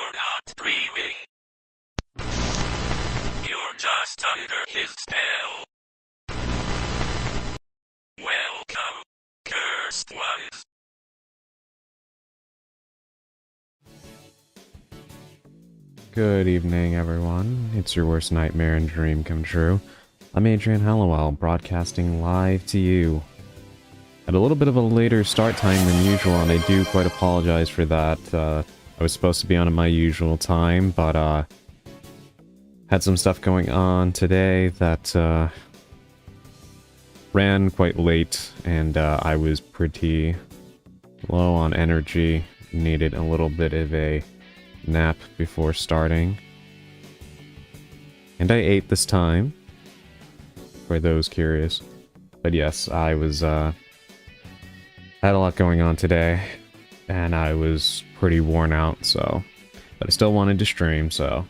You're not dreaming. You're just under his spell. Welcome, cursed ones. Good evening, everyone. It's your worst nightmare and dream come true. I'm Adrian Hallowell, broadcasting live to you. At a little bit of a later start time than usual, and I do quite apologize for that. I was supposed to be on at my usual time, but had some stuff going on today that ran quite late, and I was pretty low on energy. Needed a little bit of a nap before starting. And I ate this time, for those curious. But yes, I was, had a lot going on today, and I was pretty worn out, so... But I still wanted to stream, so...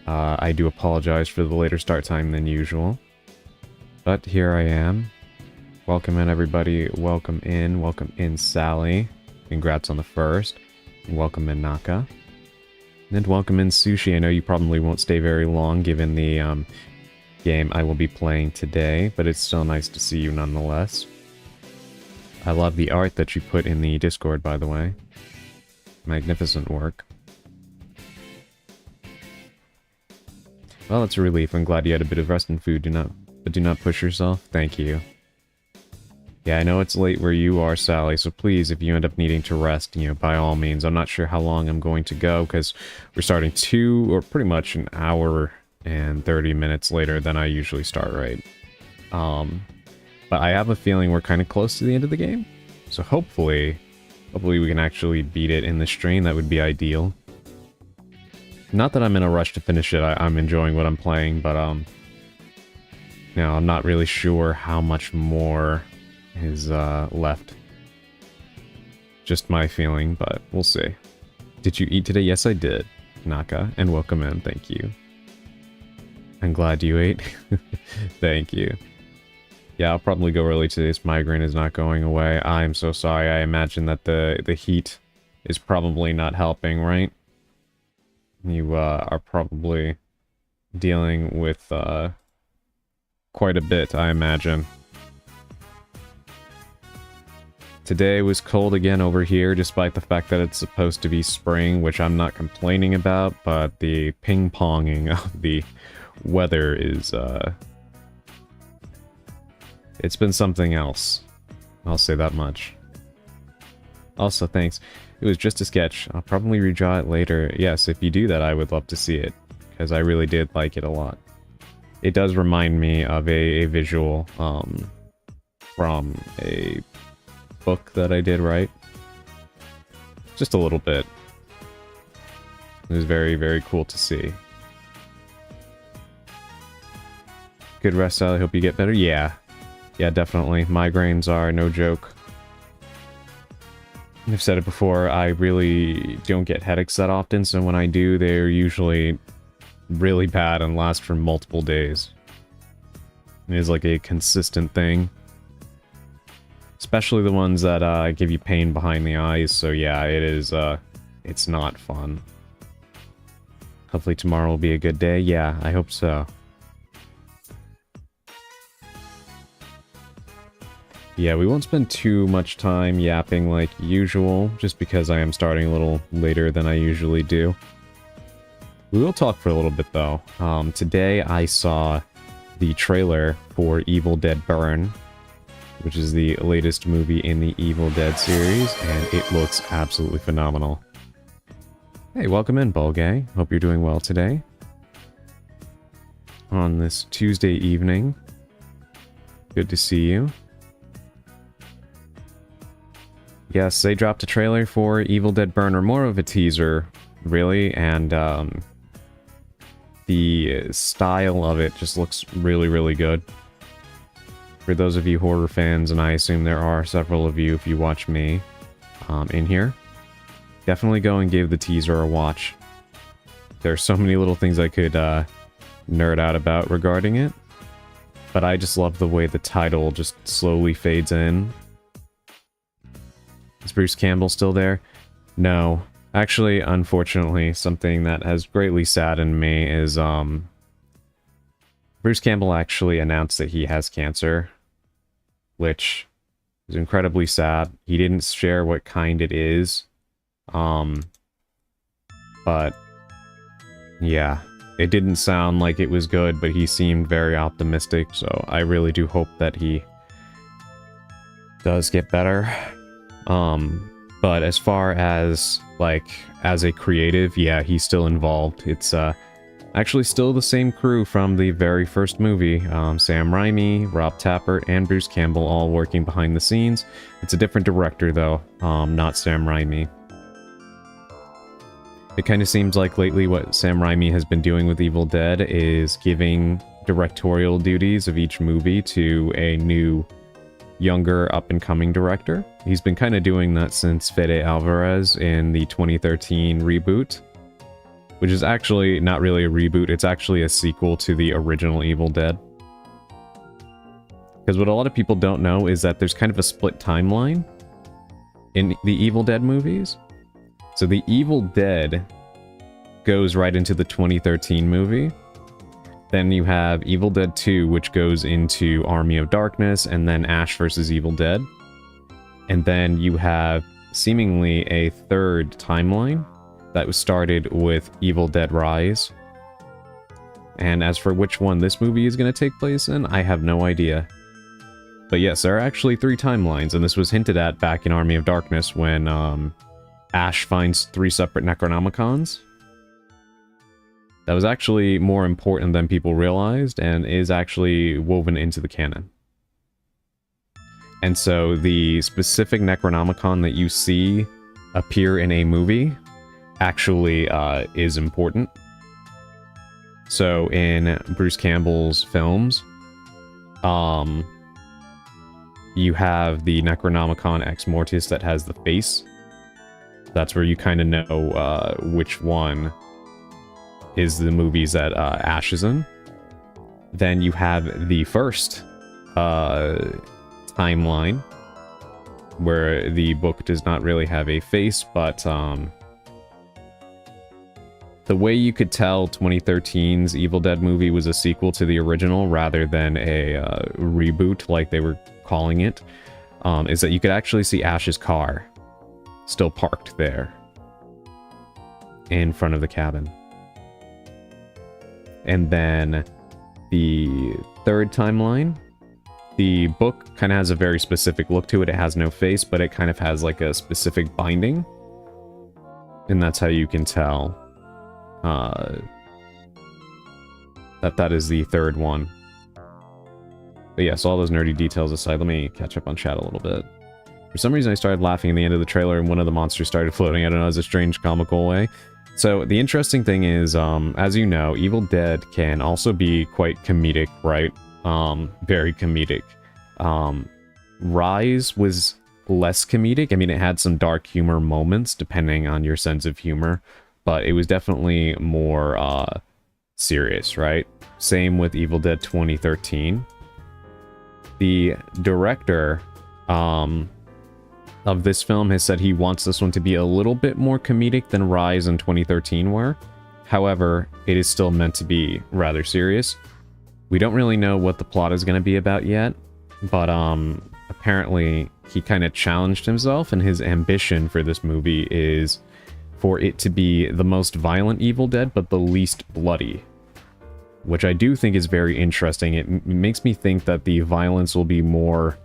I do apologize for the later start time than usual. But here I am. Welcome in, everybody. Welcome in, Sally. Congrats on the first. Welcome in, Naka. And welcome in, Sushi. I know you probably won't stay very long given the game I will be playing today, but it's still nice to see you nonetheless. I love the art that you put in the Discord, by the way. Magnificent work. Well, it's a relief. I'm glad you had a bit of rest and food. But do not push yourself. Thank you. Yeah, I know it's late where you are, Sally, so please, if you end up needing to rest, by all means. I'm not sure how long I'm going to go, because we're starting pretty much an hour and 30 minutes later than I usually start, right? But I have a feeling we're kind of close to the end of the game, so hopefully we can actually beat it in the stream. That would be ideal. Not that I'm in a rush to finish it. I'm enjoying what I'm playing, but, I'm not really sure how much more is left. Just my feeling, but we'll see. Did you eat today? Yes, I did, Naka, and welcome in. Thank you. I'm glad you ate. Thank you. Yeah, I'll probably go early today. This migraine is not going away. I'm so sorry. I imagine that the heat is probably not helping, right? You are probably dealing with quite a bit, I imagine. Today was cold again over here, despite the fact that it's supposed to be spring, which I'm not complaining about, but the ping-ponging of the weather is, it's been something else. I'll say that much. Also, thanks. It was just a sketch. I'll probably redraw it later. Yes, if you do that, I would love to see it, because I really did like it a lot. It does remind me of a visual, from a book that I did, right? Just a little bit. It was very, very cool to see. Good rest, Sally. Hope you get better. Yeah, definitely. Migraines are no joke. I've said it before, I really don't get headaches that often, so when I do, they're usually really bad and last for multiple days. It is like a consistent thing. Especially the ones that give you pain behind the eyes, so yeah, it is, it's not fun. Hopefully tomorrow will be a good day. Yeah, I hope so. Yeah, we won't spend too much time yapping like usual, just because I am starting a little later than I usually do. We will talk for a little bit, though. Today I saw the trailer for Evil Dead Burn, which is the latest movie in the Evil Dead series, and it looks absolutely phenomenal. Hey, welcome in, Bulgay. Hope you're doing well today. On this Tuesday evening. Good to see you. Yes, they dropped a trailer for Evil Dead Burn, or more of a teaser, really, and the style of it just looks really, really good. For those of you horror fans, and I assume there are several of you if you watch me in here, definitely go and give the teaser a watch. There's so many little things I could nerd out about regarding it, but I just love the way the title just slowly fades in. Is Bruce Campbell still there? No. Actually, unfortunately, something that has greatly saddened me is, Bruce Campbell actually announced that he has cancer, which is incredibly sad. He didn't share what kind it is, but yeah, it didn't sound like it was good, but he seemed very optimistic, so I really do hope that he does get better. But as far as, like, as a creative, yeah, he's still involved. It's, actually still the same crew from the very first movie. Sam Raimi, Rob Tapert, and Bruce Campbell all working behind the scenes. It's a different director, though, not Sam Raimi. It kind of seems like lately what Sam Raimi has been doing with Evil Dead is giving directorial duties of each movie to a new, younger, up-and-coming director. He's been kind of doing that since Fede Alvarez in the 2013 reboot, which is actually not really a reboot, it's actually a sequel to the original Evil Dead. Because what a lot of people don't know is that there's kind of a split timeline in the Evil Dead movies. So the Evil Dead goes right into the 2013 movie. Then you have Evil Dead 2, which goes into Army of Darkness, and then Ash vs. Evil Dead. And then you have seemingly a third timeline that was started with Evil Dead Rise. And as for which one this movie is going to take place in, I have no idea. But yes, there are actually 3 timelines, and this was hinted at back in Army of Darkness when Ash finds 3 separate Necronomicons. That was actually more important than people realized, and is actually woven into the canon. And so the specific Necronomicon that you see appear in a movie actually is important. So in Bruce Campbell's films, you have the Necronomicon Ex Mortis that has the face. That's where you kind of know which one is the movies that Ash is in. Then you have the first timeline, where the book does not really have a face, but the way you could tell 2013's Evil Dead movie was a sequel to the original rather than a reboot like they were calling it, is that you could actually see Ash's car still parked there in front of the cabin. And then the third timeline, the book kind of has a very specific look to it. It has no face, but it kind of has like a specific binding. And that's how you can tell that is the third one. But yes, all those nerdy details aside, let me catch up on chat a little bit. For some reason I started laughing at the end of the trailer and one of the monsters started floating. I don't know, it was a strange comical way. So the interesting thing is, as you know, Evil Dead can also be quite comedic, right? Very comedic. Rise was less comedic. I mean, it had some dark humor moments, depending on your sense of humor, but it was definitely more serious, right? Same with Evil Dead 2013. The director of this film has said he wants this one to be a little bit more comedic than Rise and 2013 were. However, it is still meant to be rather serious. We don't really know what the plot is going to be about yet, but apparently he kind of challenged himself, and his ambition for this movie is for it to be the most violent Evil Dead, but the least bloody. Which I do think is very interesting. It makes me think that the violence will be more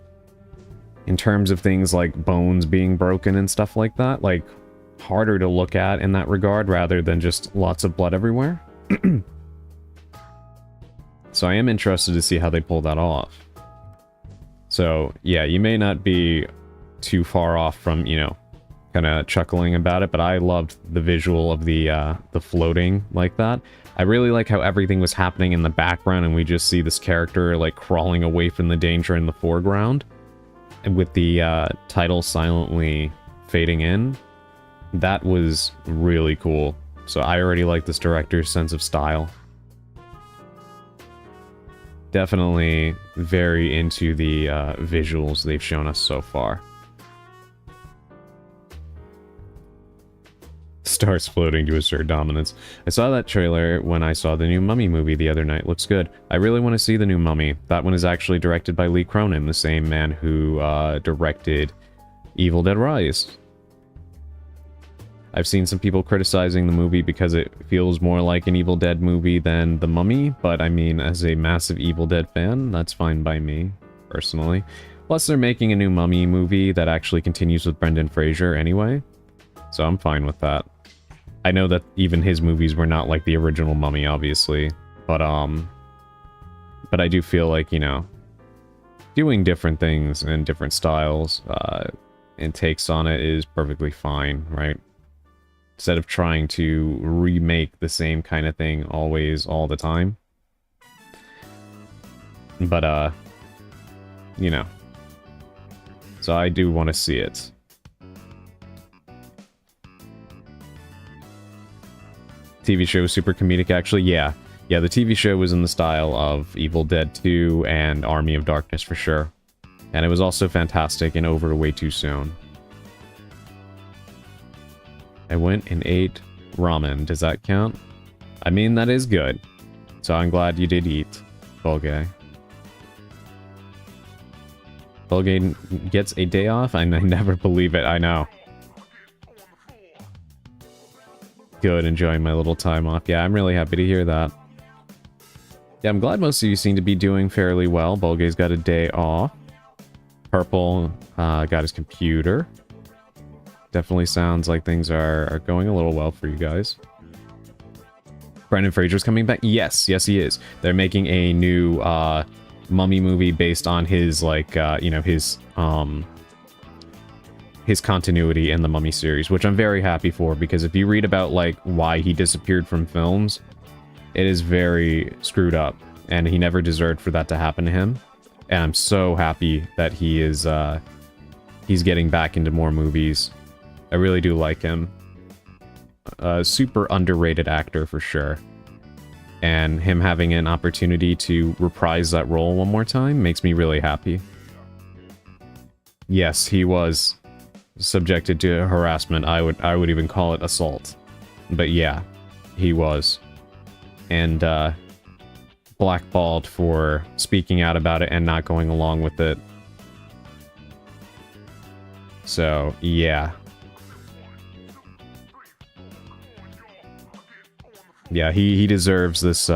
in terms of things like bones being broken and stuff like that, like harder to look at in that regard rather than just lots of blood everywhere. So I am interested to see how they pull that off. So yeah, you may not be too far off from, you know, kind of chuckling about it, but I loved the visual of the floating like that. I really like how everything was happening in the background and we just see this character like crawling away from the danger in the foreground. And with the title silently fading in, that was really cool. So I already like this director's sense of style. Definitely very into the visuals they've shown us so far. stars floating to assert dominance. I saw that trailer when I saw the new Mummy movie the other night. Looks good. I really want to see the new Mummy. That one is actually directed by Lee Cronin, the same man who directed Evil Dead Rise. I've seen some people criticizing the movie because it feels more like an Evil Dead movie than The Mummy, but I mean, as a massive Evil Dead fan, that's fine by me, personally. Plus, they're making a new Mummy movie that actually continues with Brendan Fraser anyway, so I'm fine with that. I know that even his movies were not like the original Mummy, obviously, but I do feel like, you know, doing different things and different styles and takes on it is perfectly fine, right? Instead of trying to remake the same kind of thing always, all the time. But, you know. So I do want to see it. TV show was super comedic, actually. Yeah, the TV show was in the style of Evil Dead 2 and Army of Darkness for sure. And it was also fantastic and over way too soon. I went and ate ramen. Does that count? I mean, that is good. So I'm glad you did eat, Bulgay. Bulgay gets a day off? I never believe it, I know. Good, enjoying my little time off. Yeah, I'm really happy to hear that. Yeah, I'm glad most of you seem to be doing fairly well. Bulgay's got a day off. Purple got his computer. Definitely sounds like things are going a little well for you guys. Brendan Fraser's coming back? Yes, he is. They're making a new Mummy movie based on his, like, you know, his continuity in the Mummy series, which I'm very happy for, because if you read about, like, why he disappeared from films, it is very screwed up, and he never deserved for that to happen to him. And I'm so happy that he is, he's getting back into more movies. I really do like him. A super underrated actor for sure. And him having an opportunity to reprise that role one more time makes me really happy. Yes, he was subjected to harassment. I would even call it assault. But yeah, he was. And blackballed for speaking out about it and not going along with it. So, yeah. Yeah, he deserves this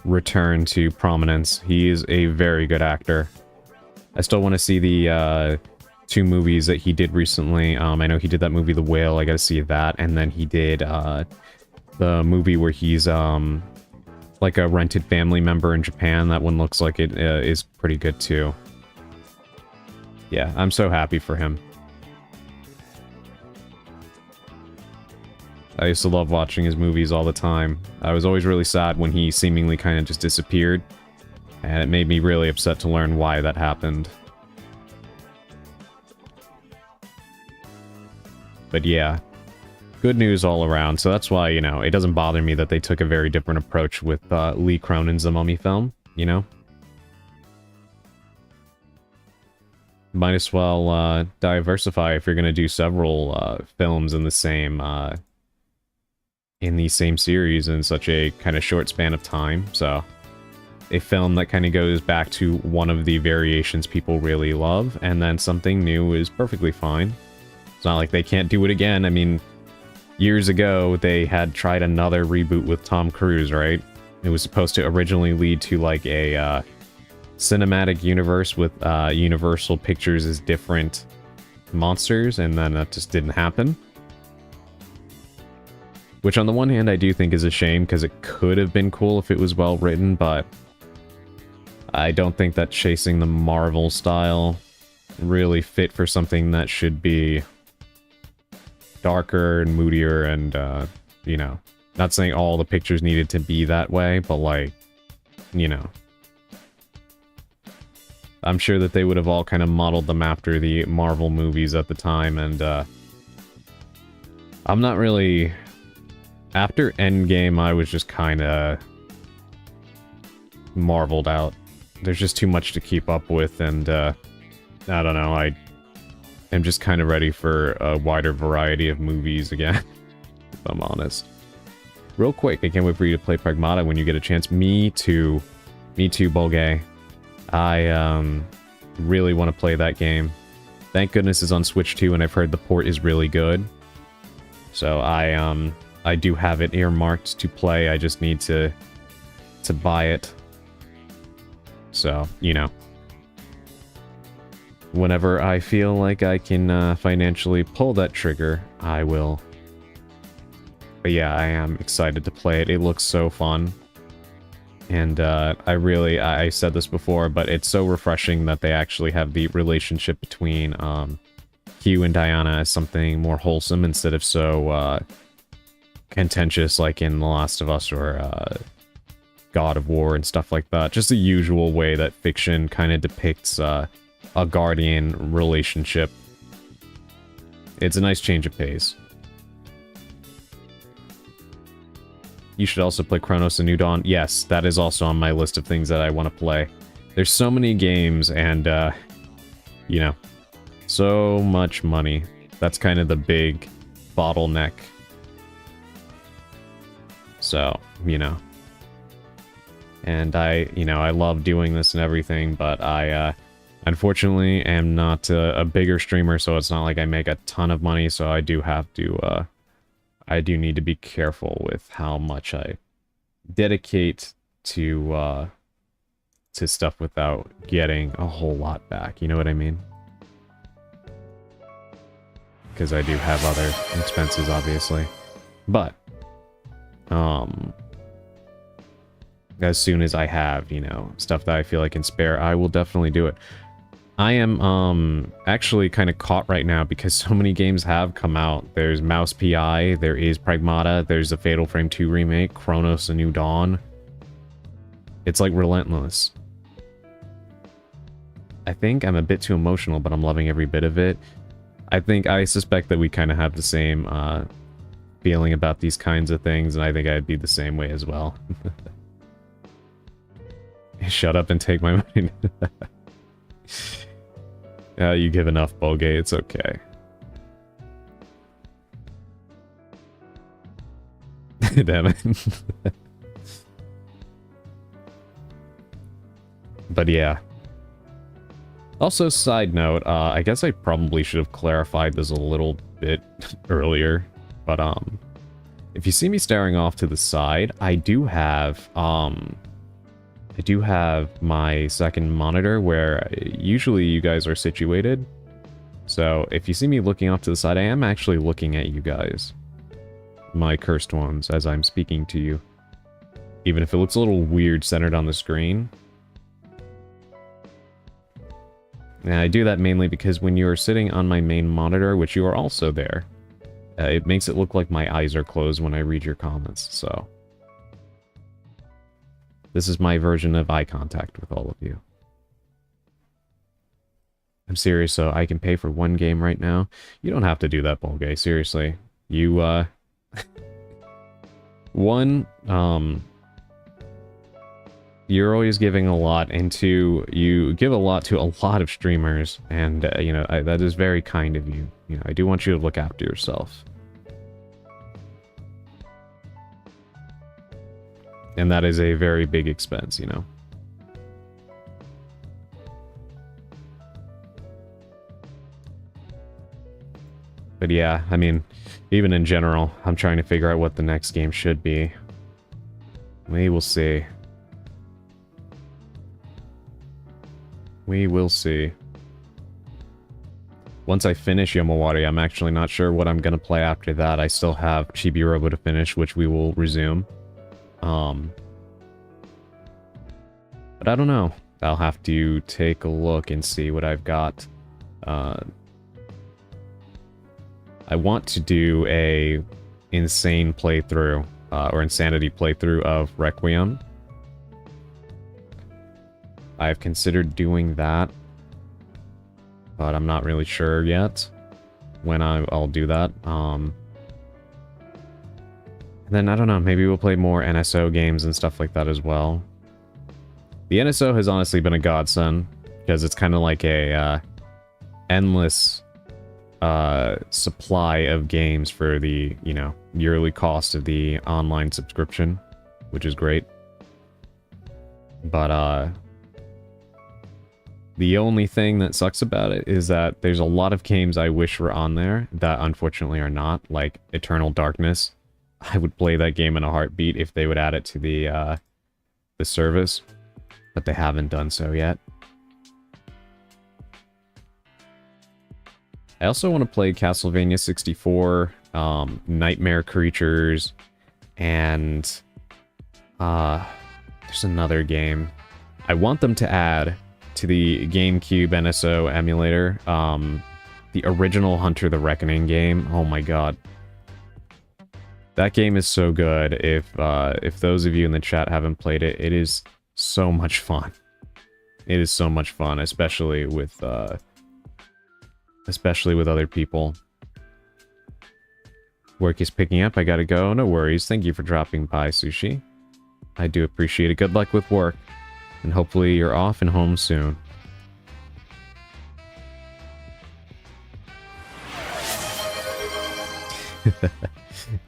return to prominence. He is a very good actor. I still want to see the 2 movies that he did recently. I know he did that movie The Whale, I gotta see that. And then he did the movie where he's like a rented family member in Japan. That one looks like it is pretty good too. Yeah, I'm so happy for him. I used to love watching his movies all the time. I was always really sad when he seemingly kind of just disappeared. And it made me really upset to learn why that happened. But yeah, good news all around. So that's why, you know, it doesn't bother me that they took a very different approach with Lee Cronin's The Mummy film, you know? Might as well diversify if you're going to do several films in the same series in such a kind of short span of time. So a film that kind of goes back to one of the variations people really love, and then something new is perfectly fine. It's not like they can't do it again. I mean, years ago they had tried another reboot with Tom Cruise, right? It was supposed to originally lead to like a cinematic universe with Universal Pictures as different monsters, and then that just didn't happen. Which on the one hand I do think is a shame, because it could have been cool if it was well written, but I don't think that chasing the Marvel style really fit for something that should be darker and moodier and, you know, not saying all the pictures needed to be that way, but like, you know. I'm sure that they would have all kind of modeled them after the Marvel movies at the time, and I'm not really... After Endgame, I was just kind of marveled out. There's just too much to keep up with, and I don't know, I am just kind of ready for a wider variety of movies again. if I'm honest. Real quick, I can't wait for you to play Pragmata when you get a chance. Me too. Me too, Bolgay. I really want to play that game. Thank goodness it's on Switch 2, and I've heard the port is really good. So I do have it earmarked to play. I just need to buy it. So, you know. Whenever I feel like I can financially pull that trigger, I will. But yeah, I am excited to play it. It looks so fun. And I said this before, but it's so refreshing that they actually have the relationship between Hugh and Diana as something more wholesome instead of so contentious like in The Last of Us or God of War and stuff like that. Just the usual way that fiction kind of depicts a guardian relationship. It's a nice change of pace. You should also play Chronos: A New Dawn. Yes, that is also on my list of things that I want to play. There's so many games and, you know, so much money. That's kind of the big bottleneck. So, you know. And I love doing this and everything, but I, unfortunately am not a bigger streamer, so it's not like I make a ton of money, so I do have to, I do need to be careful with how much I dedicate to stuff without getting a whole lot back, you know what I mean? Because I do have other expenses, obviously. But, as soon as I have, you know, stuff that I feel I can spare, I will definitely do it. I am, actually kind of caught right now because so many games have come out. There's Mouse PI, there is Pragmata, there's the Fatal Frame 2 remake, Chronos: A New Dawn. It's like relentless. I think I'm a bit too emotional, but I'm loving every bit of it. I suspect that we kind of have the same, feeling about these kinds of things, and I think I'd be the same way as well. Shut up and take my money. You give enough, Bolgay, it's okay. Damn it. But yeah. Also, side note, I guess I probably should have clarified this a little bit earlier, but if you see me staring off to the side, I do have my second monitor where usually you guys are situated. So if you see me looking off to the side, I am actually looking at you guys. My cursed ones, as I'm speaking to you. Even if it looks a little weird centered on the screen. And I do that mainly because when you are sitting on my main monitor, which you are also there, it makes it look like my eyes are closed when I read your comments, so... This is my version of eye contact with all of you. I'm serious, so I can pay for one game right now. You don't have to do that, Bolgay, seriously. You, one, you're always giving a lot, and two, you give a lot to a lot of streamers, and, you know, that is very kind of you. You know, I do want you to look after yourself. And that is a very big expense, you know. But yeah, I mean, even in general, I'm trying to figure out what the next game should be. We will see. We will see. Once I finish Yomawari, I'm actually not sure what I'm gonna play after that. I still have Chibi Robo to finish, which we will resume. But I don't know. I'll have to take a look and see what I've got. I want to do a insane playthrough, or insanity playthrough of Requiem. I've considered doing that, but I'm not really sure yet when I'll do that. And then, I don't know, maybe we'll play more NSO games and stuff like that as well. The NSO has honestly been a godsend, because it's kind of like a endless supply of games for the, you know, yearly cost of the online subscription, which is great. But, the only thing that sucks about it is that there's a lot of games I wish were on there that unfortunately are not, like Eternal Darkness. I would play that game in a heartbeat if they would add it to the service, but they haven't done so yet. I also want to play Castlevania 64, Nightmare Creatures, and there's another game. I want them to add to the GameCube NSO emulator, the original Hunter the Reckoning game. Oh my god. That game is so good. If those of you in the chat haven't played it, it is so much fun. It is so much fun, especially with other people. Work is picking up. I gotta go. No worries. Thank you for dropping by, Sushi. I do appreciate it. Good luck with work. And hopefully you're off and home soon.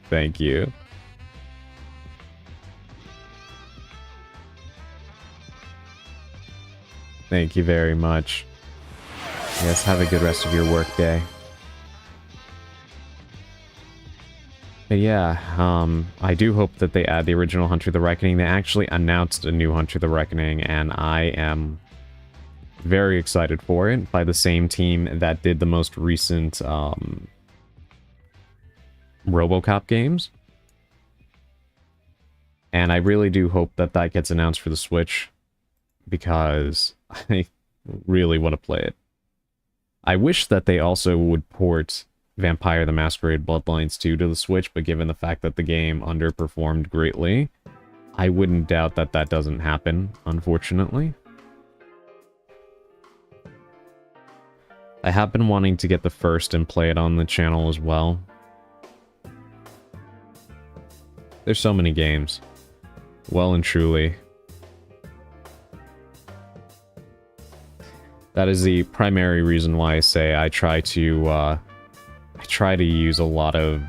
Thank you. Thank you very much. Yes, have a good rest of your work day. But yeah, I do hope that they add the original Hunter the Reckoning. They actually announced a new Hunter the Reckoning, and I am very excited for it, by the same team that did the most recent RoboCop games. And I really do hope that that gets announced for the Switch, because I really want to play it. I wish that they also would port Vampire the Masquerade Bloodlines 2 to the Switch, but given the fact that the game underperformed greatly, I wouldn't doubt that that doesn't happen, unfortunately. I have been wanting to get the first and play it on the channel as well. There's so many games. Well and truly. That is the primary reason why I say I try to use a lot of,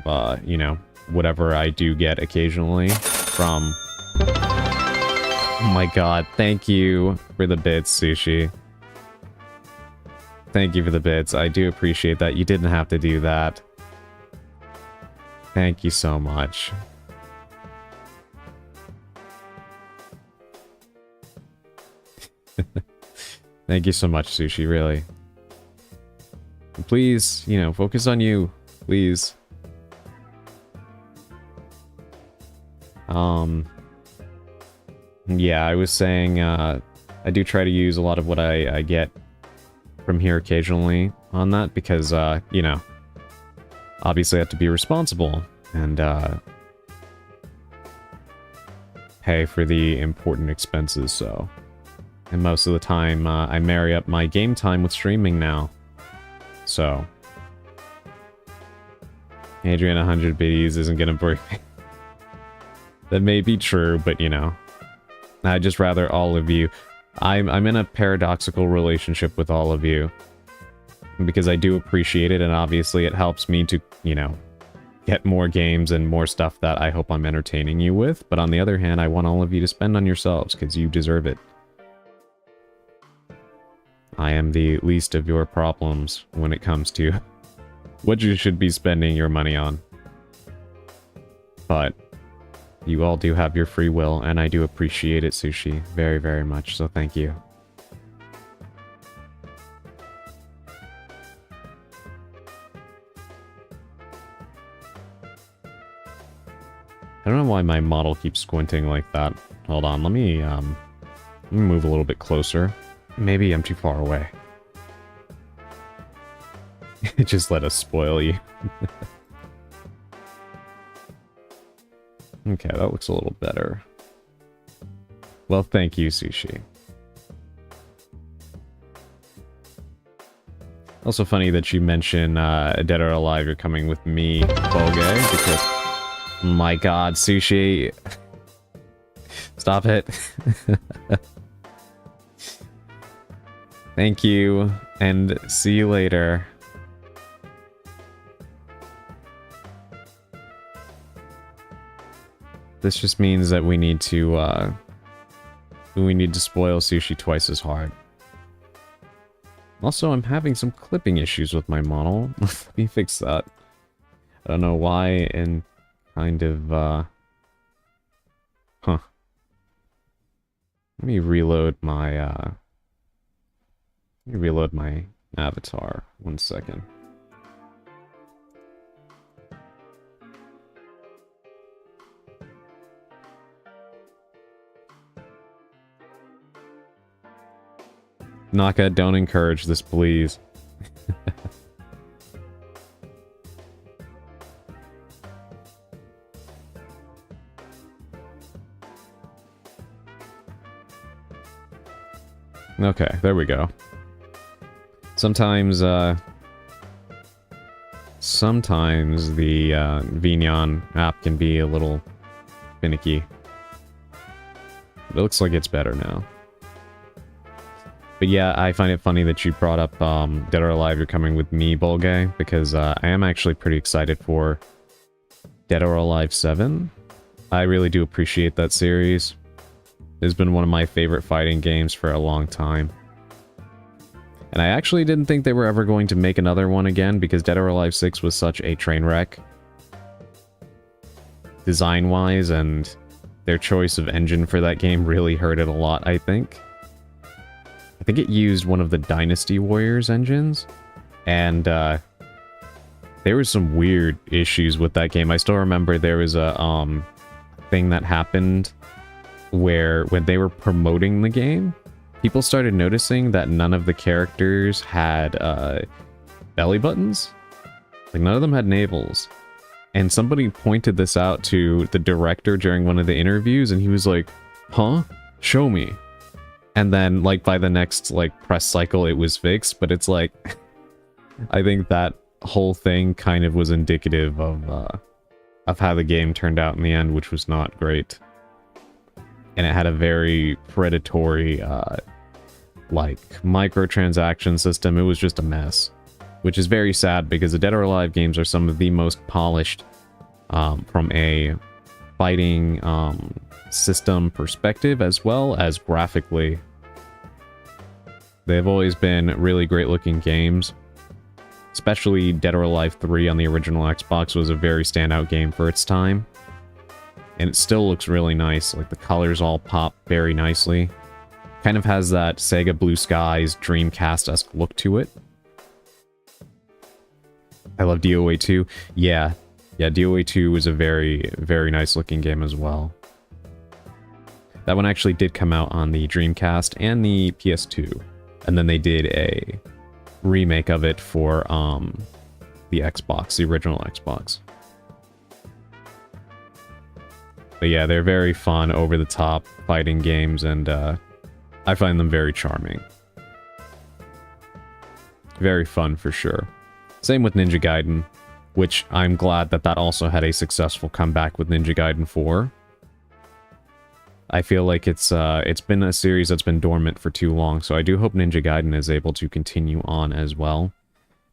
you know, whatever I do get occasionally from... Oh my god, thank you for the bits, Sushi. Thank you for the bits. I do appreciate that. You didn't have to do that. Thank you so much. Thank you so much, Sushi, really. Please, you know, focus on you, please. Yeah, I was saying, I do try to use a lot of what I get from here occasionally on that, because, you know, obviously I have to be responsible and, pay for the important expenses, so... And most of the time, I marry up my game time with streaming now. So... Adrian 100 biddies isn't gonna break me. That may be true, but you know... I'd just rather all of you... I'm in a paradoxical relationship with all of you. Because I do appreciate it, and obviously it helps me to, you know... get more games and more stuff that I hope I'm entertaining you with. But on the other hand, I want all of you to spend on yourselves, because you deserve it. I am the least of your problems when it comes to what you should be spending your money on. But you all do have your free will, and I do appreciate it, Sushi, very, very much, so thank you. I don't know why my model keeps squinting like that. Hold on, let me move a little bit closer. Maybe I'm too far away. Just let us spoil you. Okay, that looks a little better. Well, thank you, Sushi. Also funny that you mention Dead or Alive, you're coming with me, Bolgay, because... My god, Sushi... Stop it. Thank you, and see you later. This just means that we need to spoil sushi twice as hard. Also, I'm having some clipping issues with my model. Let me fix that. I don't know why, and kind of, huh. Let me reload my, avatar. 1 second. Naka, don't encourage this, please. Okay, there we go. Sometimes the Vignon app can be a little finicky. It looks like it's better now. But yeah, I find it funny that you brought up Dead or Alive You're Coming With Me, Bolgay, because I am actually pretty excited for Dead or Alive 7. I really do appreciate that series. It's been one of my favorite fighting games for a long time. And I actually didn't think they were ever going to make another one again, because Dead or Alive 6 was such a train wreck. Design-wise, and their choice of engine for that game really hurt it a lot, I think. I think it used one of the Dynasty Warriors engines, and there was some weird issues with that game. I still remember there was a thing that happened where when they were promoting the game, people started noticing that none of the characters had belly buttons. Like, none of them had navels. And somebody pointed this out to the director during one of the interviews, and he was like, huh? Show me. And then, like, by the next, like, press cycle, it was fixed, but it's like... I think that whole thing kind of was indicative of how the game turned out in the end, which was not great. And it had a very predatory, like, microtransaction system. It was just a mess. Which is very sad, because the Dead or Alive games are some of the most polished from a fighting system perspective, as well as graphically. They've always been really great looking games. Especially Dead or Alive 3 on the original Xbox was a very standout game for its time. And it still looks really nice. Like, the colors all pop very nicely. Kind of has that Sega Blue Skies Dreamcast-esque look to it. I love DOA 2. Yeah, DOA 2 was a very, very nice looking game as well. That one actually did come out on the Dreamcast and the PS2. And then they did a remake of it for the Xbox, the original Xbox. But yeah, they're very fun, over-the-top fighting games, and I find them very charming. Very fun for sure. Same with Ninja Gaiden, which I'm glad that that also had a successful comeback with Ninja Gaiden 4. I feel like it's been a series that's been dormant for too long, so I do hope Ninja Gaiden is able to continue on as well. In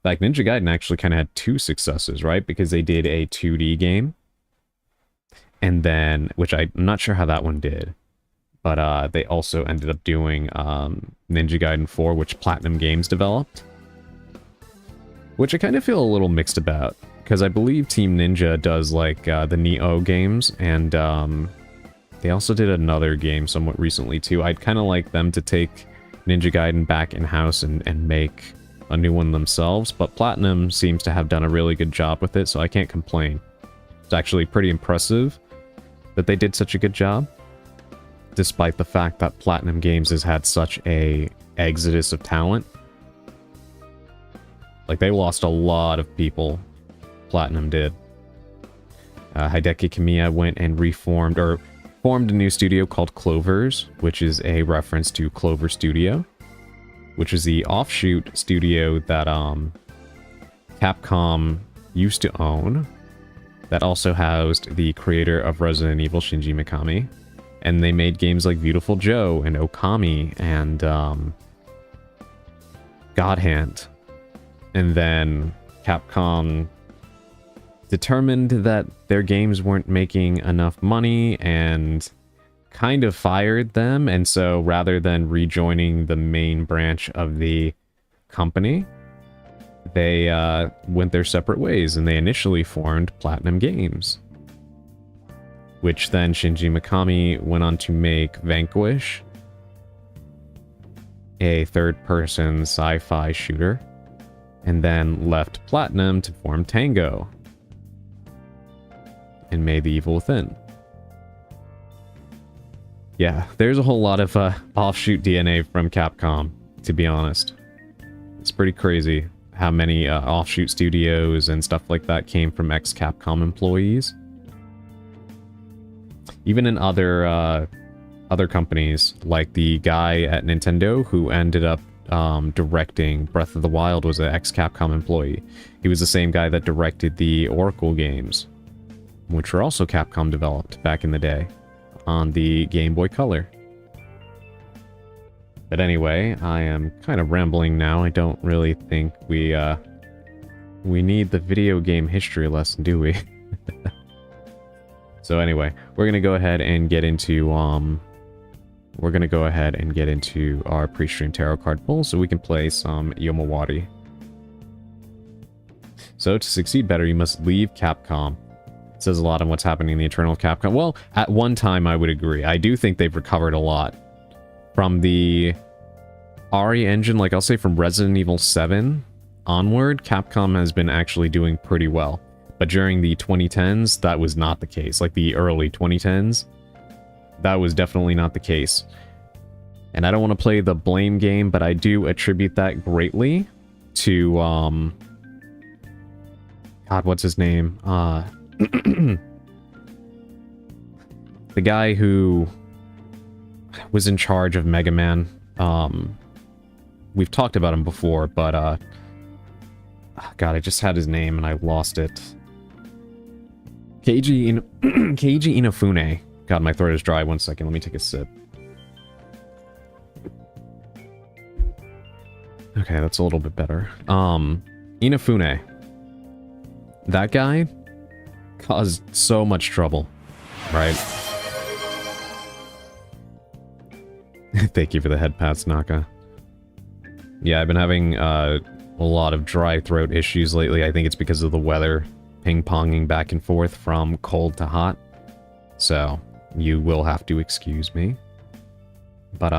fact, Ninja Gaiden actually kind of had two successes, right? Because they did a 2D game, and then, which I'm not sure how that one did, but they also ended up doing Ninja Gaiden 4, which Platinum Games developed. Which I kind of feel a little mixed about, because I believe Team Ninja does, like, the Neo games, and they also did another game somewhat recently, too. I'd kind of like them to take Ninja Gaiden back in-house and make a new one themselves, but Platinum seems to have done a really good job with it, so I can't complain. It's actually pretty impressive that they did such a good job, despite the fact that Platinum Games has had such a exodus of talent. Like, they lost a lot of people. Platinum did. Hideki Kamiya went and formed a new studio called Clovers, which is a reference to Clover Studio, which is the offshoot studio that Capcom used to own, that also housed the creator of Resident Evil, Shinji Mikami. And they made games like Beautiful Joe and Okami and God Hand. And then Capcom determined that their games weren't making enough money and kind of fired them. And so rather than rejoining the main branch of the company, they went their separate ways, and they initially formed Platinum Games, which then Shinji Mikami went on to make Vanquish, a third-person sci-fi shooter, and then left Platinum to form Tango and made The Evil Within. Yeah, there's a whole lot of offshoot DNA from Capcom, to be honest. It's pretty crazy how many offshoot studios and stuff like that came from ex-Capcom employees. Even in other companies, like the guy at Nintendo who ended up directing Breath of the Wild was an ex-Capcom employee. He was the same guy that directed the Oracle games, which were also Capcom developed back in the day on the Game Boy Color. But anyway, I am kind of rambling now. I don't really think we need the video game history lesson, do we? So anyway, we're gonna go ahead and get into our pre-stream tarot card pull so we can play some Yomawari. So to succeed better, you must leave Capcom. It says a lot on what's happening in the Eternal Capcom. Well, at one time I would agree. I do think they've recovered a lot from the RE engine. Like, I'll say from Resident Evil 7 onward, Capcom has been actually doing pretty well. But during the 2010s, that was not the case. Like, the early 2010s, that was definitely not the case. And I don't want to play the blame game, but I do attribute that greatly to, God, what's his name? The guy who was in charge of Mega Man. We've talked about him before, but, God, I just had his name and I lost it. Keiji Inafune. God, my throat is dry. One second, let me take a sip. Okay, that's a little bit better. Inafune. That guy caused so much trouble, right? Thank you for the head pats, Naka. Yeah, I've been having a lot of dry throat issues lately. I think it's because of the weather ping-ponging back and forth from cold to hot. So, you will have to excuse me. But,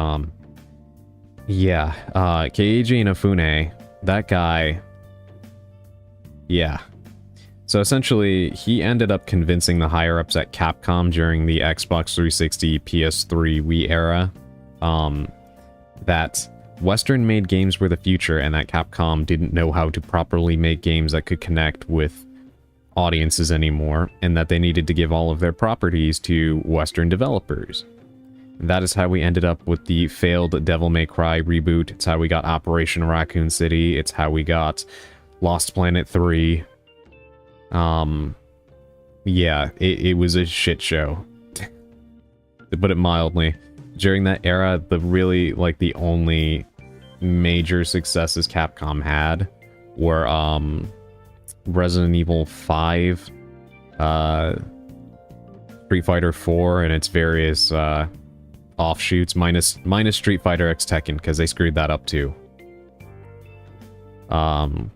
yeah, Keiji Inafune, that guy, yeah. So essentially, he ended up convincing the higher-ups at Capcom during the Xbox 360, PS3, Wii era, that Western-made games were the future and that Capcom didn't know how to properly make games that could connect with audiences anymore, and that they needed to give all of their properties to Western developers. That is how we ended up with the failed Devil May Cry reboot. It's how we got Operation Raccoon City. It's how we got Lost Planet 3. Yeah, it was a shit show, to put it mildly. During that era, the only major successes Capcom had were, Resident Evil 5, Street Fighter 4, and its various, offshoots, minus Street Fighter X Tekken, because they screwed that up too. And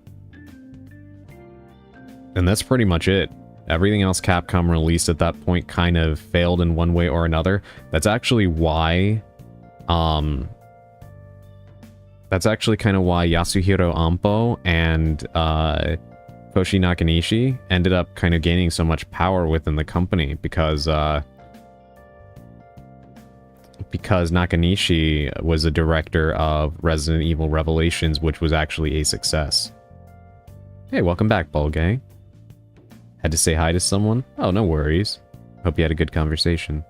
that's pretty much it. Everything else Capcom released at that point kind of failed in one way or another. That's actually why, that's actually kind of why Yasuhiro Ampo and, Koshi Nakanishi ended up kind of gaining so much power within the company, because Nakanishi was a director of Resident Evil Revelations, which was actually a success. Hey, welcome back, Bulgay. Had to say hi to someone? Oh, no worries. Hope you had a good conversation.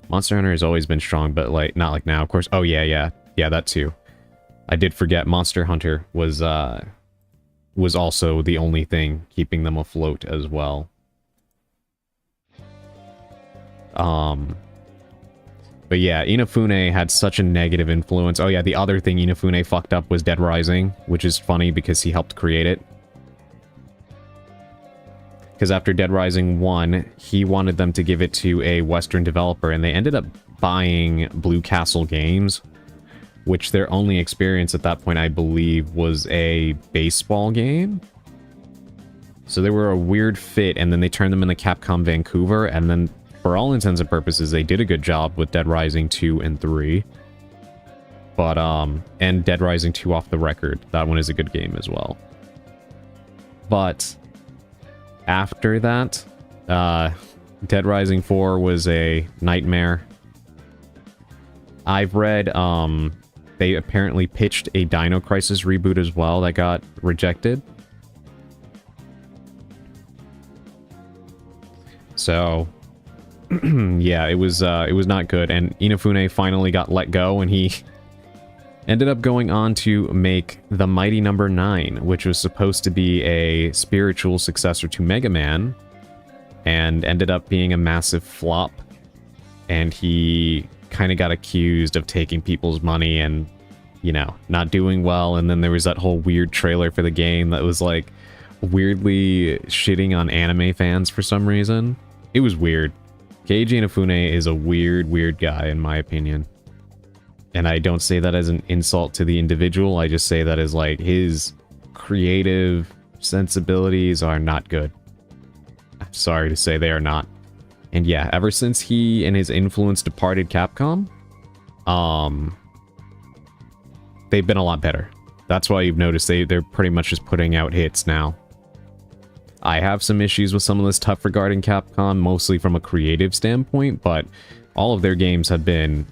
Monster Hunter has always been strong, but not like now, of course. Oh, yeah, that too. I did forget Monster Hunter was also the only thing keeping them afloat as well. But yeah, Inafune had such a negative influence. Oh yeah, the other thing Inafune fucked up was Dead Rising, which is funny because he helped create it. because after Dead Rising 1, he wanted them to give it to a Western developer, and they ended up buying Blue Castle Games, which their only experience at that point, I believe, was a baseball game. So they were a weird fit, and then they turned them into Capcom Vancouver, and then, for all intents and purposes, they did a good job with Dead Rising 2 and 3. But, and Dead Rising 2 off the record. That one is a good game as well. But after that, Dead Rising 4 was a nightmare. I've read, they apparently pitched a Dino Crisis reboot as well that got rejected. So, yeah, it was not good, and Inafune finally got let go, and he ended up going on to make The Mighty Number 9, which was supposed to be a spiritual successor to Mega Man, and ended up being a massive flop, and he kind of got accused of taking people's money and, you know, not doing well, and then there was that whole weird trailer for the game that was, like, weirdly shitting on anime fans for some reason. It was weird. Keiji Inafune is a weird guy, in my opinion. And I don't say that as an insult to the individual, I just say that as, like, his creative sensibilities are not good. I'm sorry to say they are not. And yeah, ever since he and his influence departed Capcom, they've been a lot better. That's why you've noticed they're pretty much just putting out hits now. I have some issues with some of this stuff regarding Capcom, mostly from a creative standpoint, but all of their games have been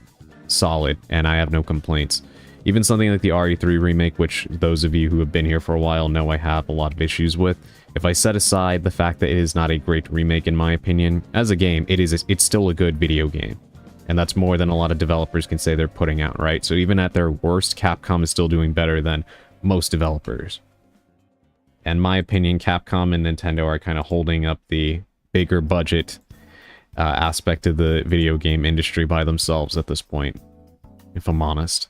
solid, and I have no complaints. Even something like the RE3 remake, which those of you who have been here for a while know I have a lot of issues with. If I set aside the fact that it is not a great remake in my opinion, as a game, it's still a good video game. And that's more than a lot of developers can say they're putting out, right? So even at their worst, Capcom is still doing better than most developers. In my opinion, Capcom and Nintendo are kind of holding up the bigger budget aspect of the video game industry by themselves at this point, if I'm honest.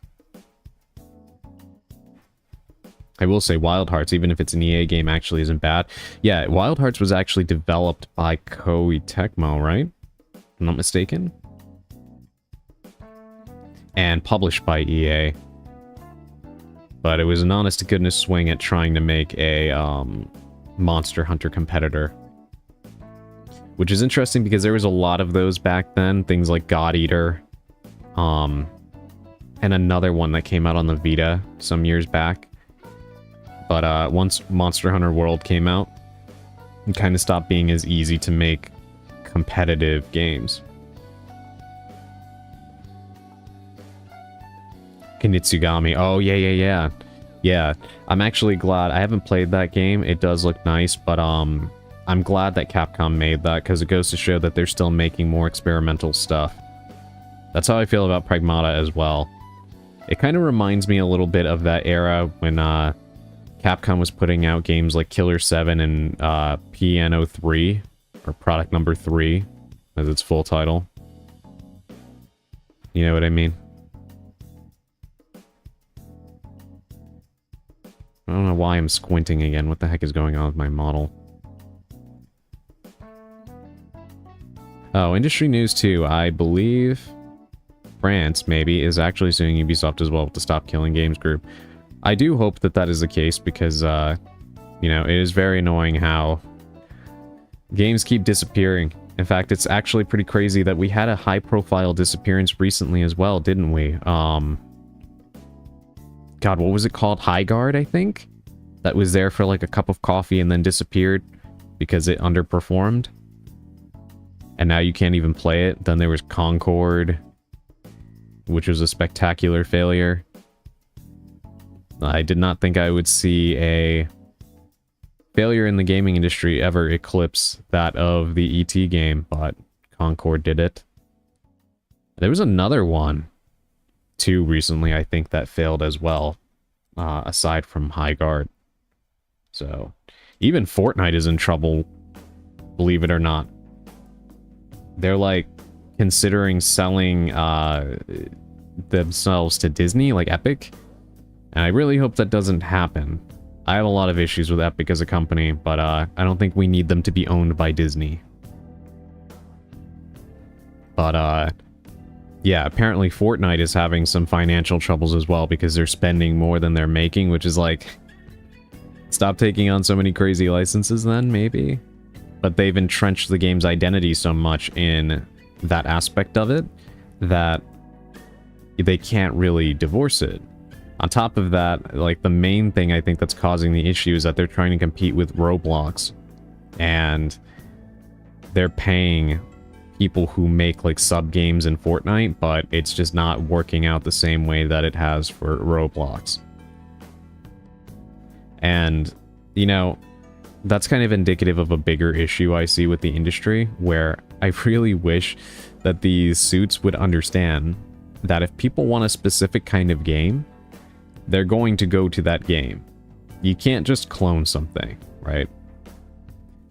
I will say Wild Hearts, even if it's an EA game, actually isn't bad. Yeah, Wild Hearts was actually developed by Koei Tecmo, right? If I'm not mistaken. And published by EA. But it was an honest-to-goodness swing at trying to make a Monster Hunter competitor. Which is interesting because there was a lot of those back then. Things like God Eater. And another one that came out on the Vita some years back. But once Monster Hunter World came out, it kind of stopped being as easy to make competitive games. Kunitsugami. Oh, yeah. Yeah, I'm actually glad. I haven't played that game. It does look nice, but I'm glad that Capcom made that, because it goes to show that they're still making more experimental stuff. That's how I feel about Pragmata as well. It kind of reminds me a little bit of that era when Capcom was putting out games like Killer 7 and PNO3, or Product Number 3, as its full title. You know what I mean? I don't know why I'm squinting again. What the heck is going on with my model? Oh, industry news too. I believe France, maybe, is actually suing Ubisoft as well with the Stop Killing Games group. I do hope that that is the case because, you know, it is very annoying how games keep disappearing. In fact, it's actually pretty crazy that we had a high-profile disappearance recently as well, didn't we? God, what was it called? High Guard, I think? That was there for like a cup of coffee and then disappeared because it underperformed. And now you can't even play it. Then there was Concord, which was a spectacular failure. I did not think I would see a failure in the gaming industry ever eclipse that of the ET game, but Concord did it. There was another one, too, recently, I think, that failed as well, aside from High Guard. So, even Fortnite is in trouble, believe it or not. They're, like, considering selling themselves to Disney, like Epic. And I really hope that doesn't happen. I have a lot of issues with Epic as a company, but I don't think we need them to be owned by Disney. But yeah, apparently Fortnite is having some financial troubles as well because they're spending more than they're making, which is like, stop taking on so many crazy licenses then, maybe? But they've entrenched the game's identity so much in that aspect of it that they can't really divorce it. On top of that, like, the main thing I think that's causing the issue is that they're trying to compete with Roblox, and they're paying people who make, like, sub-games in Fortnite, but it's just not working out the same way that it has for Roblox. And, you know, that's kind of indicative of a bigger issue I see with the industry, where I really wish that these suits would understand that if people want a specific kind of game, they're going to go to that game. You can't just clone something, right?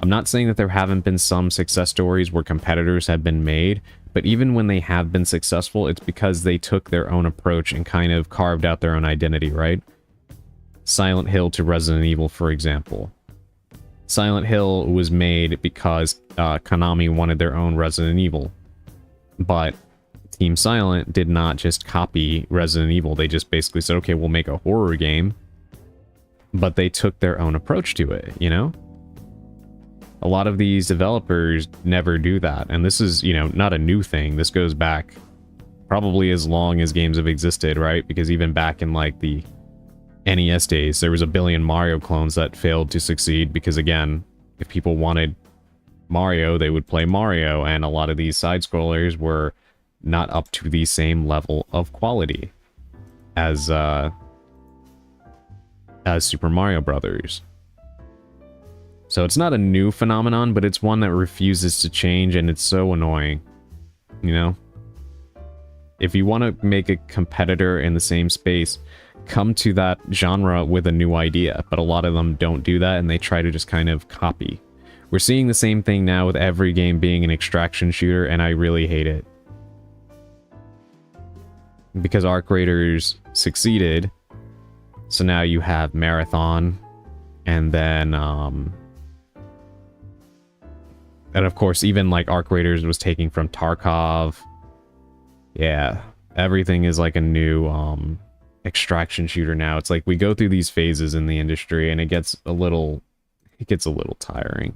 I'm not saying that there haven't been some success stories where competitors have been made, but even when they have been successful, it's because they took their own approach and kind of carved out their own identity, right? Silent Hill to Resident Evil, for example. Silent Hill was made because Konami wanted their own Resident Evil, but Team Silent did not just copy Resident Evil. They just basically said, okay, we'll make a horror game, but they took their own approach to it, you know? A lot of these developers never do that, and this is, you know, not a new thing. This goes back probably as long as games have existed, right? Because even back in, like, the NES days, there was a billion Mario clones that failed to succeed because, again, if people wanted Mario, they would play Mario, and a lot of these side-scrollers were not up to the same level of quality as Super Mario Brothers. So it's not a new phenomenon, but it's one that refuses to change, and it's so annoying, you know? If you want to make a competitor in the same space, come to that genre with a new idea, but a lot of them don't do that, and they try to just kind of copy. We're seeing the same thing now with every game being an extraction shooter, and I really hate it. Because Arc Raiders succeeded, so now you have Marathon, and then, and of course, even like Arc Raiders was taking from Tarkov. Yeah, everything is like a new extraction shooter now. It's like we go through these phases in the industry, and it gets a little tiring,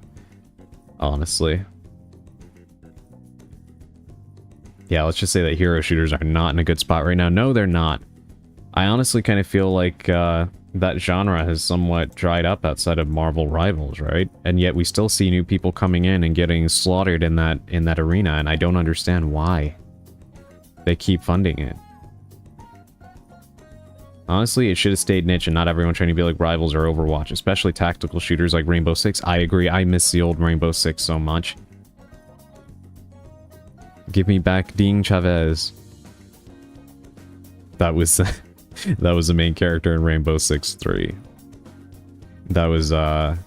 honestly. Yeah, let's just say that hero shooters are not in a good spot right now. No, they're not. I honestly kind of feel like that genre has somewhat dried up outside of Marvel Rivals, right? And yet we still see new people coming in and getting slaughtered in that arena, and I don't understand why they keep funding it. Honestly, it should have stayed niche and not everyone trying to be like Rivals or Overwatch, especially tactical shooters like Rainbow Six. I agree, I miss the old Rainbow Six so much. Give me back Dean Chavez. That was that was the main character in Rainbow Six 3. That was I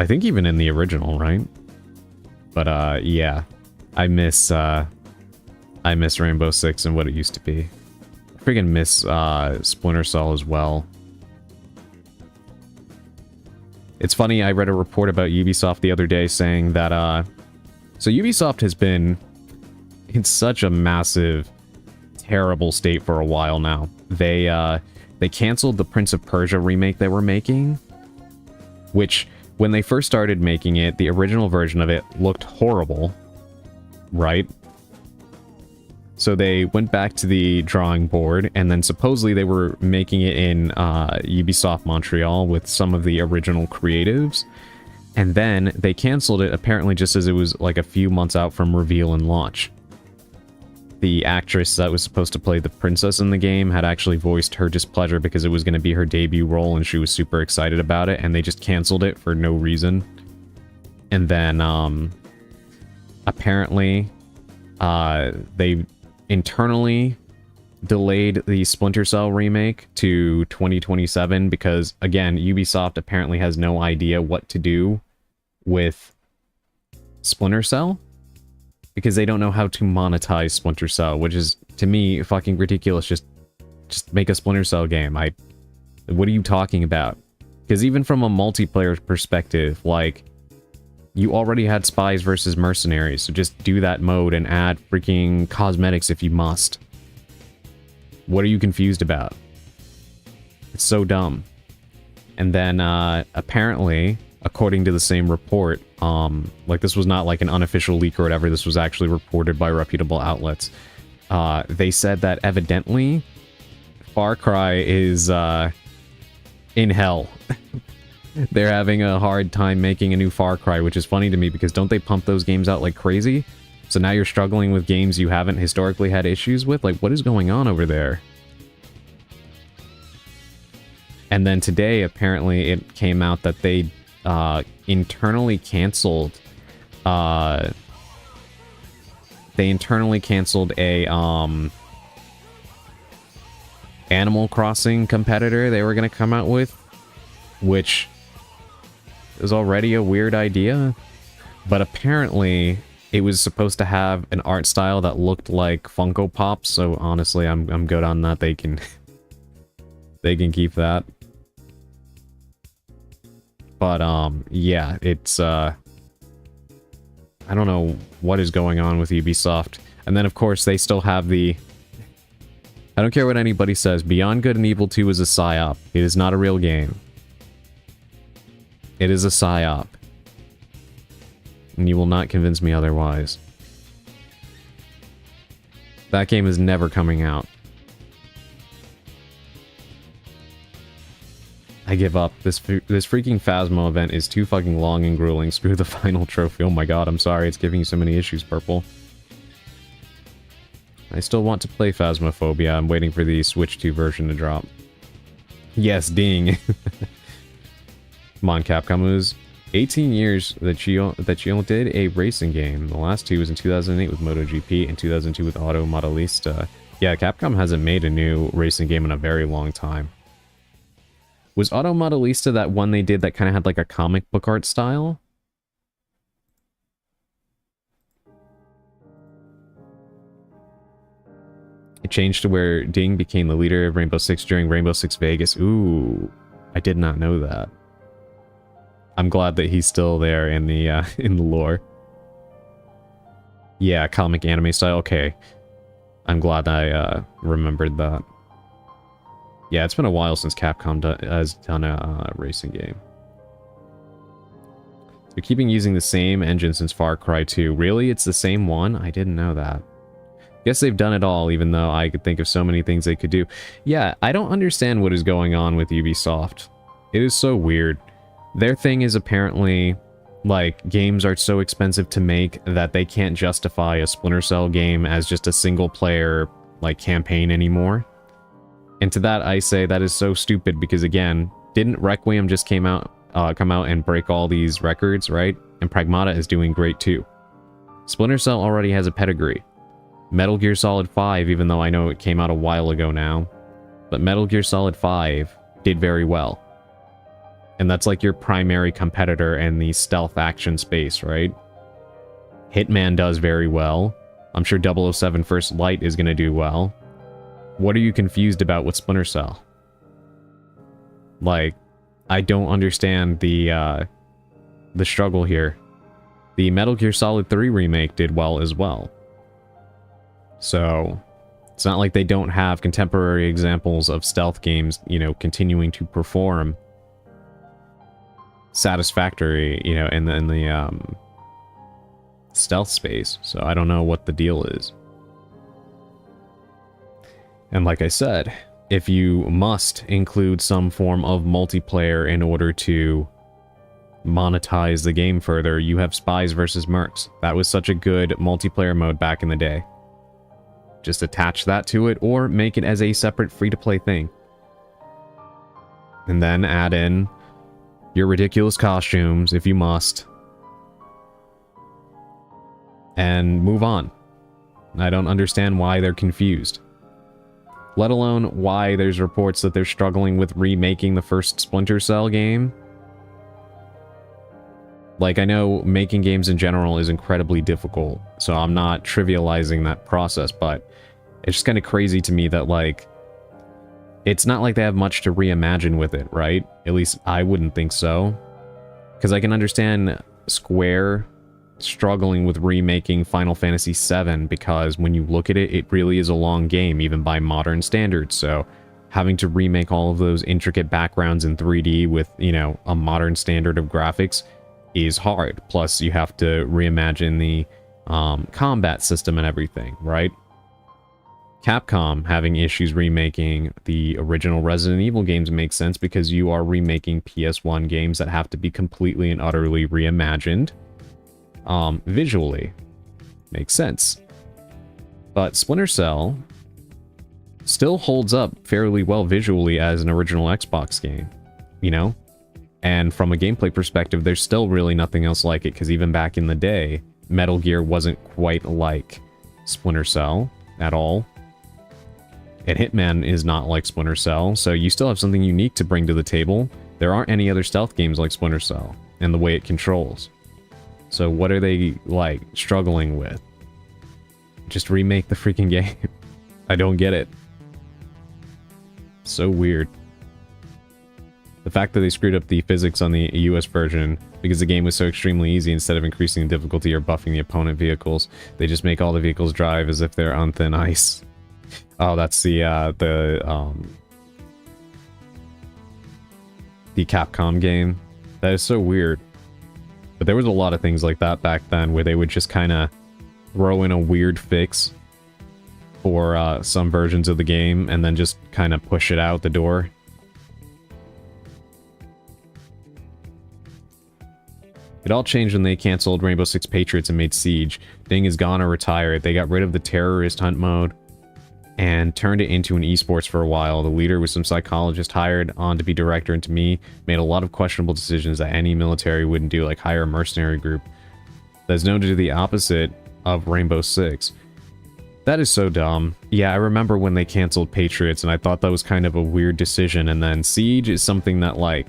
think even in the original, right? But yeah. I miss Rainbow Six and what it used to be. I freaking miss Splinter Cell as well. It's funny, I read a report about Ubisoft the other day saying that so Ubisoft has been in such a massive, terrible state for a while now. They canceled the Prince of Persia remake they were making, which, when they first started making it, the original version of it looked horrible, right? So they went back to the drawing board, and then supposedly they were making it in Ubisoft Montreal with some of the original creatives, and then they canceled it apparently just as it was like a few months out from reveal and launch. The actress that was supposed to play the princess in the game had actually voiced her displeasure because it was going to be her debut role and she was super excited about it, and they just canceled it for no reason. And then apparently they internally delayed the Splinter Cell remake to 2027 because, again, Ubisoft apparently has no idea what to do with Splinter Cell because they don't know how to monetize Splinter Cell, which is, to me, fucking ridiculous. Just make a Splinter Cell game. What are you talking about? Because even from a multiplayer perspective, like, you already had spies versus mercenaries, so just do that mode and add freaking cosmetics if you must. What are you confused about? It's so dumb. And then, apparently, according to the same report, like, this was not like an unofficial leak or whatever, this was actually reported by reputable outlets. They said that evidently, Far Cry is, in hell. They're having a hard time making a new Far Cry, which is funny to me because don't they pump those games out like crazy? So now you're struggling with games you haven't historically had issues with? Like, what is going on over there? And then today, apparently, it came out that they internally canceled a Animal Crossing competitor they were going to come out with, which is already a weird idea, but apparently it was supposed to have an art style that looked like Funko Pops, so honestly I'm good on that. They can keep that. But yeah, it's I don't know what is going on with Ubisoft. And then of course they still have the, I don't care what anybody says, Beyond Good and Evil 2 is a psyop. It is not a real game. It is a psyop. And you will not convince me otherwise. That game is never coming out. I give up. This freaking Phasmo event is too fucking long and grueling. Screw the final trophy. Oh my god, I'm sorry. It's giving you so many issues, Purple. I still want to play Phasmophobia. I'm waiting for the Switch 2 version to drop. Yes, ding. Come on, Capcom. It was 18 years that you did a racing game. The last two was in 2008 with MotoGP and 2002 with Auto Modelista. Yeah, Capcom hasn't made a new racing game in a very long time. Was Auto Modelista that one they did that kind of had like a comic book art style? It changed to where Ding became the leader of Rainbow Six during Rainbow Six Vegas. Ooh, I did not know that. I'm glad that he's still there in the lore. Yeah, comic anime style. Okay, I'm glad I remembered that. Yeah, it's been a while since Capcom has done a racing game. They're keeping using the same engine since Far Cry 2. Really? It's the same one? I didn't know that. Guess they've done it all, even though I could think of so many things they could do. Yeah, I don't understand what is going on with Ubisoft. It is so weird. Their thing is apparently, like, games are so expensive to make that they can't justify a Splinter Cell game as just a single-player, like, campaign anymore. And to that, I say that is so stupid because, again, didn't Requiem just come out and break all these records, right? And Pragmata is doing great, too. Splinter Cell already has a pedigree. Metal Gear Solid 5, even though I know it came out a while ago now, but Metal Gear Solid 5 did very well. And that's like your primary competitor in the stealth action space, right? Hitman does very well. I'm sure 007 First Light is going to do well. What are you confused about with Splinter Cell? Like, I don't understand the struggle here. The Metal Gear Solid 3 remake did well as well. So, it's not like they don't have contemporary examples of stealth games, you know, continuing to perform satisfactory, you know, in the stealth space. So I don't know what the deal is. And like I said, if you must include some form of multiplayer in order to monetize the game further, you have Spies versus Mercs. That was such a good multiplayer mode back in the day. Just attach that to it or make it as a separate free-to-play thing. And then add in your ridiculous costumes if you must. And move on. I don't understand why they're confused. Let alone why there's reports that they're struggling with remaking the first Splinter Cell game. Like, I know making games in general is incredibly difficult, so I'm not trivializing that process, but it's just kind of crazy to me that, like, it's not like they have much to reimagine with it, right? At least I wouldn't think so. Because I can understand Square struggling with remaking Final Fantasy VII, because when you look at it, it really is a long game, even by modern standards. So having to remake all of those intricate backgrounds in 3D with, you know, a modern standard of graphics is hard. Plus, you have to reimagine the combat system and everything, right? Capcom having issues remaking the original Resident Evil games makes sense because you are remaking PS1 games that have to be completely and utterly reimagined. Visually. Makes sense. But Splinter Cell still holds up fairly well visually as an original Xbox game, you know? And from a gameplay perspective, there's still really nothing else like it, because even back in the day, Metal Gear wasn't quite like Splinter Cell at all. And Hitman is not like Splinter Cell, so you still have something unique to bring to the table. There aren't any other stealth games like Splinter Cell, and the way it controls. So what are they, like, struggling with? Just remake the freaking game. I don't get it. So weird. The fact that they screwed up the physics on the US version because the game was so extremely easy, instead of increasing the difficulty or buffing the opponent vehicles, they just make all the vehicles drive as if they're on thin ice. Oh, that's the Capcom game. That is so weird. But there was a lot of things like that back then, where they would just kind of throw in a weird fix for some versions of the game, and then just kind of push it out the door. It all changed when they canceled Rainbow Six Patriots and made Siege. Ding is gone or retired. They got rid of the terrorist hunt mode and turned it into an esports for a while. The leader was some psychologist hired on to be director, and to me, made a lot of questionable decisions that any military wouldn't do, like hire a mercenary group. That's known to do the opposite of Rainbow Six. That is so dumb. Yeah, I remember when they canceled Patriots, and I thought that was kind of a weird decision, and then Siege is something that, like,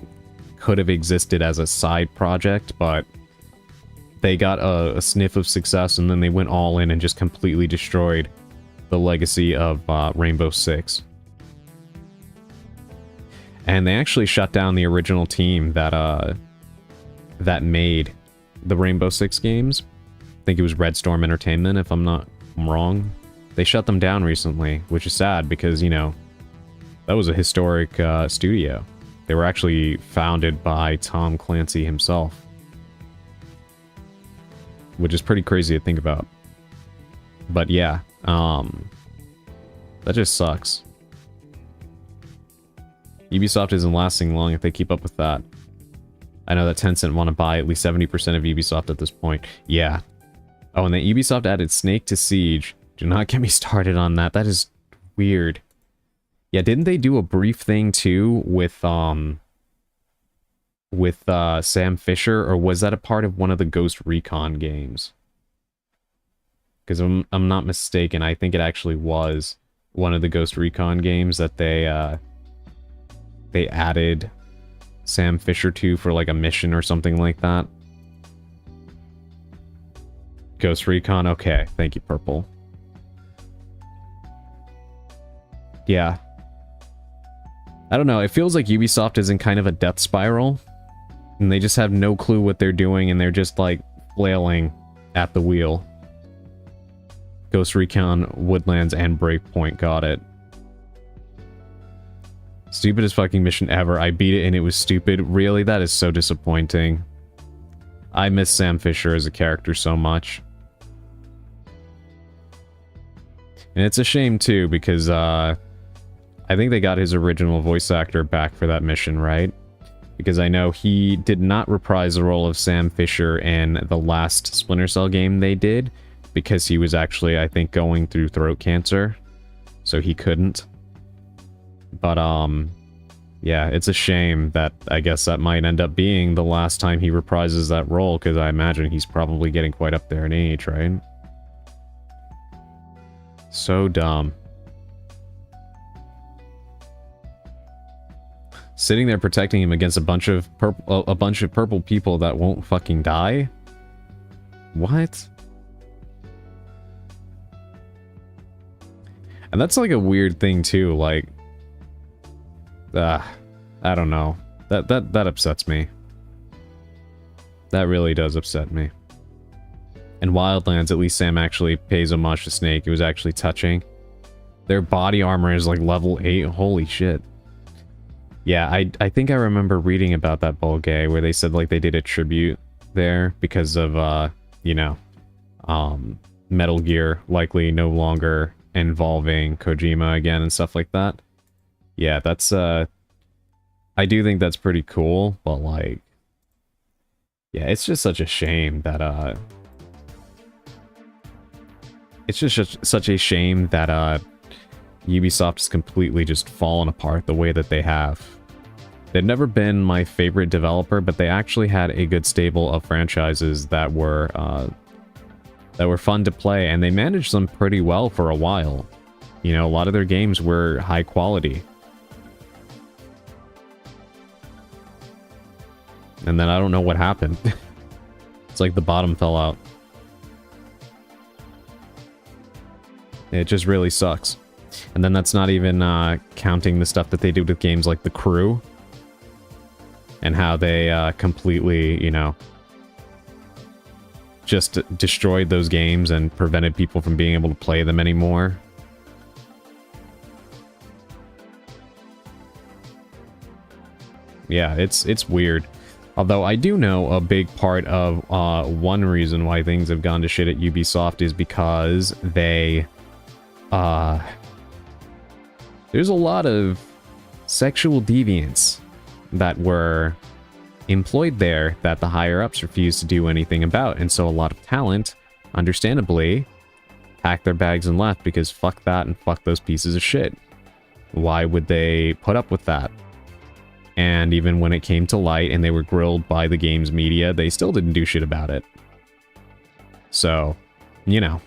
could have existed as a side project, but they got a sniff of success, and then they went all in and just completely destroyed the legacy of Rainbow Six. And they actually shut down the original team that that made the Rainbow Six games. I think it was Red Storm Entertainment, if I'm not wrong. They shut them down recently, which is sad because, you know, that was a historic studio. They were actually founded by Tom Clancy himself, which is pretty crazy to think about. But yeah, that just sucks. Ubisoft isn't lasting long if they keep up with that. I know that Tencent want to buy at least 70% of Ubisoft at this point. Yeah. Oh, and then Ubisoft added Snake to Siege. Do not get me started on that. That is weird. Yeah, didn't they do a brief thing too with Sam Fisher, or was that a part of one of the Ghost Recon games? Because I'm not mistaken, I think it actually was one of the Ghost Recon games that they added Sam Fisher to for like a mission or something like that. Ghost Recon, okay, thank you, Purple. Yeah. I don't know, it feels like Ubisoft is in kind of a death spiral, and they just have no clue what they're doing, and they're just like flailing at the wheel. Ghost Recon, Woodlands, and Breakpoint, got it. Stupidest fucking mission ever. I beat it and it was stupid. Really? That is so disappointing. I miss Sam Fisher as a character so much. And it's a shame too, because I think they got his original voice actor back for that mission, right? Because I know he did not reprise the role of Sam Fisher in the last Splinter Cell game they did, because he was actually, I think, going through throat cancer, so he couldn't. But, yeah, it's a shame that I guess that might end up being the last time he reprises that role, because I imagine he's probably getting quite up there in age, right? So dumb. Sitting there protecting him against a bunch of purple people that won't fucking die? What? And that's like a weird thing too, like, I don't know. That upsets me. That really does upset me. In Wildlands, at least Sam actually pays homage to Snake. It was actually touching. Their body armor is like level 8. Holy shit. Yeah, I think I remember reading about that Bulgay where they said like they did a tribute there because of, you know, Metal Gear likely no longer involving Kojima again and stuff like that. Yeah, that's, I do think that's pretty cool, but like, yeah, it's just such a shame that, it's just such a shame that, Ubisoft has completely just fallen apart the way that they have. They've never been my favorite developer, but they actually had a good stable of franchises that were fun to play, and they managed them pretty well for a while. You know, a lot of their games were high quality. And then I don't know what happened. It's like the bottom fell out. It just really sucks. And then that's not even counting the stuff that they did with games like The Crew. And how they completely, you know, just destroyed those games and prevented people from being able to play them anymore. Yeah, it's weird. Although I do know a big part of one reason why things have gone to shit at Ubisoft is because they... there's a lot of sexual deviance that were employed there that the higher-ups refused to do anything about, and so a lot of talent, understandably, packed their bags and left because fuck that and fuck those pieces of shit. Why would they put up with that? And even when it came to light and they were grilled by the game's media, they still didn't do shit about it. So, you know.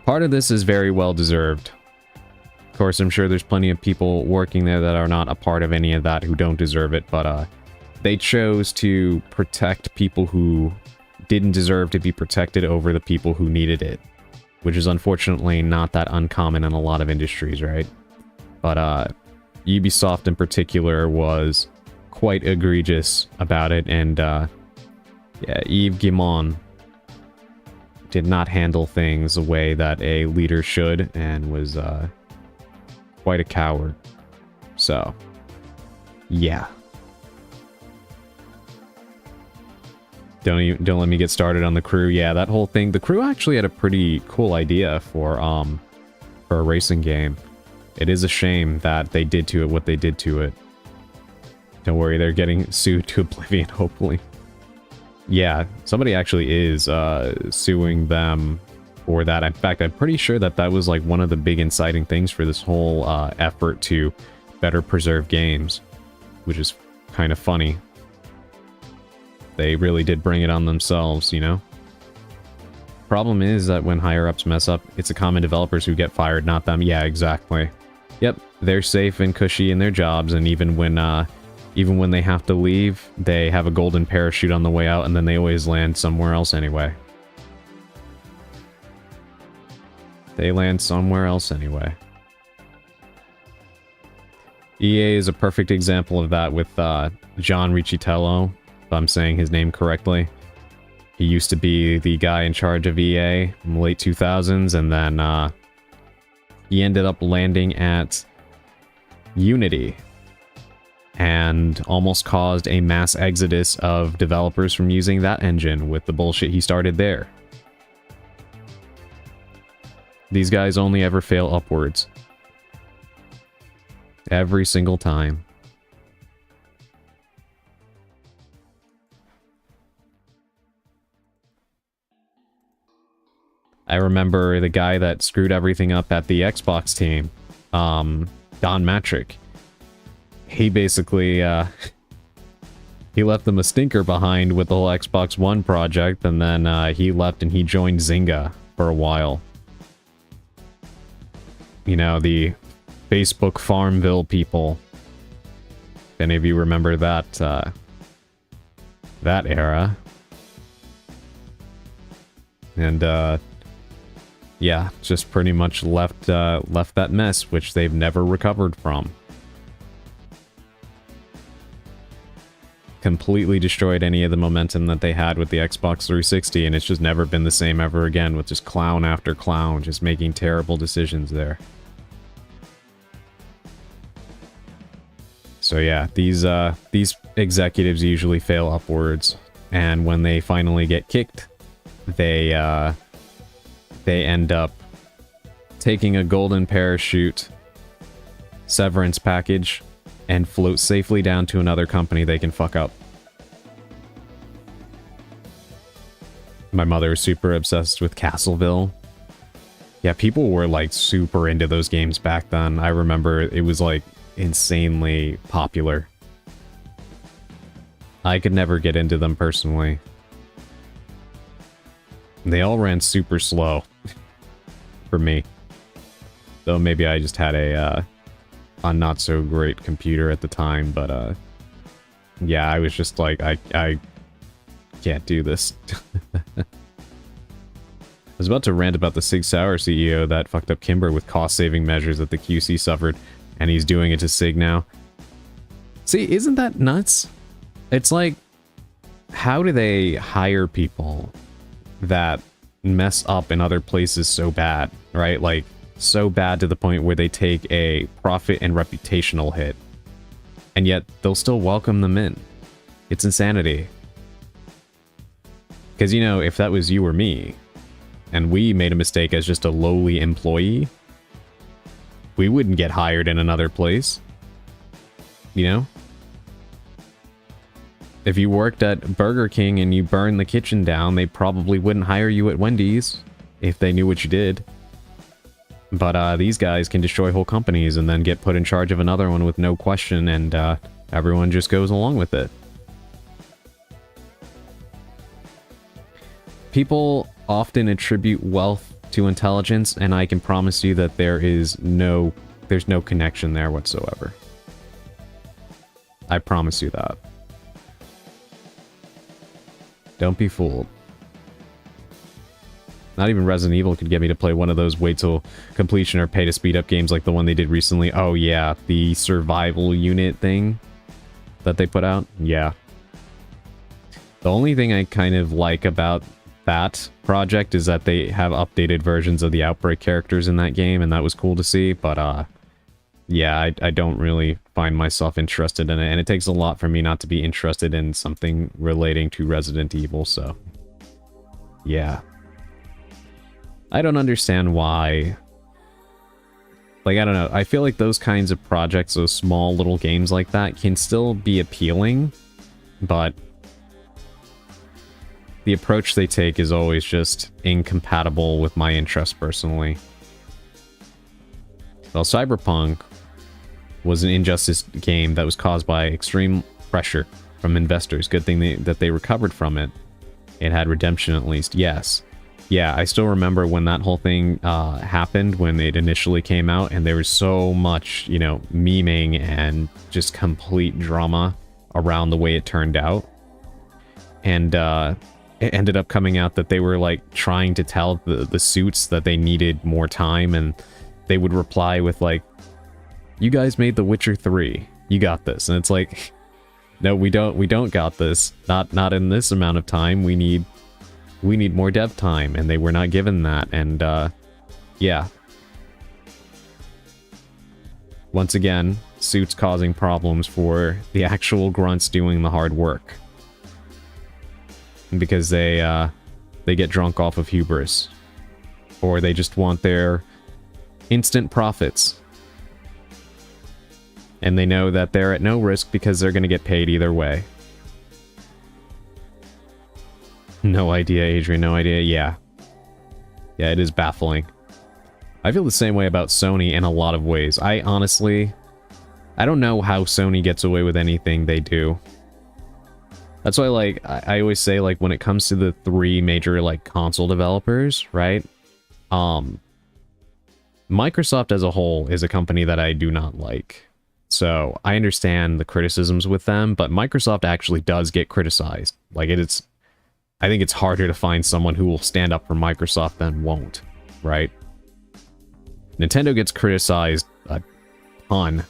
Part of this is very well deserved. Of course, I'm sure there's plenty of people working there that are not a part of any of that who don't deserve it, but they chose to protect people who didn't deserve to be protected over the people who needed it. Which is unfortunately not that uncommon in a lot of industries, right? But Ubisoft in particular was quite egregious about it, and yeah, Yves Guillemot did not handle things the way that a leader should, and was quite a coward. So, yeah. Don't let me get started on The Crew. Yeah, that whole thing. The Crew actually had a pretty cool idea for a racing game. It is a shame that they did to it what they did to it. Don't worry, they're getting sued to oblivion, hopefully. Yeah, somebody actually is suing them for that. In fact, I'm pretty sure that that was like one of the big inciting things for this whole effort to better preserve games, which is kind of funny. They really did bring it on themselves, you know? Problem is that when higher-ups mess up, it's the common developers who get fired, not them. Yeah, exactly. Yep, they're safe and cushy in their jobs, and even when they have to leave, they have a golden parachute on the way out, and then they always land somewhere else anyway. They land somewhere else anyway. EA is a perfect example of that with John Riccitello, if I'm saying his name correctly. He used to be the guy in charge of EA in the late 2000s, and then he ended up landing at Unity and almost caused a mass exodus of developers from using that engine with the bullshit he started there. These guys only ever fail upwards. Every single time. I remember the guy that screwed everything up at the Xbox team, Don Matrick. He basically, he left them a stinker behind with the whole Xbox One project, and then he left and he joined Zynga for a while. You know, the Facebook Farmville people. If any of you remember that, that era. And, yeah, just pretty much left that mess, which they've never recovered from. Completely destroyed any of the momentum that they had with the Xbox 360, and it's just never been the same ever again, with just clown after clown just making terrible decisions there. So yeah, these executives usually fail upwards, and when they finally get kicked, they end up taking a golden parachute severance package and float safely down to another company they can fuck up. My mother is super obsessed with Castleville. Yeah, people were like super into those games back then. I remember it was like insanely popular. I could never get into them personally. They all ran super slow for me. Though maybe I just had a not so great computer at the time, but yeah, I was just like, I can't do this. I was about to rant about the Sig Sauer CEO that fucked up Kimber with cost-saving measures that the QC suffered, and he's doing it to Sig now. See, isn't that nuts? It's like, how do they hire people that mess up in other places so bad, right? Like, so bad to the point where they take a profit and reputational hit, and yet they'll still welcome them in. It's insanity. Because, you know, if that was you or me, and we made a mistake as just a lowly employee, we wouldn't get hired in another place. You know? If you worked at Burger King and you burned the kitchen down, they probably wouldn't hire you at Wendy's if they knew what you did. But these guys can destroy whole companies and then get put in charge of another one with no question, and everyone just goes along with it. People often attribute wealth to intelligence, and I can promise you that there's no connection there whatsoever. I promise you that. Don't be fooled. Not even Resident Evil could get me to play one of those wait till completion or pay to speed up games like the one they did recently. Oh yeah, the survival unit thing that they put out. Yeah. The only thing I kind of like about that project is that they have updated versions of the Outbreak characters in that game, and that was cool to see, but yeah, I don't really find myself interested in it, and it takes a lot for me not to be interested in something relating to Resident Evil, so yeah. I don't understand why. Like, I don't know, I feel like those kinds of projects, those small little games like that, can still be appealing, but the approach they take is always just incompatible with my interests personally. Well, Cyberpunk was an Injustice game that was caused by extreme pressure from investors. Good thing that they recovered from it. It had redemption at least, yes. Yeah, I still remember when that whole thing happened, when it initially came out, and there was so much, you know, memeing and just complete drama around the way it turned out. And it ended up coming out that they were, like, trying to tell the suits that they needed more time, and they would reply with, like, you guys made The Witcher 3. You got this. And it's like, no, we don't got this. Not in this amount of time. We need more dev time, and they were not given that, and yeah. Once again, suits causing problems for the actual grunts doing the hard work. Because they get drunk off of hubris. Or they just want their instant profits. And they know that they're at no risk because they're going to get paid either way. No idea, Adrian, no idea. Yeah. Yeah, it is baffling. I feel the same way about Sony in a lot of ways. I don't know how Sony gets away with anything they do. That's why, like, I always say, like, when it comes to the three major, like, console developers, right? Microsoft as a whole is a company that I do not like. So, I understand the criticisms with them, but Microsoft actually does get criticized. Like, I think it's harder to find someone who will stand up for Microsoft than won't, right? Nintendo gets criticized a ton.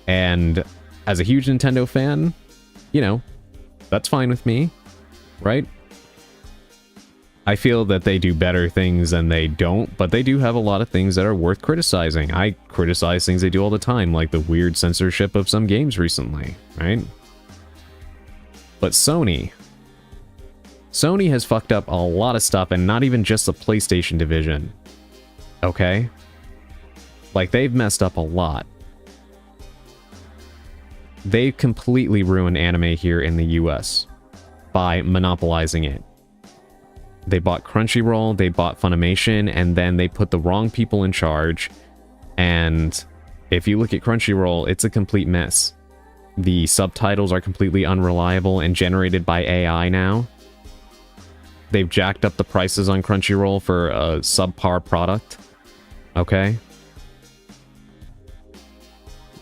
And as a huge Nintendo fan, you know, that's fine with me, right? I feel that they do better things than they don't, but they do have a lot of things that are worth criticizing. I criticize things they do all the time, like the weird censorship of some games recently, right? But Sony has fucked up a lot of stuff, and not even just the PlayStation division, okay? Like, they've messed up a lot. They completely ruined anime here in the US by monopolizing it. They bought Crunchyroll, they bought Funimation, and then they put the wrong people in charge. And if you look at Crunchyroll, it's a complete mess. The subtitles are completely unreliable and generated by AI now. They've jacked up the prices on Crunchyroll for a subpar product. Okay?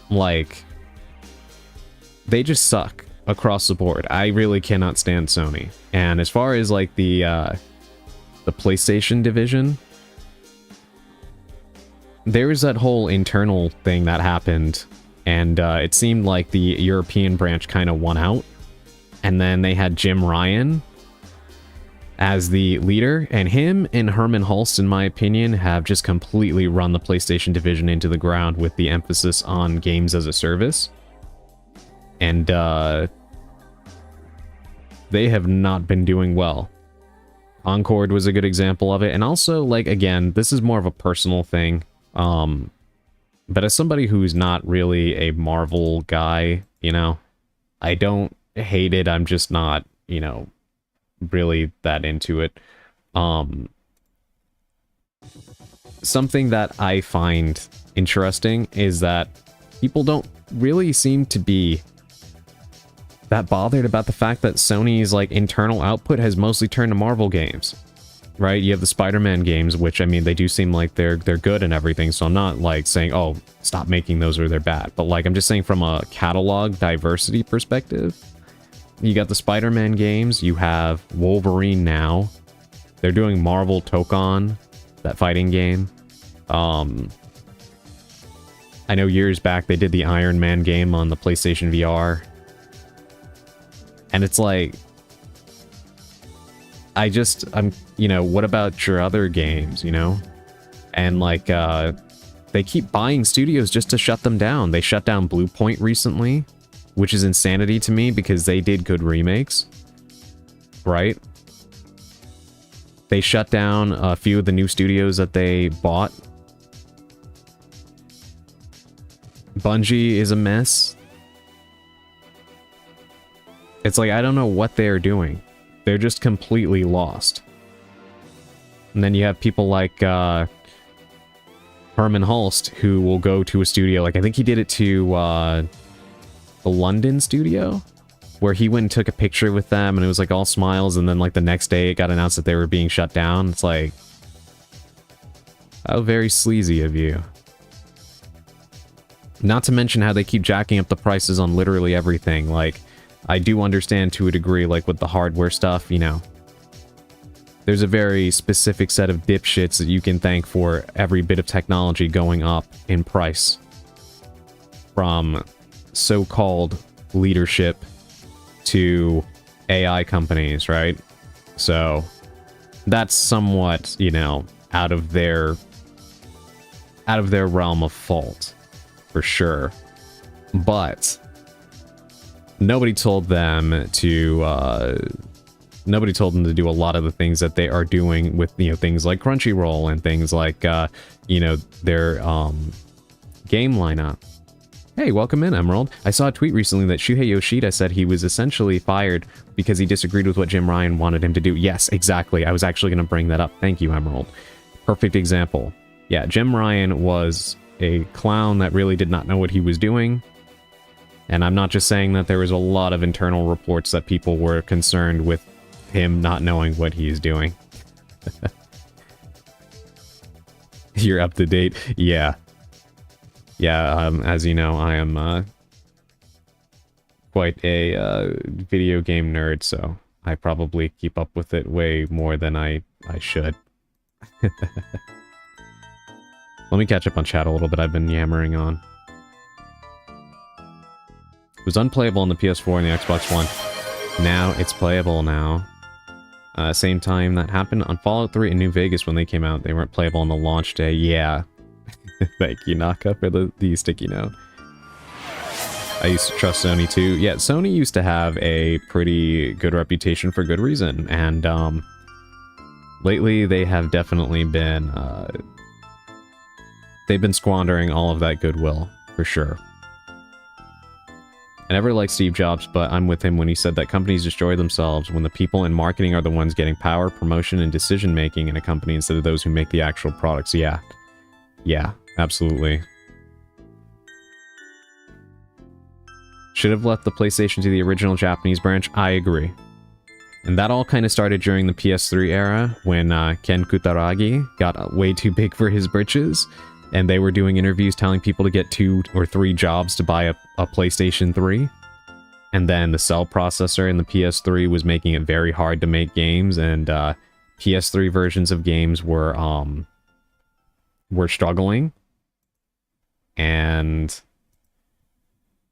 Like, they just suck across the board. I really cannot stand Sony. And as far as like the PlayStation division, there was that whole internal thing that happened, and it seemed like the European branch kind of won out. And then they had Jim Ryan as the leader, and him and Herman Hulst, in my opinion, have just completely run the PlayStation division into the ground with the emphasis on games as a service. And they have not been doing well. Concord was a good example of it. And also, like, again, this is more of a personal thing. But as somebody who's not really a Marvel guy, you know, I don't hate it. I'm just not, you know, really that into it. Something that I find interesting is that people don't really seem to be that bothered about the fact that Sony's like internal output has mostly turned to Marvel games, right? You have the Spider-Man games, which, I mean, they do seem like they're good and everything, so I'm not like saying, oh, stop making those or they're bad, but like I'm just saying from a catalog diversity perspective, you got the Spider-Man games, you have Wolverine now, they're doing Marvel Tokon, that fighting game. I know years back they did the Iron Man game on the PlayStation VR. And it's like, I'm, you know, what about your other games, you know? And like, they keep buying studios just to shut them down. They shut down Blue Point recently, which is insanity to me because they did good remakes, right? They shut down a few of the new studios that they bought. Bungie is a mess. It's like, I don't know what they're doing. They're just completely lost. And then you have people like Herman Hulst, who will go to a studio, like I think he did it to the London studio, where he went and took a picture with them, and it was like all smiles, and then like the next day it got announced that they were being shut down. It's like, how very sleazy of you. Not to mention how they keep jacking up the prices on literally everything. Like, I do understand to a degree, like with the hardware stuff, you know, there's a very specific set of dipshits that you can thank for every bit of technology going up in price. From so-called leadership to AI companies, right? So that's somewhat, you know, out of their realm of fault, for sure. But nobody told them to do a lot of the things that they are doing with, you know, things like Crunchyroll and things like, you know, their game lineup. Hey, welcome in, Emerald. I saw a tweet recently that Shuhei Yoshida said he was essentially fired because he disagreed with what Jim Ryan wanted him to do. Yes, exactly. I was actually going to bring that up. Thank you, Emerald. Perfect example. Yeah, Jim Ryan was a clown that really did not know what he was doing. And I'm not just saying that. There was a lot of internal reports that people were concerned with him not knowing what he is doing. You're up to date? Yeah. Yeah, as you know, I am quite a video game nerd, so I probably keep up with it way more than I should. Let me catch up on chat a little bit. I've been yammering on. It was unplayable on the PS4 and the Xbox One. Now it's playable now. Same time that happened on Fallout 3 and New Vegas when they came out. They weren't playable on the launch day. Yeah. Thank you, Naka, for the sticky note. I used to trust Sony too. Yeah, Sony used to have a pretty good reputation for good reason. And lately they have definitely been... they've been squandering all of that goodwill, for sure. I never liked Steve Jobs, but I'm with him when he said that companies destroy themselves when the people in marketing are the ones getting power, promotion, and decision-making in a company instead of those who make the actual products. Yeah. Yeah, absolutely. Should have left the PlayStation to the original Japanese branch. I agree. And that all kind of started during the PS3 era, when Ken Kutaragi got way too big for his britches. And they were doing interviews telling people to get 2 or 3 jobs to buy a PlayStation 3. And then the cell processor in the PS3 was making it very hard to make games, and PS3 versions of games were struggling. And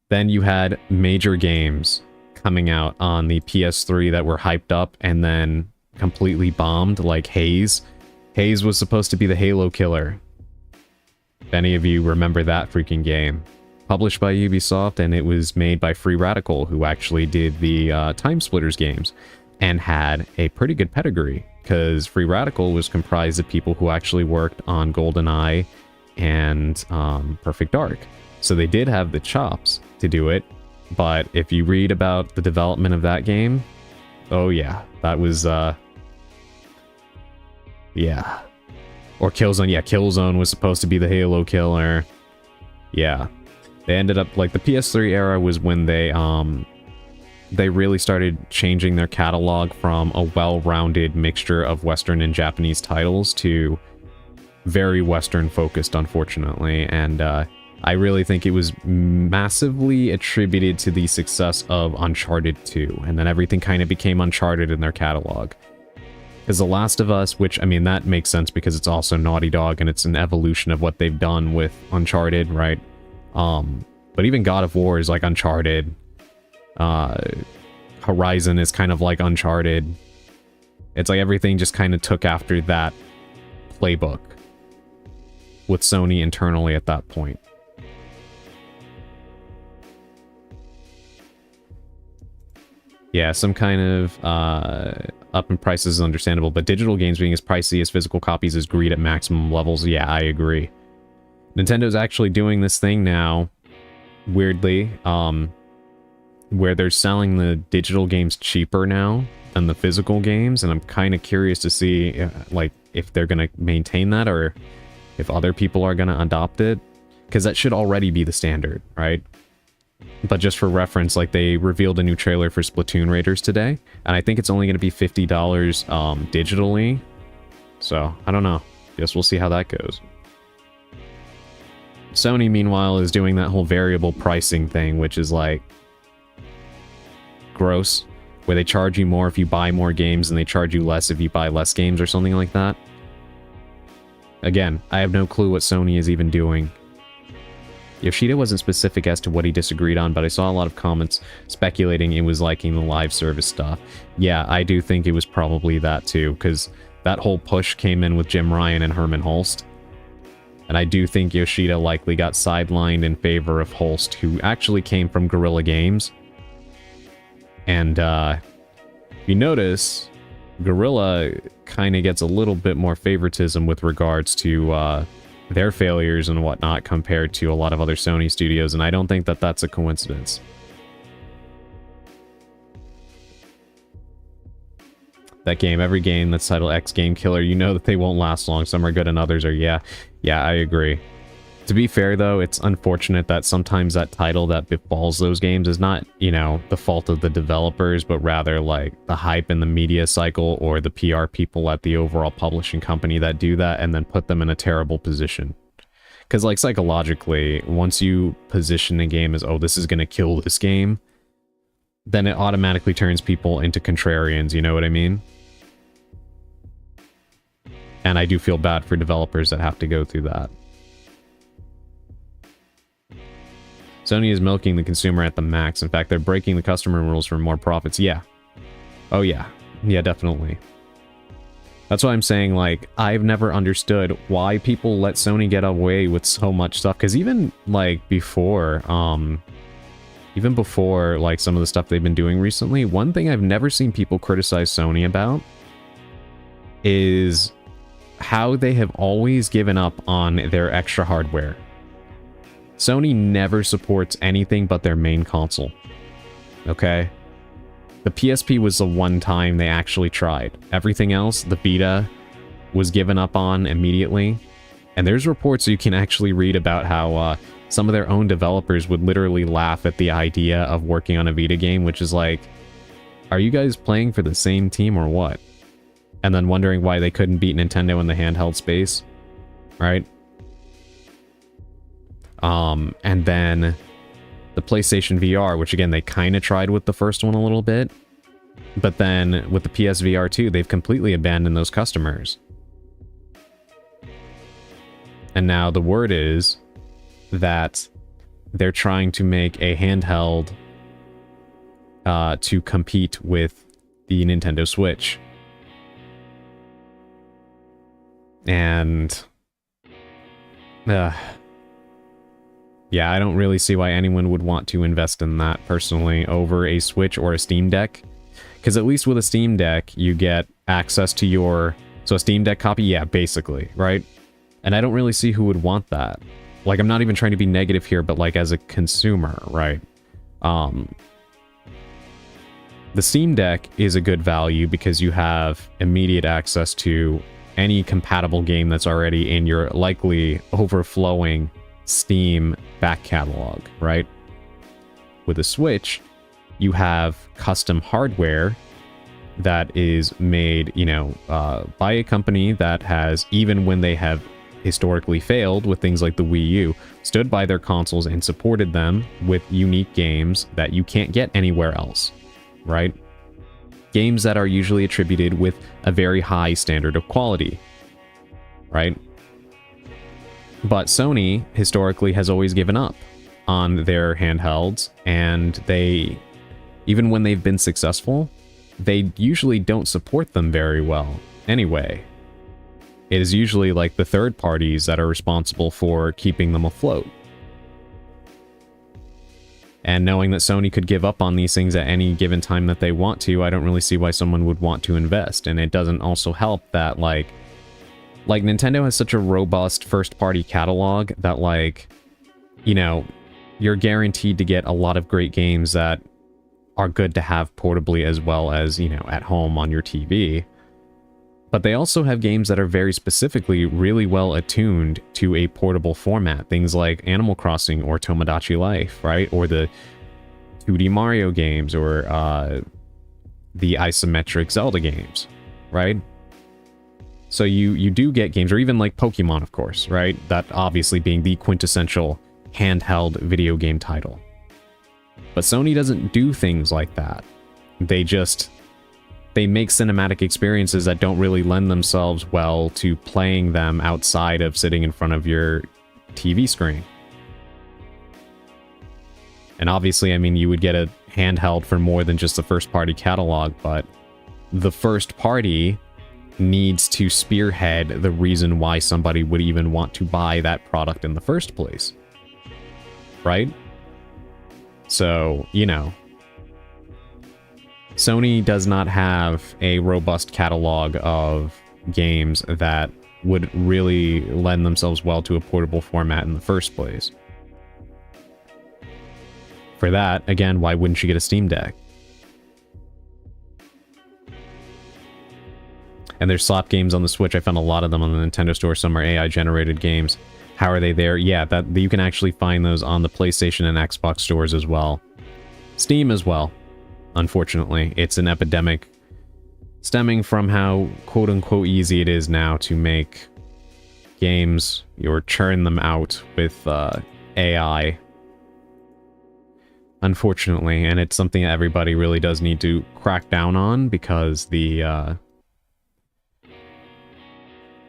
then you had major games coming out on the PS3 that were hyped up and then completely bombed, like Haze. Haze was supposed to be the Halo killer. If any of you remember that freaking game. Published by Ubisoft, and it was made by Free Radical, who actually did the Time Splitters games, and had a pretty good pedigree, because Free Radical was comprised of people who actually worked on GoldenEye and Perfect Dark. So they did have the chops to do it, but if you read about the development of that game, oh yeah, that was, yeah. Or Killzone, yeah, Killzone was supposed to be the Halo killer. Yeah. They ended up, like, the PS3 era was when they really started changing their catalog from a well-rounded mixture of Western and Japanese titles to very Western-focused, unfortunately, and I really think it was massively attributed to the success of Uncharted 2, and then everything kind of became Uncharted in their catalog. Because The Last of Us, which, I mean, that makes sense because it's also Naughty Dog, and it's an evolution of what they've done with Uncharted, right? But even God of War is like Uncharted. Horizon is kind of like Uncharted. It's like everything just kind of took after that playbook with Sony internally at that point. Yeah, some kind of up in prices is understandable, but digital games being as pricey as physical copies is greed at maximum levels. Yeah, I agree. Nintendo's actually doing this thing now, weirdly, where they're selling the digital games cheaper now than the physical games, and I'm kind of curious to see, like, if they're going to maintain that or if other people are going to adopt it, because that should already be the standard, right? But just for reference, like, they revealed a new trailer for Splatoon Raiders today, and I think it's only going to be $50 digitally, so I don't know. Guess we'll see how that goes. Sony, meanwhile, is doing that whole variable pricing thing, which is, like, gross, where they charge you more if you buy more games and they charge you less if you buy less games or something like that. Again, I have no clue what Sony is even doing. Yoshida wasn't specific as to what he disagreed on, but I saw a lot of comments speculating it was liking the live service stuff. Yeah, I do think it was probably that too, because that whole push came in with Jim Ryan and Herman Hulst. And I do think Yoshida likely got sidelined in favor of Hulst, who actually came from Guerrilla Games. And you notice, Guerrilla kind of gets a little bit more favoritism with regards to their failures and whatnot compared to a lot of other Sony studios, and I don't think that that's a coincidence. That game, every game that's titled X Game Killer, you know that they won't last long. Some are good and others are, yeah, I agree. To be fair, though, it's unfortunate that sometimes that title that befalls those games is not, you know, the fault of the developers, but rather, like, the hype in the media cycle or the PR people at the overall publishing company that do that and then put them in a terrible position. Because, like, psychologically, once you position a game as, oh, this is going to kill this game, then it automatically turns people into contrarians, you know what I mean? And I do feel bad for developers that have to go through that. Sony is milking the consumer at the max. In fact, they're breaking the customer rules for more profits. Yeah. Oh, yeah. Yeah, definitely. That's why I'm saying, like, I've never understood why people let Sony get away with so much stuff. Because even, like, before, like, some of the stuff they've been doing recently, one thing I've never seen people criticize Sony about is how they have always given up on their extra hardware. Sony never supports anything but their main console. Okay? The PSP was the one time they actually tried. Everything else, the Vita, was given up on immediately. And there's reports you can actually read about how some of their own developers would literally laugh at the idea of working on a Vita game, which is like, are you guys playing for the same team or what? And then wondering why they couldn't beat Nintendo in the handheld space, right? And then the PlayStation VR, which again, they kind of tried with the first one a little bit. But then with the PSVR 2, they've completely abandoned those customers. And now the word is that they're trying to make a handheld to compete with the Nintendo Switch. And yeah, I don't really see why anyone would want to invest in that personally over a Switch or a Steam Deck. Because at least with a Steam Deck, you get access to your... So a Steam Deck copy? Yeah, basically, right? And I don't really see who would want that. Like, I'm not even trying to be negative here, but like as a consumer, right? The Steam Deck is a good value because you have immediate access to any compatible game that's already in your likely overflowing Steam back catalog, right? With a Switch, you have custom hardware that is made, you know, by a company that has, even when they have historically failed with things like the Wii U, stood by their consoles and supported them with unique games that you can't get anywhere else, right? Games that are usually attributed with a very high standard of quality, right? But Sony, historically, has always given up on their handhelds, and they, even when they've been successful, they usually don't support them very well anyway. It is usually like the third parties that are responsible for keeping them afloat. And knowing that Sony could give up on these things at any given time that they want to, I don't really see why someone would want to invest. And it doesn't also help that, like Nintendo has such a robust first-party catalog that, like, you know, you're guaranteed to get a lot of great games that are good to have portably as well as, you know, at home on your TV. But they also have games that are very specifically really well attuned to a portable format. Things like Animal Crossing or Tomodachi Life, right? Or the 2D Mario games, or the isometric Zelda games, right? So you do get games, or even like Pokemon, of course, right? That obviously being the quintessential handheld video game title. But Sony doesn't do things like that. They make cinematic experiences that don't really lend themselves well to playing them outside of sitting in front of your TV screen. And obviously, I mean, you would get a handheld for more than just the first-party catalog, but the first party needs to spearhead the reason why somebody would even want to buy that product in the first place. Right? So, you know, Sony does not have a robust catalog of games that would really lend themselves well to a portable format in the first place. For that, again, why wouldn't you get a Steam Deck? And there's slap games on the Switch. I found a lot of them on the Nintendo Store. Some are AI-generated games. How are they there? Yeah, that you can actually find those on the PlayStation and Xbox stores as well. Steam as well. Unfortunately, it's an epidemic stemming from how quote-unquote easy it is now to make games or churn them out with AI. Unfortunately, and it's something that everybody really does need to crack down on, because the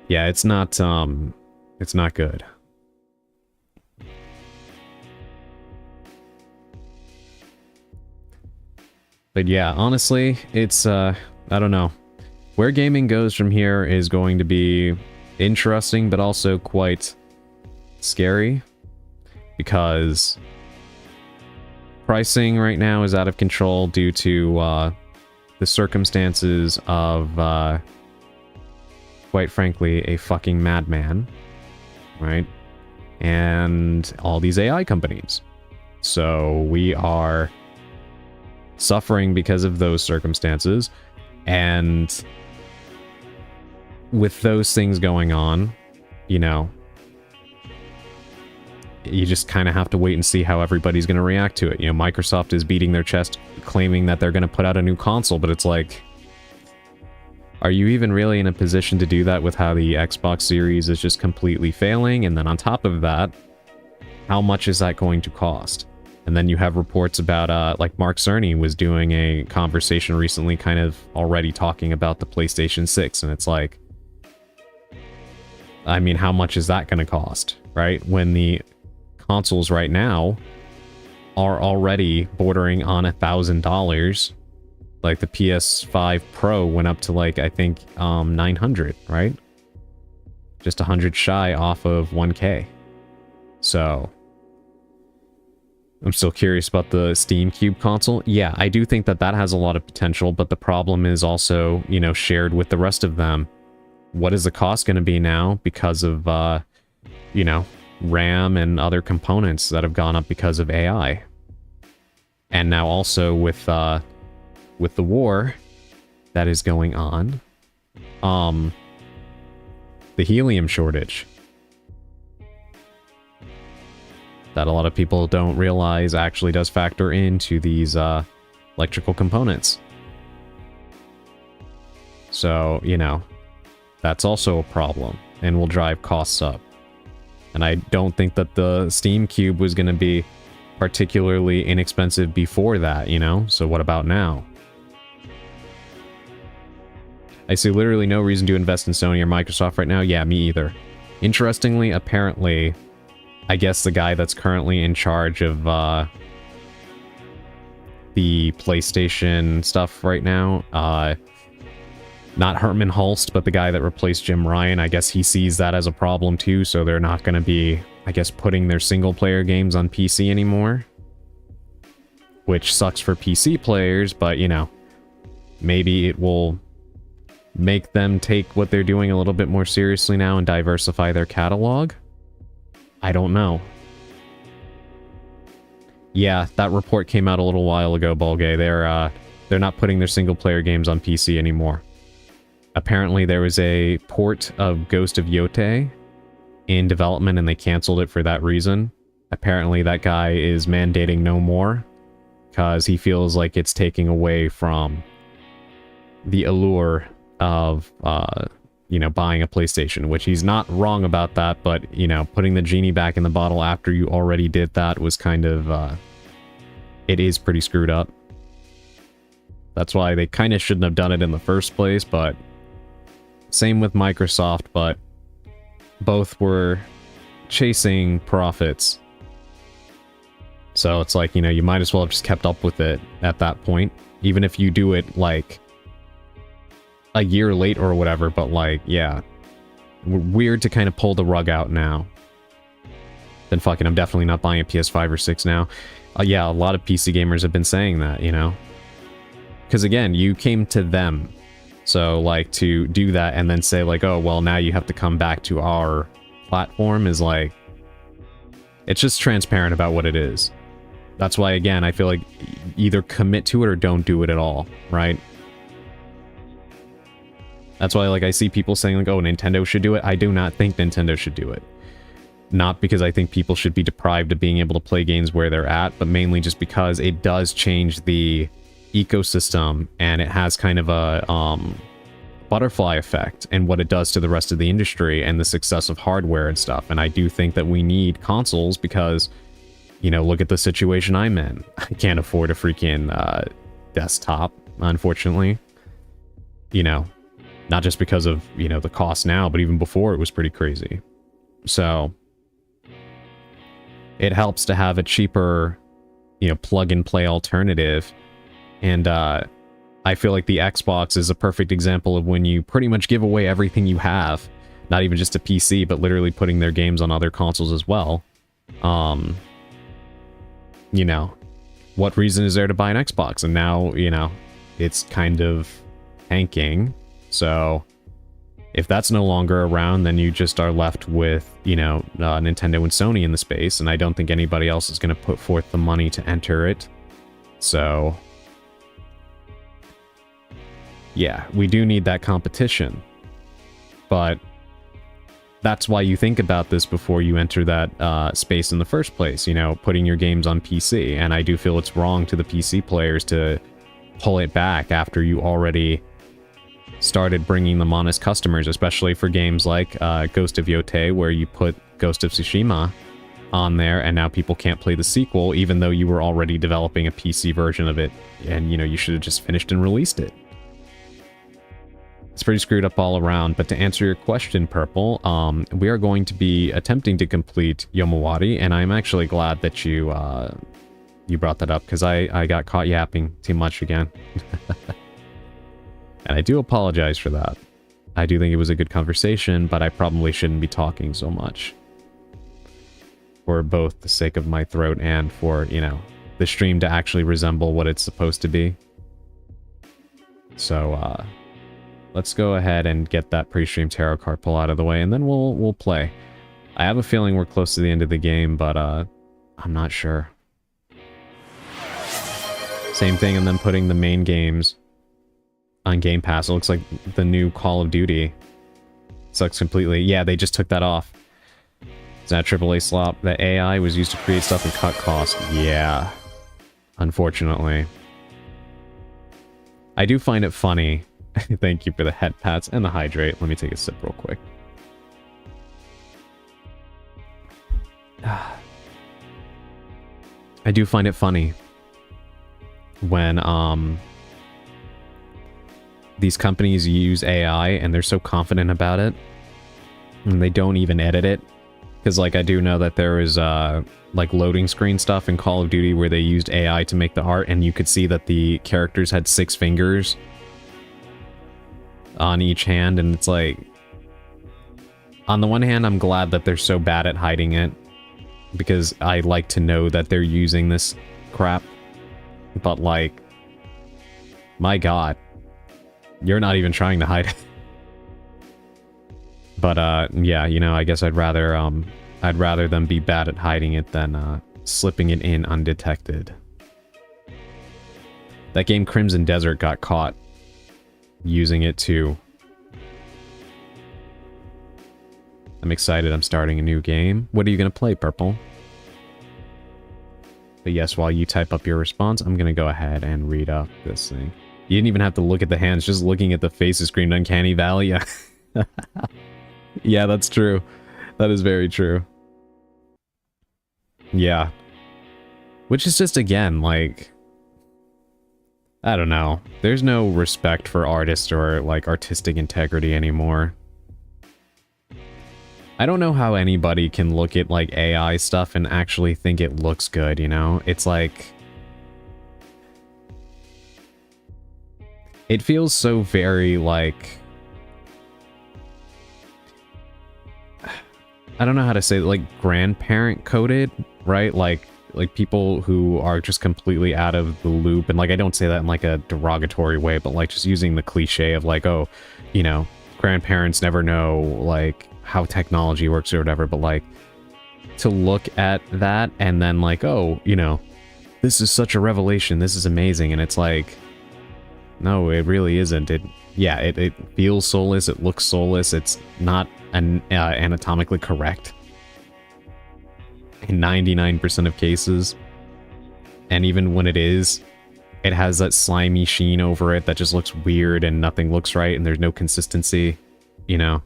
yeah, it's not good. But yeah, honestly, it's, I don't know. Where gaming goes from here is going to be interesting, but also quite scary. Because pricing right now is out of control due to, the circumstances of, quite frankly, a fucking madman. Right? And all these AI companies. So we are suffering because of those circumstances, and with those things going on, you know, you just kind of have to wait and see how everybody's going to react to it. You know, Microsoft is beating their chest claiming that they're going to put out a new console, but it's like, are you even really in a position to do that with how the Xbox Series is just completely failing? And then on top of that, how much is that going to cost? And then you have reports about, like Mark Cerny was doing a conversation recently kind of already talking about the PlayStation 6. And it's like, I mean, how much is that going to cost, right? When the consoles right now are already bordering on $1,000. Like the PS5 Pro went up to like, I think, 900, right? Just 100 shy off of 1K. So I'm still curious about the Steam Cube console. Yeah, I do think that that has a lot of potential, but the problem is also, you know, shared with the rest of them. What is the cost going to be now because of, you know, RAM and other components that have gone up because of AI? And now also with the war that is going on, the helium shortage that a lot of people don't realize actually does factor into these electrical components. So, you know, that's also a problem and will drive costs up. And I don't think that the Steam Cube was going to be particularly inexpensive before that, you know? So what about now? I see literally no reason to invest in Sony or Microsoft right now. Yeah, me either. Interestingly, apparently, I guess the guy that's currently in charge of the PlayStation stuff right now, not Herman Hulst, but the guy that replaced Jim Ryan, I guess he sees that as a problem too, so they're not going to be, I guess, putting their single-player games on PC anymore. Which sucks for PC players, but, you know, maybe it will make them take what they're doing a little bit more seriously now and diversify their catalog? I don't know. Yeah, that report came out a little while ago, Bulgay. They're not putting their single-player games on PC anymore. Apparently there was a port of Ghost of Yotei in development and they canceled it for that reason. Apparently that guy is mandating no more because he feels like it's taking away from the allure of, you know, buying a PlayStation, which he's not wrong about that, but, you know, putting the genie back in the bottle after you already did that was kind of, it is pretty screwed up. That's why they kind of shouldn't have done it in the first place, but same with Microsoft, but both were chasing profits. So it's like, you know, you might as well have just kept up with it at that point, even if you do it, like, a year late or whatever, but like, yeah. Weird to kind of pull the rug out now. Then fucking, I'm definitely not buying a PS5 or 6 now. Yeah, a lot of PC gamers have been saying that, you know? Because again, you came to them. So, like, to do that and then say, like, oh, well, now you have to come back to our platform is like... It's just transparent about what it is. That's why, again, I feel like either commit to it or don't do it at all, right? That's why, like, I see people saying, like, oh, Nintendo should do it. I do not think Nintendo should do it. Not because I think people should be deprived of being able to play games where they're at, but mainly just because it does change the ecosystem, and it has kind of a, butterfly effect and what it does to the rest of the industry and the success of hardware and stuff. And I do think that we need consoles because, you know, look at the situation I'm in. I can't afford a freaking, desktop, unfortunately. You know, not just because of, you know, the cost now, but even before it was pretty crazy. So it helps to have a cheaper, you know, plug-and-play alternative And I feel like the Xbox is a perfect example of when you pretty much give away everything you have. Not even just a PC, but literally putting their games on other consoles as well. You know, what reason is there to buy an Xbox? And now, you know, it's kind of tanking. So if that's no longer around, then you just are left with, you know, Nintendo and Sony in the space. And I don't think anybody else is going to put forth the money to enter it. So yeah, we do need that competition. But that's why you think about this before you enter that space in the first place, you know, putting your games on PC. And I do feel it's wrong to the PC players to pull it back after you already started bringing them on as customers, especially for games like Ghost of Yotei, where you put Ghost of Tsushima on there, and now people can't play the sequel, even though you were already developing a PC version of it, and, you know, you should have just finished and released it. It's pretty screwed up all around, but to answer your question, Purple, we are going to be attempting to complete Yomawari, and I'm actually glad that you brought that up, because I got caught yapping too much again. And I do apologize for that. I do think it was a good conversation, but I probably shouldn't be talking so much. For both the sake of my throat and for, you know, the stream to actually resemble what it's supposed to be. So, let's go ahead and get that pre-stream tarot card pull out of the way, and then we'll play. I have a feeling we're close to the end of the game, but I'm not sure. Same thing, and then putting the main games on Game Pass. It looks like the new Call of Duty sucks completely. Yeah, they just took that off. Is that AAA slop? The AI was used to create stuff and cut costs. Yeah. Unfortunately. I do find it funny. Thank you for the head pats and the hydrate. Let me take a sip real quick. I do find it funny when these companies use AI and they're so confident about it and they don't even edit it. Because, like, I do know that there is like loading screen stuff in Call of Duty where they used AI to make the art, and you could see that the characters had 6 fingers on each hand, and it's like, on the one hand, I'm glad that they're so bad at hiding it, because I like to know that they're using this crap, but, like, my god, you're not even trying to hide it. But, yeah, you know, I guess I'd rather them be bad at hiding it than, slipping it in undetected. That game Crimson Desert got caught using it too. I'm excited. I'm starting a new game. What are you going to play, Purple? But yes, while you type up your response, I'm going to go ahead and read up this thing. You didn't even have to look at the hands. Just looking at the faces screamed Uncanny Valley. Yeah. Yeah, that's true. That is very true. Yeah. Which is just, again, like, I don't know. There's no respect for artists or, like, artistic integrity anymore. I don't know how anybody can look at, like, AI stuff and actually think it looks good, you know? It's like, it feels so very, like, I don't know how to say it, like, grandparent coded, right? Like people who are just completely out of the loop, and, like, I don't say that in, like, a derogatory way, but, like, just using the cliche of, like, oh, you know, grandparents never know, like, how technology works or whatever, but, like, to look at that and then, like, oh, you know, this is such a revelation, this is amazing, and it's like, no, it really isn't. It feels soulless, it looks soulless, it's not anatomically correct in 99% of cases, and even when it is, it has that slimy sheen over it that just looks weird and nothing looks right and there's no consistency, you know?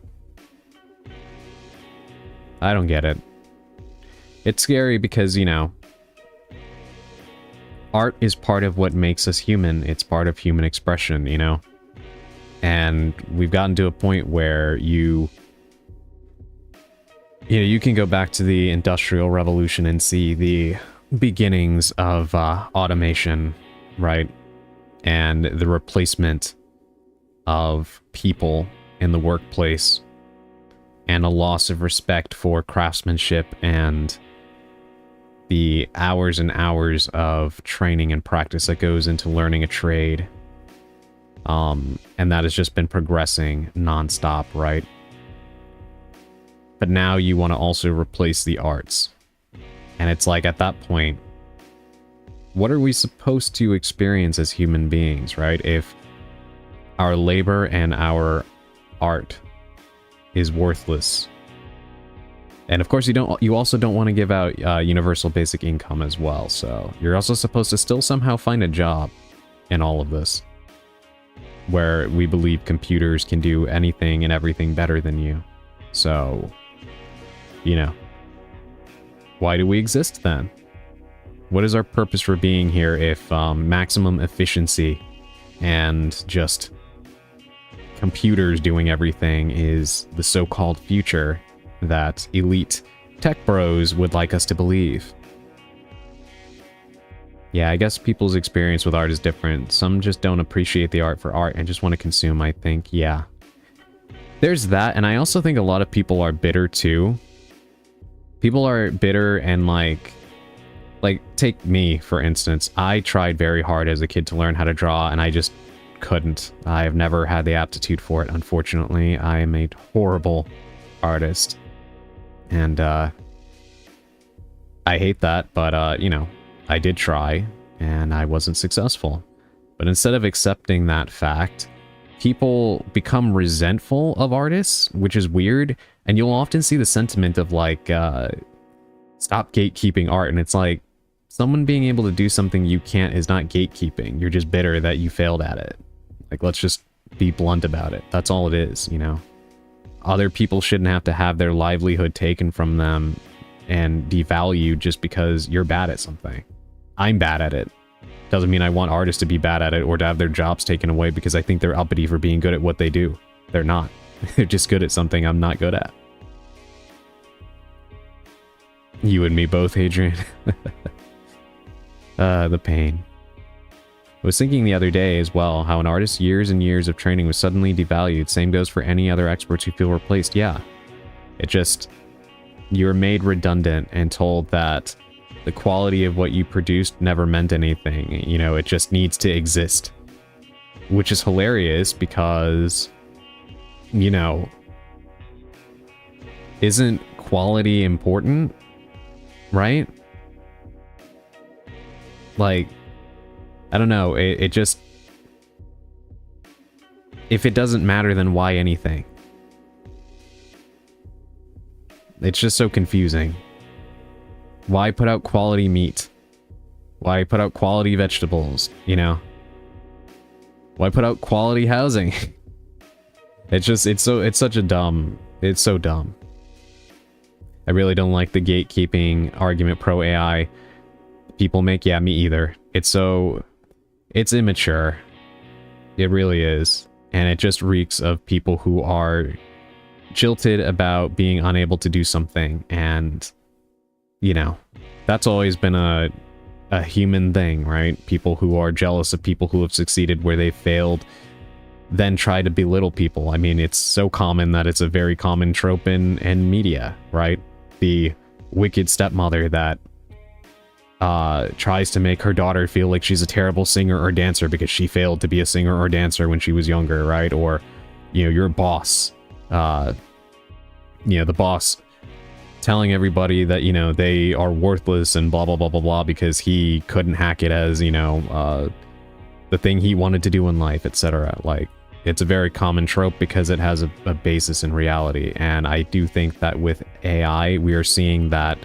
I don't get it. It's scary because, you know, art is part of what makes us human. It's part of human expression, you know? And we've gotten to a point where you know, you can go back to the Industrial Revolution and see the beginnings of automation, right? and the replacement of people in the workplace, and a loss of respect for craftsmanship and the hours and hours of training and practice that goes into learning a trade. And that has just been progressing nonstop, right? But now you want to also replace the arts. And it's like, at that point, what are we supposed to experience as human beings, right? If our labor and our art is worthless. And of course you also don't want to give out universal basic income as well, so you're also supposed to still somehow find a job in all of this, where we believe computers can do anything and everything better than you. So, you know, why do we exist then? What is our purpose for being here if maximum efficiency and just computers doing everything is the so-called future that elite tech bros would like us to believe? Yeah, I guess people's experience with art is different. Some just don't appreciate the art for art and just want to consume, I think. Yeah. There's that, and I also think a lot of people are bitter too. People are bitter and like, take me, for instance. I tried very hard as a kid to learn how to draw, and I just couldn't. I've never had the aptitude for it, unfortunately. I am a horrible artist. And, I hate that, but, you know, I did try, and I wasn't successful. But instead of accepting that fact, people become resentful of artists, which is weird, and you'll often see the sentiment of, like, stop gatekeeping art, and it's like, someone being able to do something you can't is not gatekeeping. You're just bitter that you failed at it. Like, let's just be blunt about it. That's all it is, you know? Other people shouldn't have to have their livelihood taken from them and devalued just because you're bad at something. I'm bad at it. Doesn't mean I want artists to be bad at it or to have their jobs taken away because I think they're uppity for being good at what they do. They're not. They're just good at something I'm not good at. You and me both, Adrian. The pain. I was thinking the other day as well, how an artist's years and years of training was suddenly devalued. Same goes for any other experts who feel replaced. Yeah. It just... You're made redundant and told that the quality of what you produced never meant anything. You know, it just needs to exist. Which is hilarious because, you know, isn't quality important? Right? Like, I don't know, it just... If it doesn't matter, then why anything? It's just so confusing. Why put out quality meat? Why put out quality vegetables, you know? Why put out quality housing? It's such a dumb... It's so dumb. I really don't like the gatekeeping argument pro AI people make. Yeah, me either. It's immature. It really is. And it just reeks of people who are jilted about being unable to do something. And, you know, that's always been a human thing, right? People who are jealous of people who have succeeded where they failed, then try to belittle people. I mean, it's so common that it's a very common trope in media, right? The wicked stepmother that tries to make her daughter feel like she's a terrible singer or dancer because she failed to be a singer or dancer when she was younger, right? Or, you know, your boss, you know, the boss telling everybody that, you know, they are worthless and blah, blah, blah, blah, blah, because he couldn't hack it as, you know, the thing he wanted to do in life, etc. Like, it's a very common trope because it has a basis in reality. And I do think that with AI, we are seeing that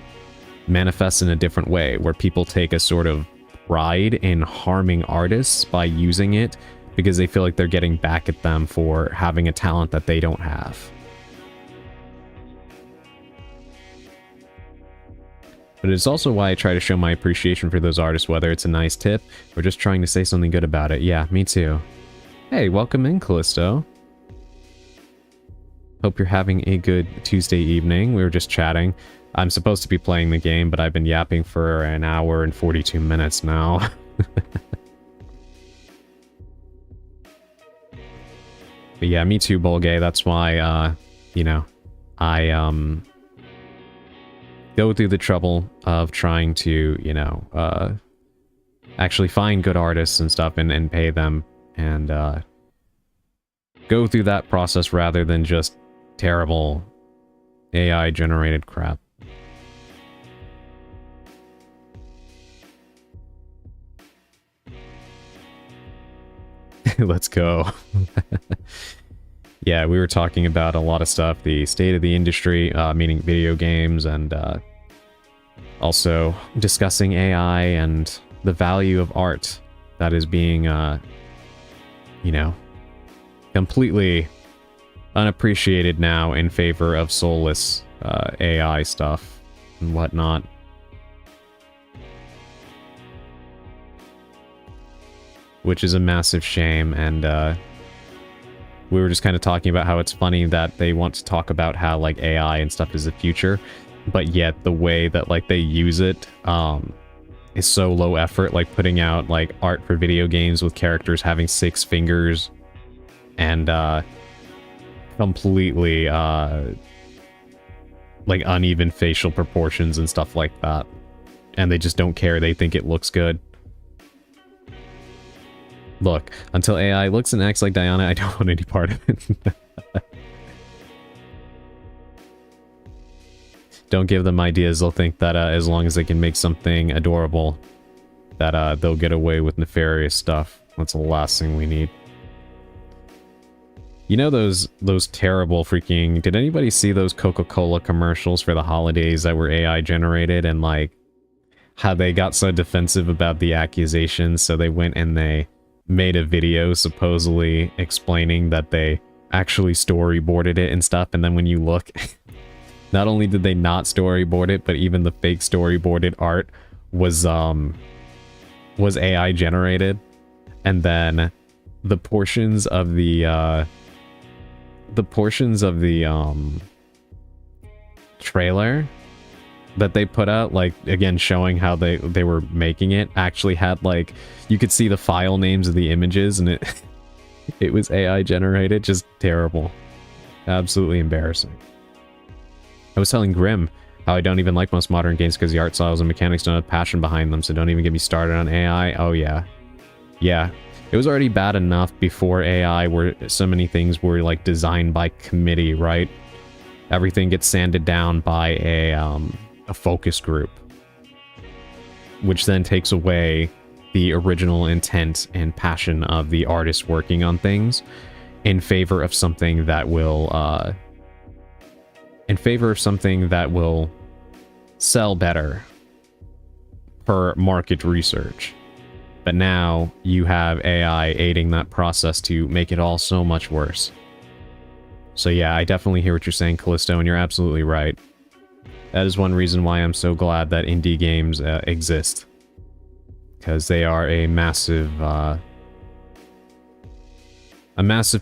manifest in a different way, where people take a sort of pride in harming artists by using it because they feel like they're getting back at them for having a talent that they don't have. But it's also why I try to show my appreciation for those artists, whether it's a nice tip or just trying to say something good about it. Yeah, me too. Hey, welcome in, Callisto. Hope you're having a good Tuesday evening. We were just chatting. I'm supposed to be playing the game, but I've been yapping for an hour and 42 minutes now. But yeah, me too, Bolgay. That's why, you know, I, go through the trouble of trying to, you know, actually find good artists and stuff and pay them and, go through that process rather than just terrible AI-generated crap. Let's go. Yeah, we were talking about a lot of stuff, the state of the industry, meaning video games, and also discussing AI and the value of art that is being, you know, completely unappreciated now in favor of soulless AI stuff and whatnot. Which is a massive shame, and we were just kind of talking about how it's funny that they want to talk about how, like, AI and stuff is the future, but yet the way that, like, they use it is so low effort, like putting out, like, art for video games with characters having 6 fingers and completely, like, uneven facial proportions and stuff like that. And they just don't care, they think it looks good. Look, until AI looks and acts like Diana, I don't want any part of it. Don't give them ideas. They'll think that as long as they can make something adorable, that they'll get away with nefarious stuff. That's the last thing we need. You know those terrible freaking... Did anybody see those Coca-Cola commercials for the holidays that were AI generated, and like how they got so defensive about the accusations, so they went and they made a video supposedly explaining that they actually storyboarded it and stuff, and then when you look, not only did they not storyboard it, but even the fake storyboarded art was AI generated, and then the portions of the trailer that they put out, like, again, showing how they were making it, actually had, like, you could see the file names of the images, and it was AI generated. Just terrible. Absolutely embarrassing. I was telling Grim how I don't even like most modern games because the art styles and mechanics don't have passion behind them, so don't even get me started on AI. Oh yeah. Yeah. It was already bad enough before AI, where so many things were, like, designed by committee, right? Everything gets sanded down by a focus group, which then takes away the original intent and passion of the artist working on things in favor of something that will sell better per market research. But now you have AI aiding that process to make it all so much worse. So yeah, I definitely hear what you're saying, Callisto, and you're absolutely right. That is one reason why I'm so glad that indie games exist. Because they are a massive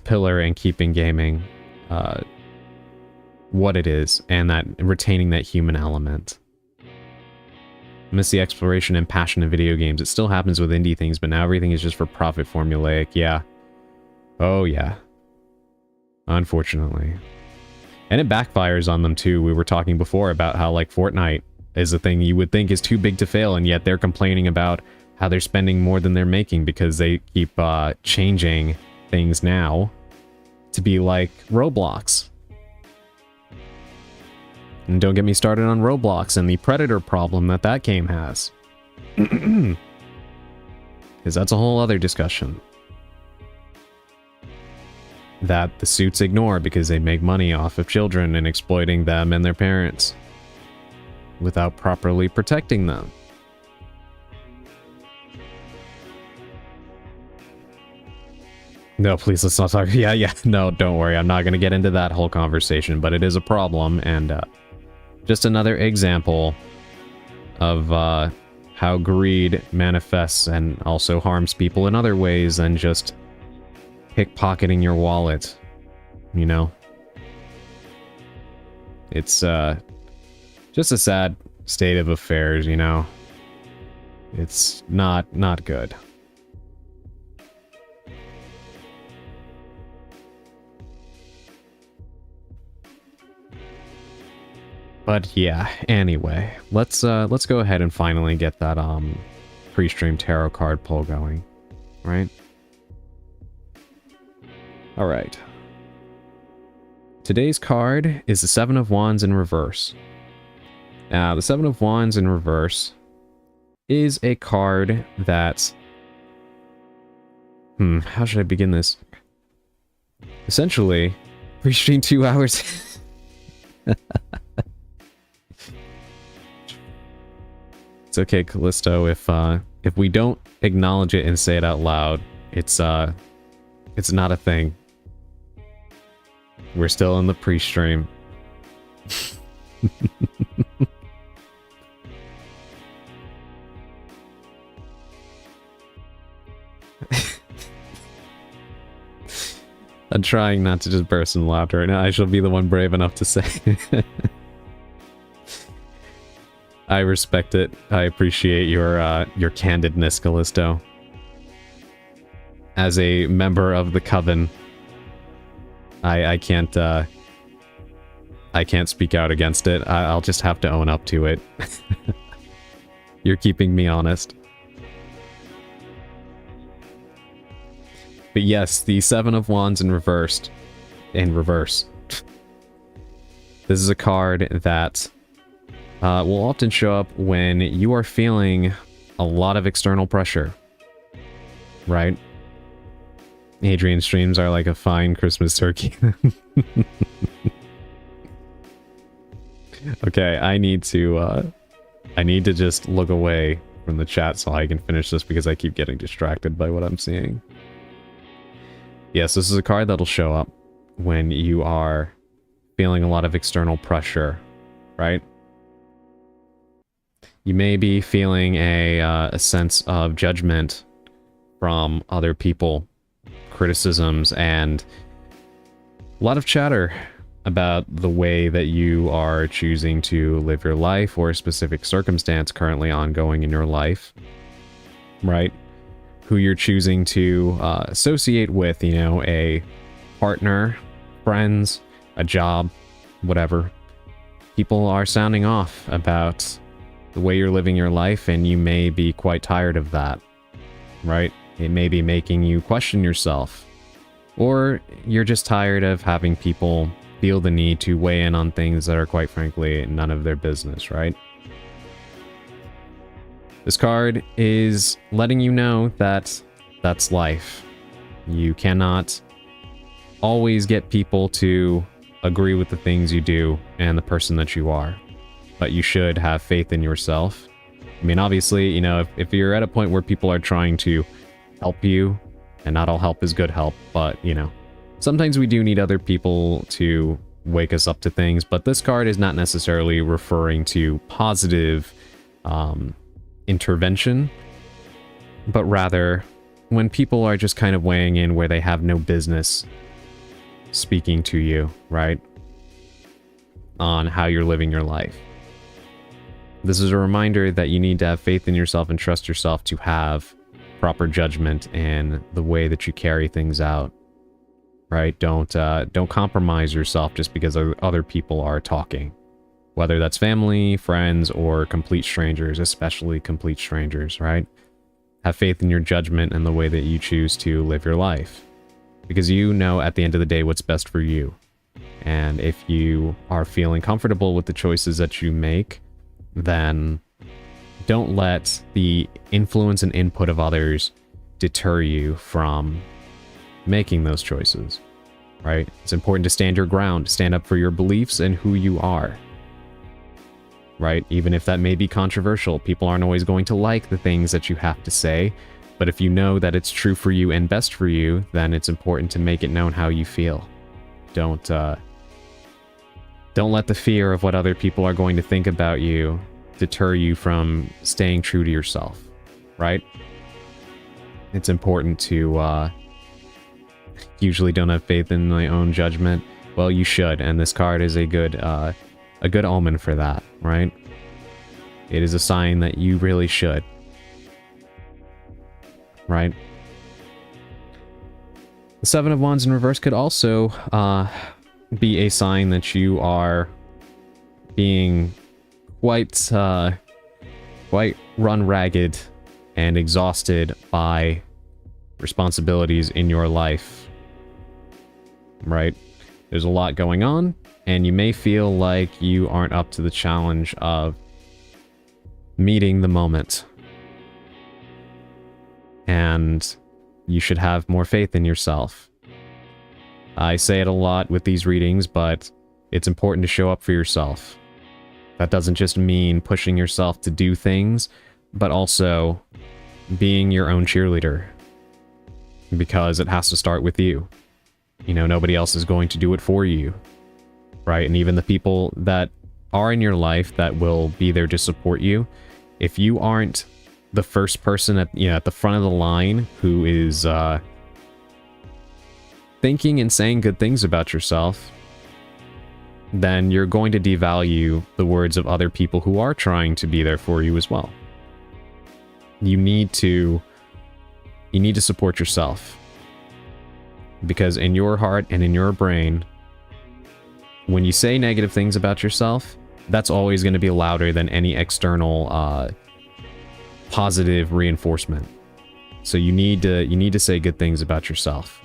pillar in keeping gaming what it is, and that retaining that human element. I miss the exploration and passion in video games. It still happens with indie things, but now everything is just for profit formulaic. Yeah. Oh yeah. Unfortunately. And it backfires on them too. We were talking before about how, like, Fortnite is a thing you would think is too big to fail, and yet they're complaining about how they're spending more than they're making because they keep changing things now to be like Roblox. And don't get me started on Roblox and the Predator problem that game has. Because that's a whole other discussion. That the suits ignore because they make money off of children and exploiting them and their parents without properly protecting them. No, please, let's not talk. Yeah, no, don't worry. I'm not going to get into that whole conversation, but it is a problem, and just another example of how greed manifests and also harms people in other ways than just pickpocketing your wallet, you know? It's just a sad state of affairs, you know? It's not good. But yeah, anyway, let's go ahead and finally get that pre-stream tarot card pull going, right? All right. Today's card is the Seven of Wands in reverse. Now, the Seven of Wands in reverse is a card that... how should I begin this? Essentially, pre-stream 2 hours... It's okay, Callisto, if we don't acknowledge it and say it out loud, it's not a thing. We're still in the pre-stream. I'm trying not to just burst in laughter right now. I shall be the one brave enough to say. I respect it. I appreciate your candidness, Callisto. As a member of the Coven, I can't speak out against it. I'll just have to own up to it. You're keeping me honest. But yes, the Seven of Wands in reverse. This is a card that will often show up when you are feeling a lot of external pressure, right? Adrian streams are like a fine Christmas turkey. Okay, I need to just look away from the chat so I can finish this because I keep getting distracted by what I'm seeing. Yes, this is a card that'll show up when you are feeling a lot of external pressure, right? You may be feeling a sense of judgment from other people, criticisms, and a lot of chatter about the way that you are choosing to live your life or a specific circumstance currently ongoing in your life, right? Who you're choosing to associate with, you know, a partner, friends, a job, whatever. People are sounding off about the way you're living your life, and you may be quite tired of that, right? It may be making you question yourself, or you're just tired of having people feel the need to weigh in on things that are quite frankly none of their business, right? This card is letting you know that that's life. You cannot always get people to agree with the things you do and the person that you are, but you should have faith in yourself. I mean, obviously, you know, if you're at a point where people are trying to help you, and not all help is good help, but, you know, sometimes we do need other people to wake us up to things, but this card is not necessarily referring to positive intervention, but rather when people are just kind of weighing in where they have no business speaking to you, right? On how you're living your life. This is a reminder that you need to have faith in yourself and trust yourself to have proper judgment in the way that you carry things out, right? Don't compromise yourself just because other people are talking, whether that's family, friends, or complete strangers, especially complete strangers, right? Have faith in your judgment and the way that you choose to live your life, because you know at the end of the day what's best for you. And if you are feeling comfortable with the choices that you make, then don't let the influence and input of others deter you from making those choices, right? It's important to stand your ground, stand up for your beliefs and who you are, right? Even if that may be controversial, people aren't always going to like the things that you have to say, but if you know that it's true for you and best for you, then it's important to make it known how you feel. Don't let the fear of what other people are going to think about you deter you from staying true to yourself, right? It's important to usually don't have faith in my own judgment. Well, you should, and this card is a good omen for that, right? It is a sign that you really should, right? The Seven of Wands in reverse could also be a sign that you are being quite quite run ragged and exhausted by responsibilities in your life, right? There's a lot going on, and you may feel like you aren't up to the challenge of meeting the moment. And you should have more faith in yourself. I say it a lot with these readings, but it's important to show up for yourself. That doesn't just mean pushing yourself to do things, but also being your own cheerleader. Because it has to start with you. You know, nobody else is going to do it for you, right? And even the people that are in your life that will be there to support you, if you aren't the first person at the front of the line who is thinking and saying good things about yourself, then you're going to devalue the words of other people who are trying to be there for you as well. You need to support yourself. Because in your heart and in your brain, when you say negative things about yourself, that's always going to be louder than any external positive reinforcement. So you need to say good things about yourself.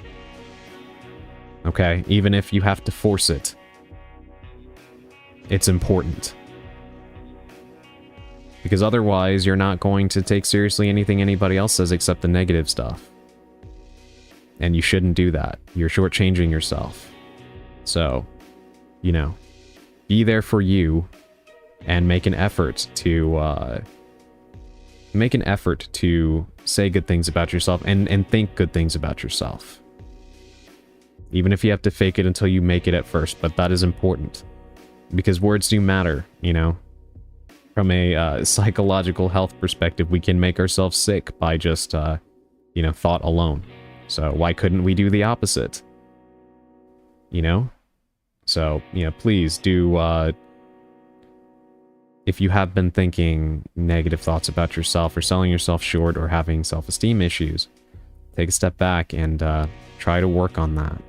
Okay? Even if you have to force it. It's important. Because otherwise, you're not going to take seriously anything anybody else says except the negative stuff. And you shouldn't do that. You're shortchanging yourself. So, you know, be there for you and make an effort to say good things about yourself and think good things about yourself. Even if you have to fake it until you make it at first, but that is important. Because words do matter, you know? From a psychological health perspective, we can make ourselves sick by just, thought alone. So why couldn't we do the opposite? You know? So, please do, if you have been thinking negative thoughts about yourself or selling yourself short or having self-esteem issues, take a step back and try to work on that.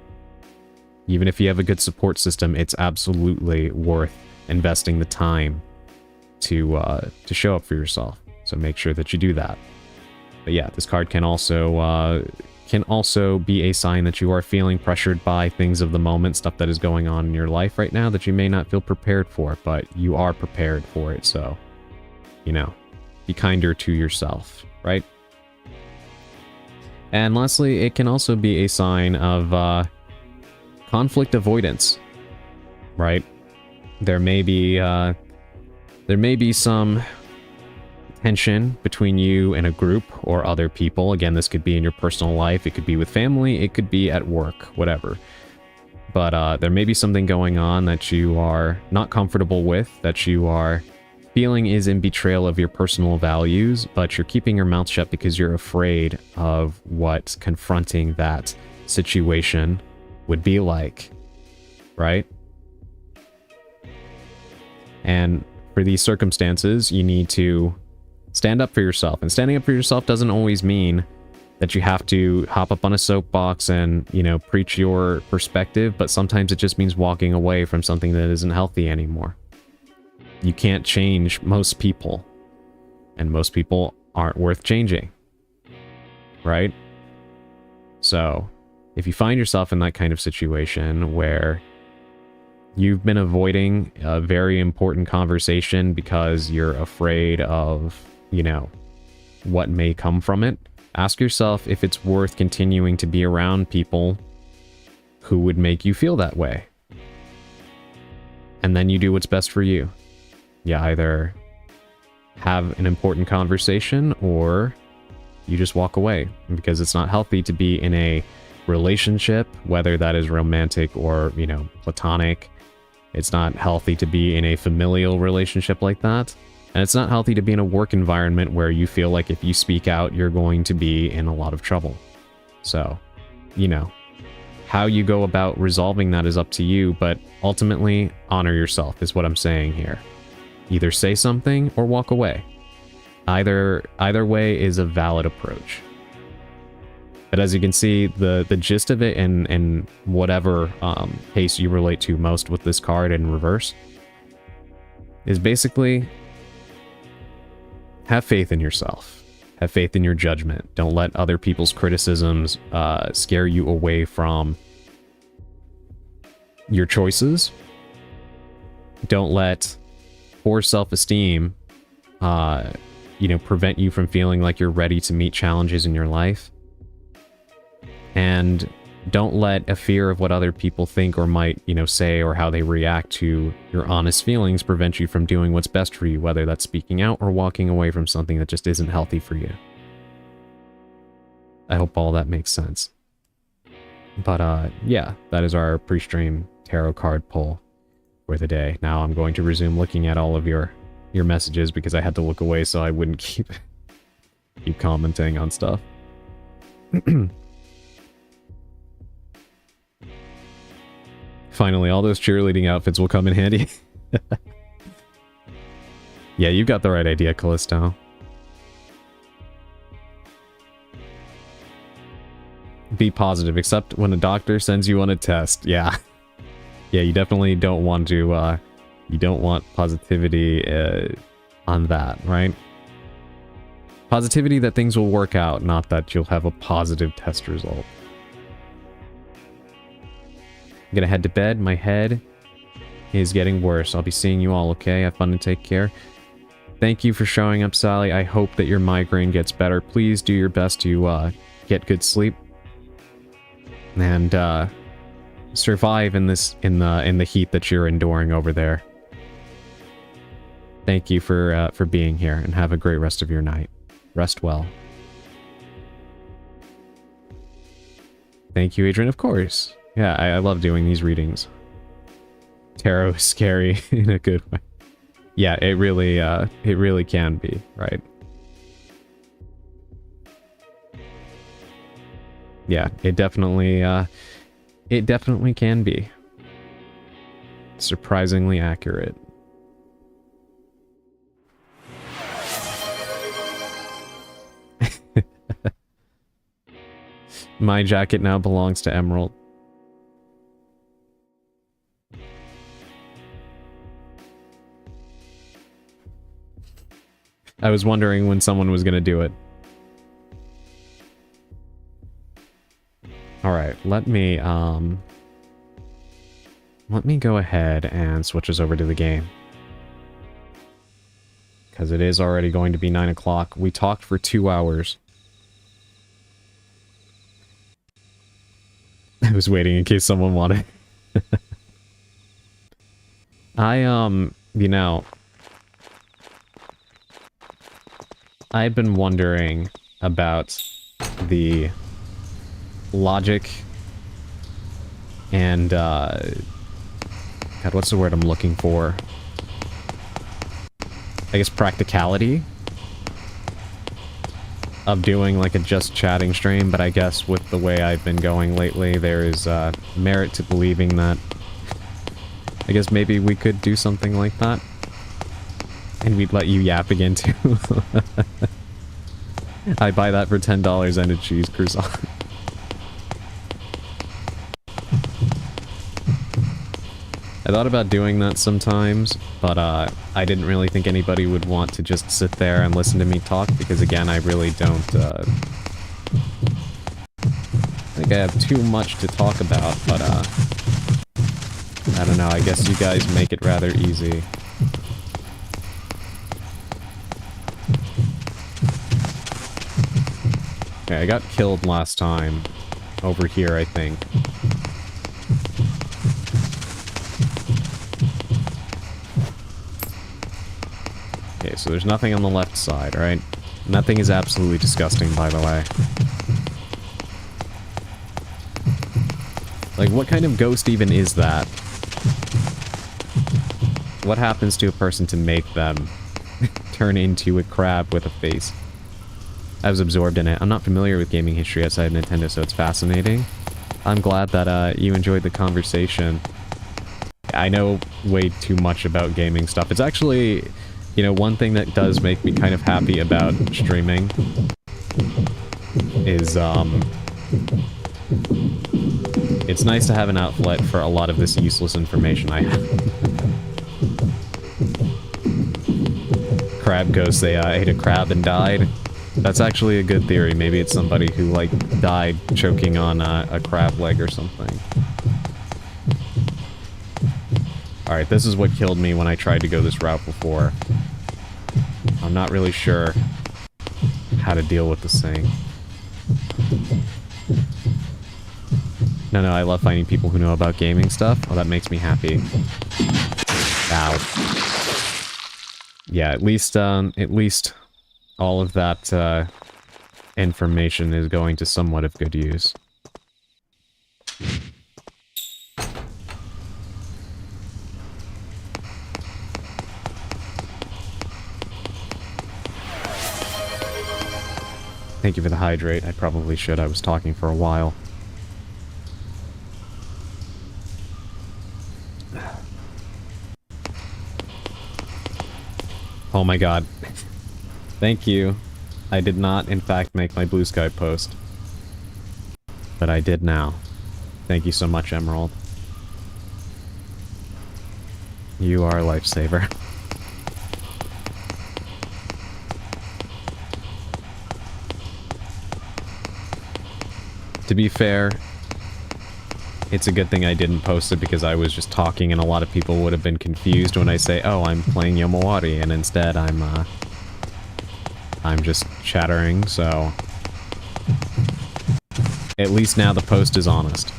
Even if you have a good support system, it's absolutely worth investing the time to show up for yourself. So make sure that you do that. But yeah, this card can also be a sign that you are feeling pressured by things of the moment, stuff that is going on in your life right now that you may not feel prepared for, but you are prepared for it. So, be kinder to yourself, right? And lastly, it can also be a sign of conflict avoidance, right? There may be some tension between you and a group or other people. Again, this could be in your personal life, it could be with family, it could be at work, whatever. But there may be something going on that you are not comfortable with, that you are feeling is in betrayal of your personal values, but you're keeping your mouth shut because you're afraid of what confronting that situation would be like, right? And for these circumstances, you need to stand up for yourself. And standing up for yourself doesn't always mean that you have to hop up on a soapbox and, preach your perspective, but sometimes it just means walking away from something that isn't healthy anymore. You can't change most people, and most people aren't worth changing, right? So, if you find yourself in that kind of situation where you've been avoiding a very important conversation because you're afraid of, what may come from it, ask yourself if it's worth continuing to be around people who would make you feel that way. And then you do what's best for you. You either have an important conversation or you just walk away, because it's not healthy to be in a relationship, whether that is romantic or, platonic. It's not healthy to be in a familial relationship like that. And it's not healthy to be in a work environment where you feel like if you speak out, you're going to be in a lot of trouble. So, how you go about resolving that is up to you, but ultimately, honor yourself is what I'm saying here. Either say something or walk away. Either way is a valid approach. But as you can see, the gist of it in whatever case you relate to most with this card in reverse, is basically have faith in yourself. Have faith in your judgment. Don't let other people's criticisms scare you away from your choices. Don't let poor self-esteem, prevent you from feeling like you're ready to meet challenges in your life. And don't let a fear of what other people think or might, say or how they react to your honest feelings prevent you from doing what's best for you, whether that's speaking out or walking away from something that just isn't healthy for you. I hope all that makes sense. But, yeah, that is our pre-stream tarot card pull for the day. Now I'm going to resume looking at all of your messages because I had to look away so I wouldn't keep commenting on stuff. Finally, all those cheerleading outfits will come in handy. Yeah, you got the right idea, Callisto. Be positive, except when a doctor sends you on a test. Yeah. Yeah, you definitely don't want to, you don't want positivity on that, right? Positivity that things will work out, not that you'll have a positive test result. I'm gonna head to bed. My head is getting worse. I'll be seeing you all, okay? Have fun and take care. Thank you for showing up, Sally. I hope that your migraine gets better. Please do your best to get good sleep and survive in this in the heat that you're enduring over there. Thank you for being here, and have a great rest of your night. Rest well. Thank you, Adrian. Of course. Yeah, I love doing these readings. Tarot is scary in a good way. Yeah, it really can be, right? Yeah, it definitely can be. Surprisingly accurate. My jacket now belongs to Emerald. I was wondering when someone was gonna do it. Alright, let me go ahead and switch us over to the game. Because it is already going to be 9 o'clock. We talked for 2 hours. I was waiting in case someone wanted. I've been wondering about the logic and, God, what's the word I'm looking for? I guess practicality of doing like a just chatting stream, but I guess with the way I've been going lately, there is merit to believing that I guess maybe we could do something like that. And we'd let you yap again too. I buy that for $10 and a cheese croissant. I thought about doing that sometimes, but I didn't really think anybody would want to just sit there and listen to me talk, because again, I really don't think I have too much to talk about, but I don't know, I guess you guys make it rather easy. Okay, I got killed last time. Over here, I think. Okay, so there's nothing on the left side, right? Nothing is absolutely disgusting, by the way. Like, what kind of ghost even is that? What happens to a person to make them turn into a crab with a face? I was absorbed in it. I'm not familiar with gaming history outside of Nintendo, so it's fascinating. I'm glad that you enjoyed the conversation. I know way too much about gaming stuff. It's actually, you know, one thing that does make me kind of happy about streaming is, it's nice to have an outlet for a lot of this useless information I have. crab ghosts, they ate a crab and died. That's actually a good theory. Maybe it's somebody who, like, died choking on a crab leg or something. Alright, this is what killed me when I tried to go this route before. I'm not really sure how to deal with this thing. No, I love finding people who know about gaming stuff. Oh, that makes me happy. Ow. Yeah, at least all of that, information is going to somewhat of good use. Thank you for the hydrate. I probably should. I was talking for a while. Oh my god. Thank you. I did not, in fact, make my Blue Sky post. But I did now. Thank you so much, Emerald. You are a lifesaver. To be fair, it's a good thing I didn't post it because I was just talking and a lot of people would have been confused when I say, oh, I'm playing Yomawari, and instead I'm just chattering, so... At least now the post is honest.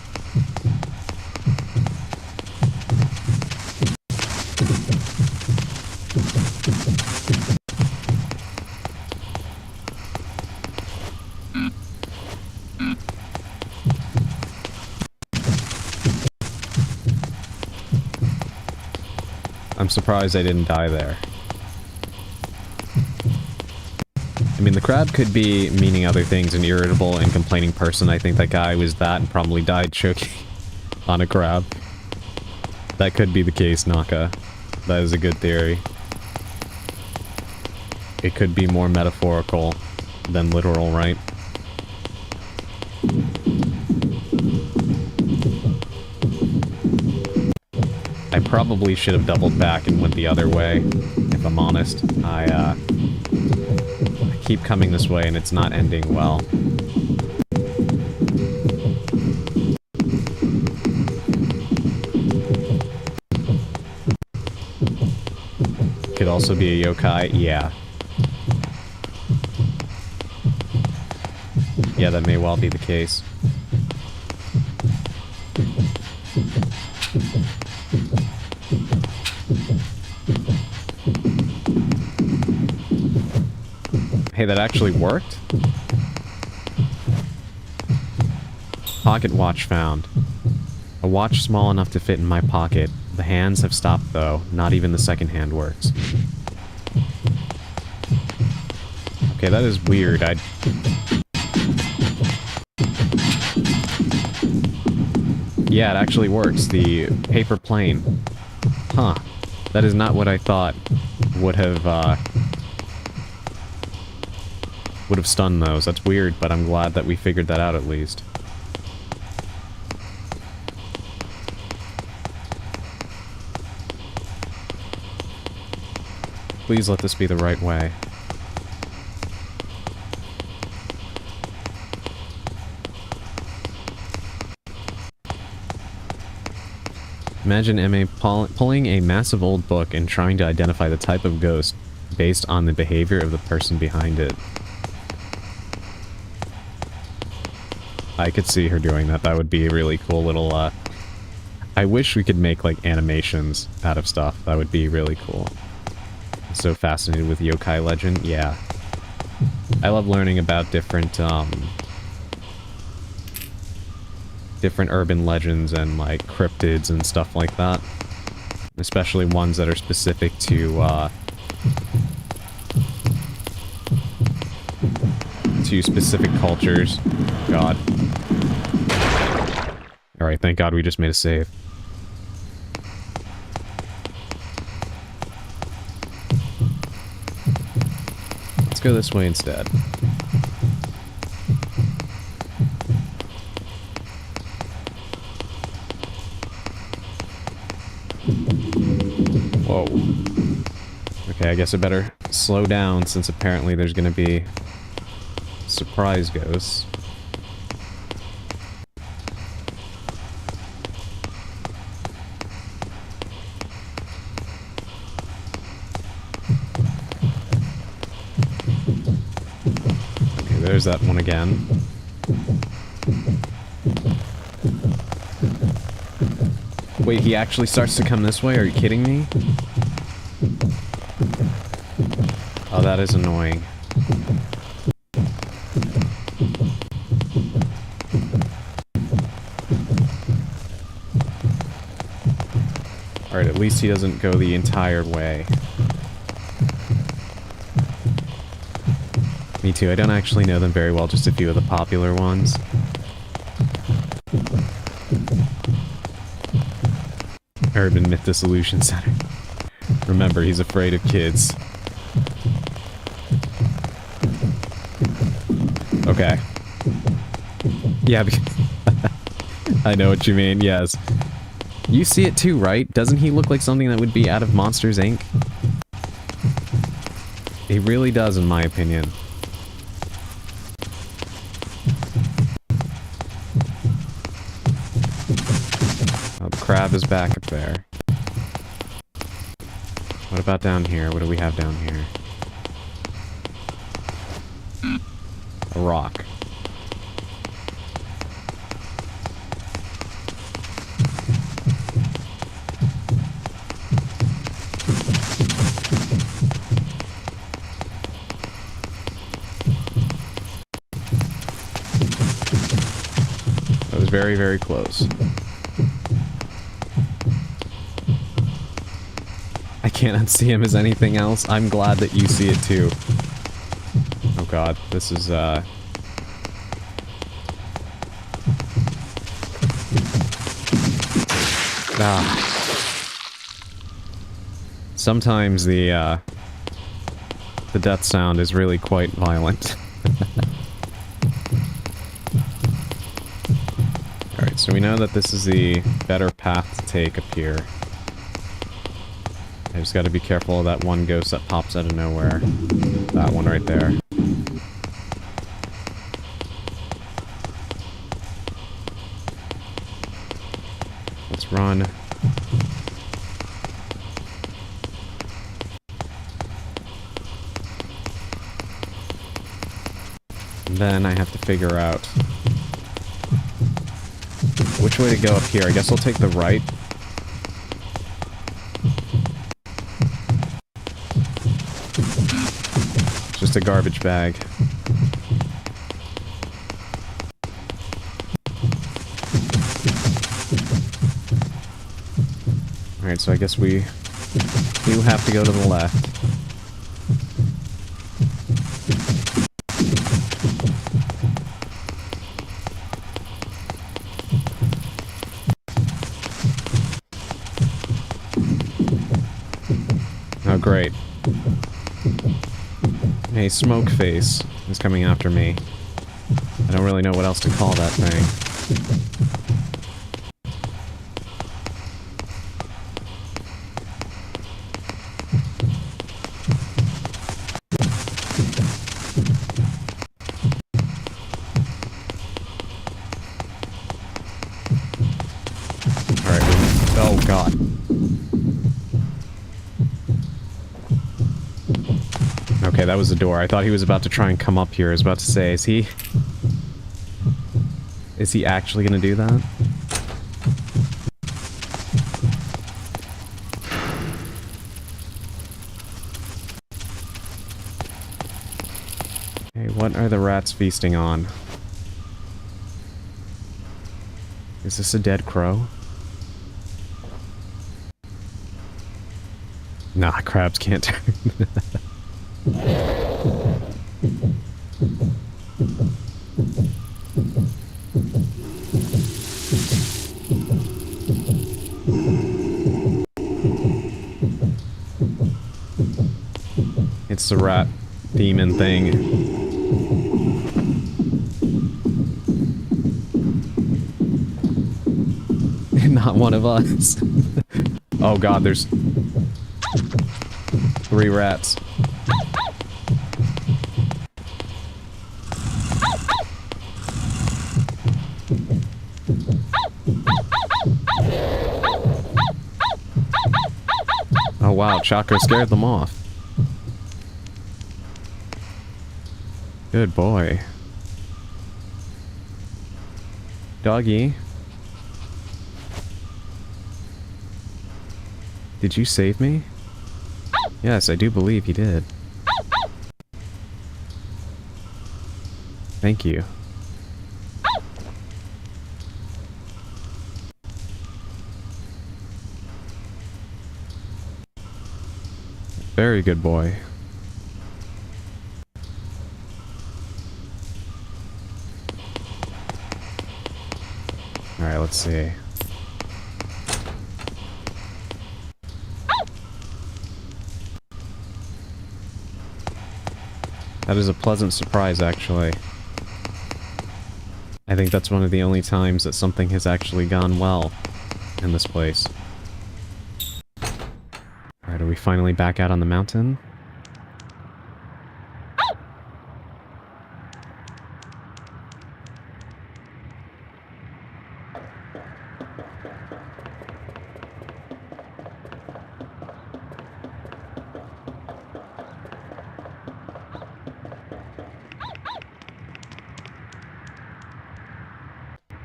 I'm surprised I didn't die there. I mean, the crab could be meaning other things, an irritable and complaining person. I think that guy was that and probably died choking on a crab. That could be the case, Naka. That is a good theory. It could be more metaphorical than literal, right? I probably should have doubled back and went the other way, if I'm honest. I keep coming this way and it's not ending well. Could also be a yokai, yeah. Yeah, that may well be the case. Hey, that actually worked? Pocket watch found. A watch small enough to fit in my pocket. The hands have stopped, though. Not even the second hand works. Okay, that is weird. Yeah, it actually works. The paper plane. Huh. That is not what I thought would have stunned those. That's weird, but I'm glad that we figured that out at least. Please let this be the right way. Imagine MA pulling a massive old book and trying to identify the type of ghost based on the behavior of the person behind it. I could see her doing that. That would be a really cool little, I wish we could make, like, animations out of stuff. That would be really cool. I'm so fascinated with yokai legend. Yeah. I love learning about different urban legends and, like, cryptids and stuff like that. Especially ones that are specific to specific cultures. God. Alright, thank God we just made a save. Let's go this way instead. Whoa. Okay, I guess I better slow down since apparently there's gonna be surprise ghosts. Okay, there's that one again. Wait, he actually starts to come this way? Are you kidding me? Oh, that is annoying. Alright, at least he doesn't go the entire way. Me too, I don't actually know them very well, just a few of the popular ones. Urban Myth Dissolution Center. Remember, he's afraid of kids. Okay. Yeah, I know what you mean, yes. You see it too, right? Doesn't he look like something that would be out of Monsters, Inc.? He really does, in my opinion. Oh, the crab is back up there. What about down here? What do we have down here? A rock. That was very, very close. I can't unsee him as anything else. I'm glad that you see it too. Oh god, this is, Sometimes the death sound is really quite violent. Alright, so we know that this is the better path to take up here. I just gotta be careful of that one ghost that pops out of nowhere. That one right there. Let's run. And then I have to figure out which way to go up here. I guess I'll take the right. Just a garbage bag. Alright, so I guess we do have to go to the left. Oh, great. Hey, Smoke Face is coming after me. I don't really know what else to call that thing. Alright, oh god. Okay, that was the door. I thought he was about to try and come up here. I was about to say, is he actually gonna do that? Hey, what are the rats feasting on? Is this a dead crow? Nah, crabs can't turn. It's the rat demon thing. Not one of us. Oh god, there's... 3 rats. Oh wow, Choco scared them off. Good boy. Doggy. Did you save me? Yes, I do believe he did. Thank you. Very good boy. Alright, let's see. That is a pleasant surprise, actually. I think that's one of the only times that something has actually gone well in this place. Alright, are we finally back out on the mountain?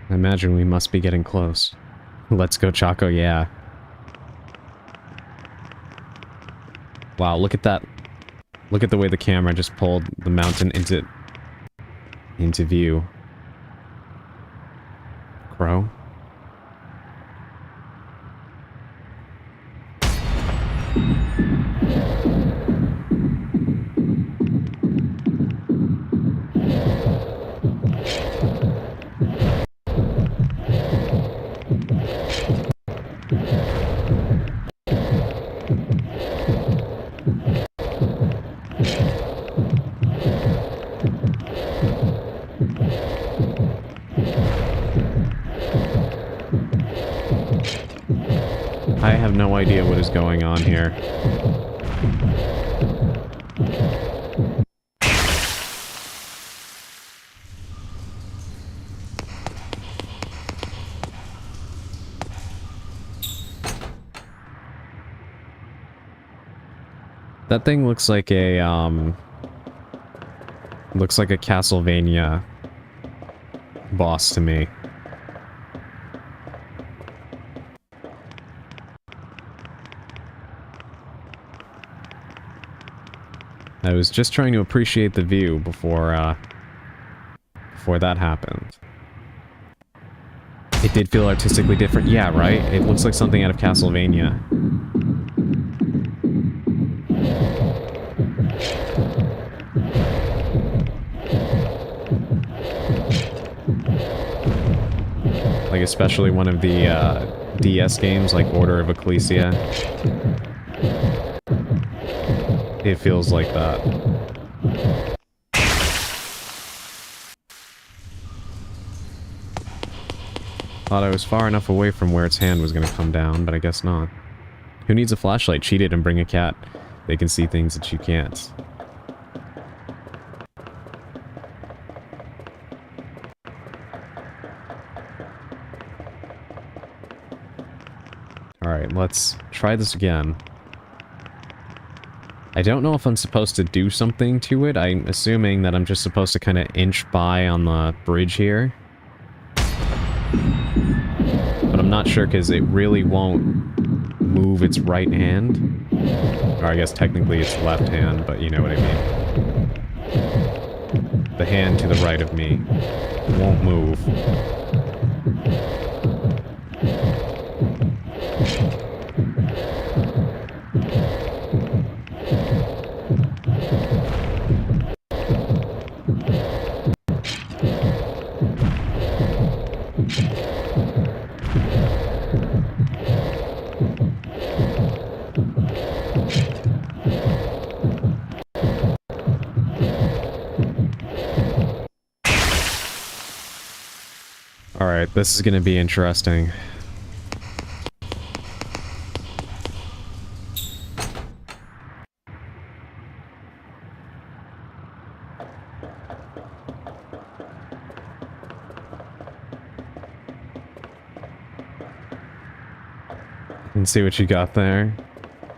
I imagine we must be getting close. Let's go, Choco, yeah. Wow, look at that. Look at the way the camera just pulled the mountain into view. Crow? I have no idea what is going on here. That thing looks like a, looks like a Castlevania boss to me. I was just trying to appreciate the view before, before that happened. It did feel artistically different. Yeah, right? It looks like something out of Castlevania. Like, especially one of the, DS games, like Order of Ecclesia. It feels like that. Thought I was far enough away from where its hand was gonna come down, but I guess not. Who needs a flashlight? Cheat it and bring a cat. They can see things that you can't. Alright, let's try this again. I don't know if I'm supposed to do something to it. I'm assuming that I'm just supposed to kind of inch by on the bridge here. But I'm not sure because it really won't move its right hand. Or I guess technically it's left hand, but you know what I mean. The hand to the right of me won't move. Alright, this is gonna be interesting. And see what you got there.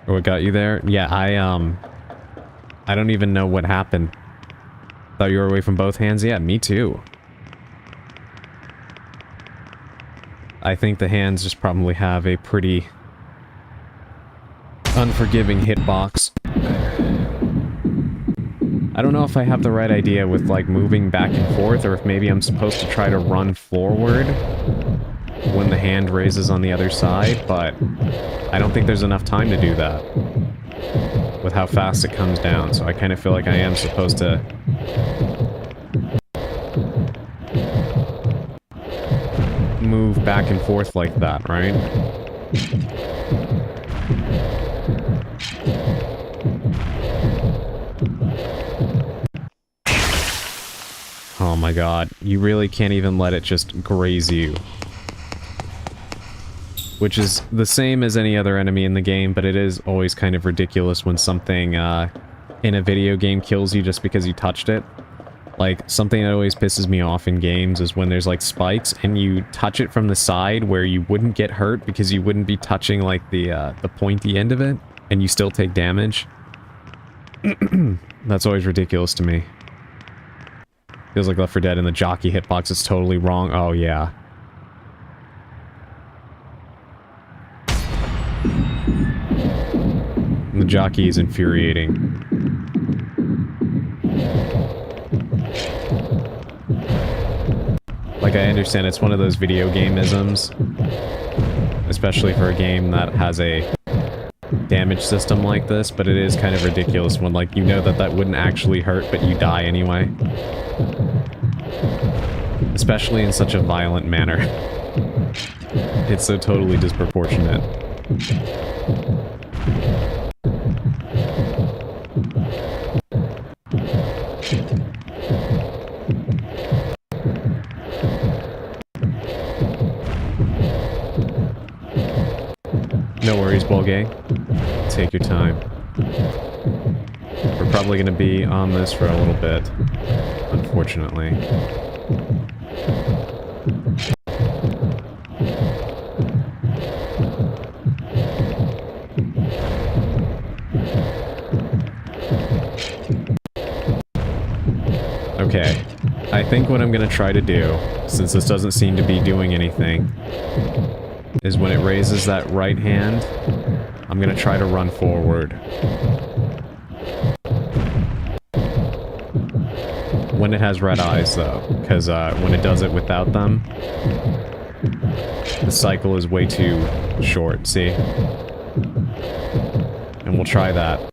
Or what got you there. Yeah, I don't even know what happened. Thought you were away from both hands? Yeah, me too. I think the hands just probably have a pretty unforgiving hitbox. I don't know if I have the right idea with, like, moving back and forth, or if maybe I'm supposed to try to run forward when the hand raises on the other side, but I don't think there's enough time to do that with how fast it comes down, so I kind of feel like I am supposed to move back and forth like that, right? Oh my god, you really can't even let it just graze you. Which is the same as any other enemy in the game, but it is always kind of ridiculous when something in a video game kills you just because you touched it. Like, something that always pisses me off in games is when there's, like, spikes, and you touch it from the side where you wouldn't get hurt because you wouldn't be touching, like, the pointy end of it, and you still take damage. That's always ridiculous to me. Feels like Left 4 Dead, and the jockey hitbox is totally wrong. Oh, yeah. The jockey is infuriating. Like, I understand it's one of those video game-isms, especially for a game that has a damage system like this, but it is kind of ridiculous when, like, you know that that wouldn't actually hurt, but you die anyway. Especially in such a violent manner. It's so totally disproportionate. No worries, ball gang. Take your time. We're probably going to be on this for a little bit, unfortunately. Okay, I think what I'm going to try to do, since this doesn't seem to be doing anything, is when it raises that right hand, I'm going to try to run forward. When it has red eyes, though, because when it does it without them, the cycle is way too short, see? And we'll try that.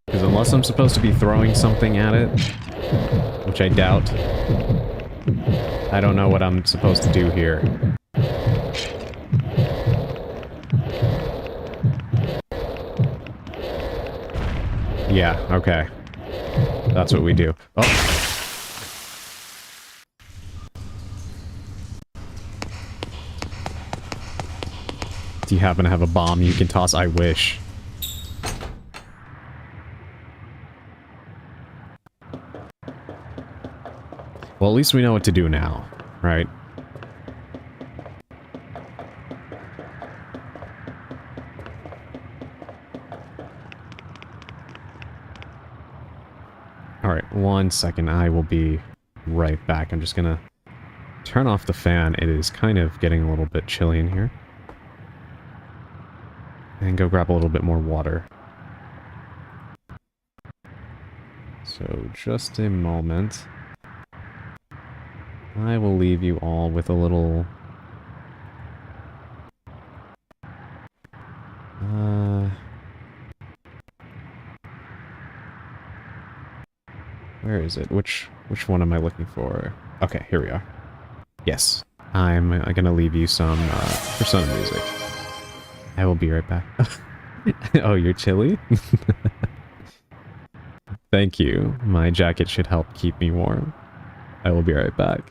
Because unless I'm supposed to be throwing something at it, which I doubt, I don't know what I'm supposed to do here. Yeah, okay. That's what we do. Oh! Do you happen to have a bomb you can toss? I wish. Well, at least we know what to do now, right? Alright, 1 second. I will be right back. I'm just gonna turn off the fan. It is kind of getting a little bit chilly in here. And go grab a little bit more water. So, just a moment. I will leave you all with a little... Where is it? Which one am I looking for? Okay, here we are. Yes. I'm gonna leave you some, Persona music. I will be right back. Oh, you're chilly? Thank you. My jacket should help keep me warm. I will be right back.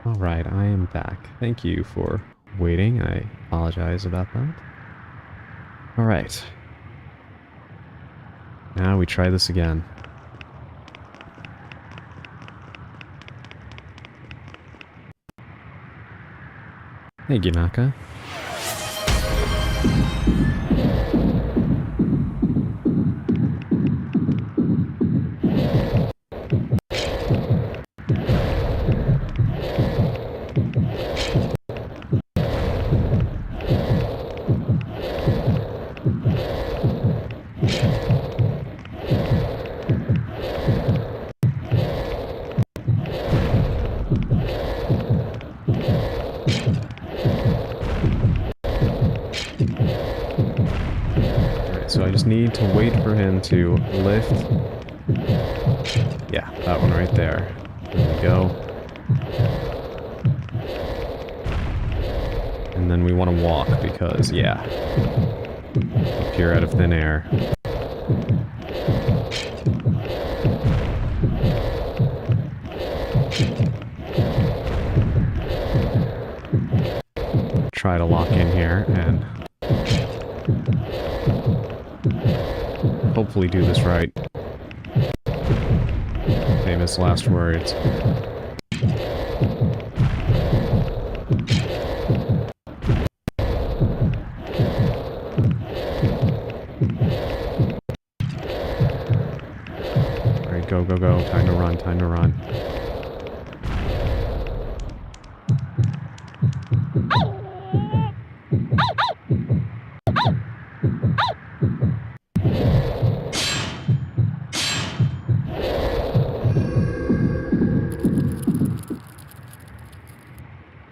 Alright, I am back. Thank you for waiting. I apologize about that. Alright. Now we try this again. Hey, Ginaka. So I just need to wait for him to lift. Yeah, that one right there. There we go. And then we want to walk because, yeah. Appear out of thin air. Try to lock in here and hopefully do this right. Famous last words. Alright, go, go, go. Time to run, time to run.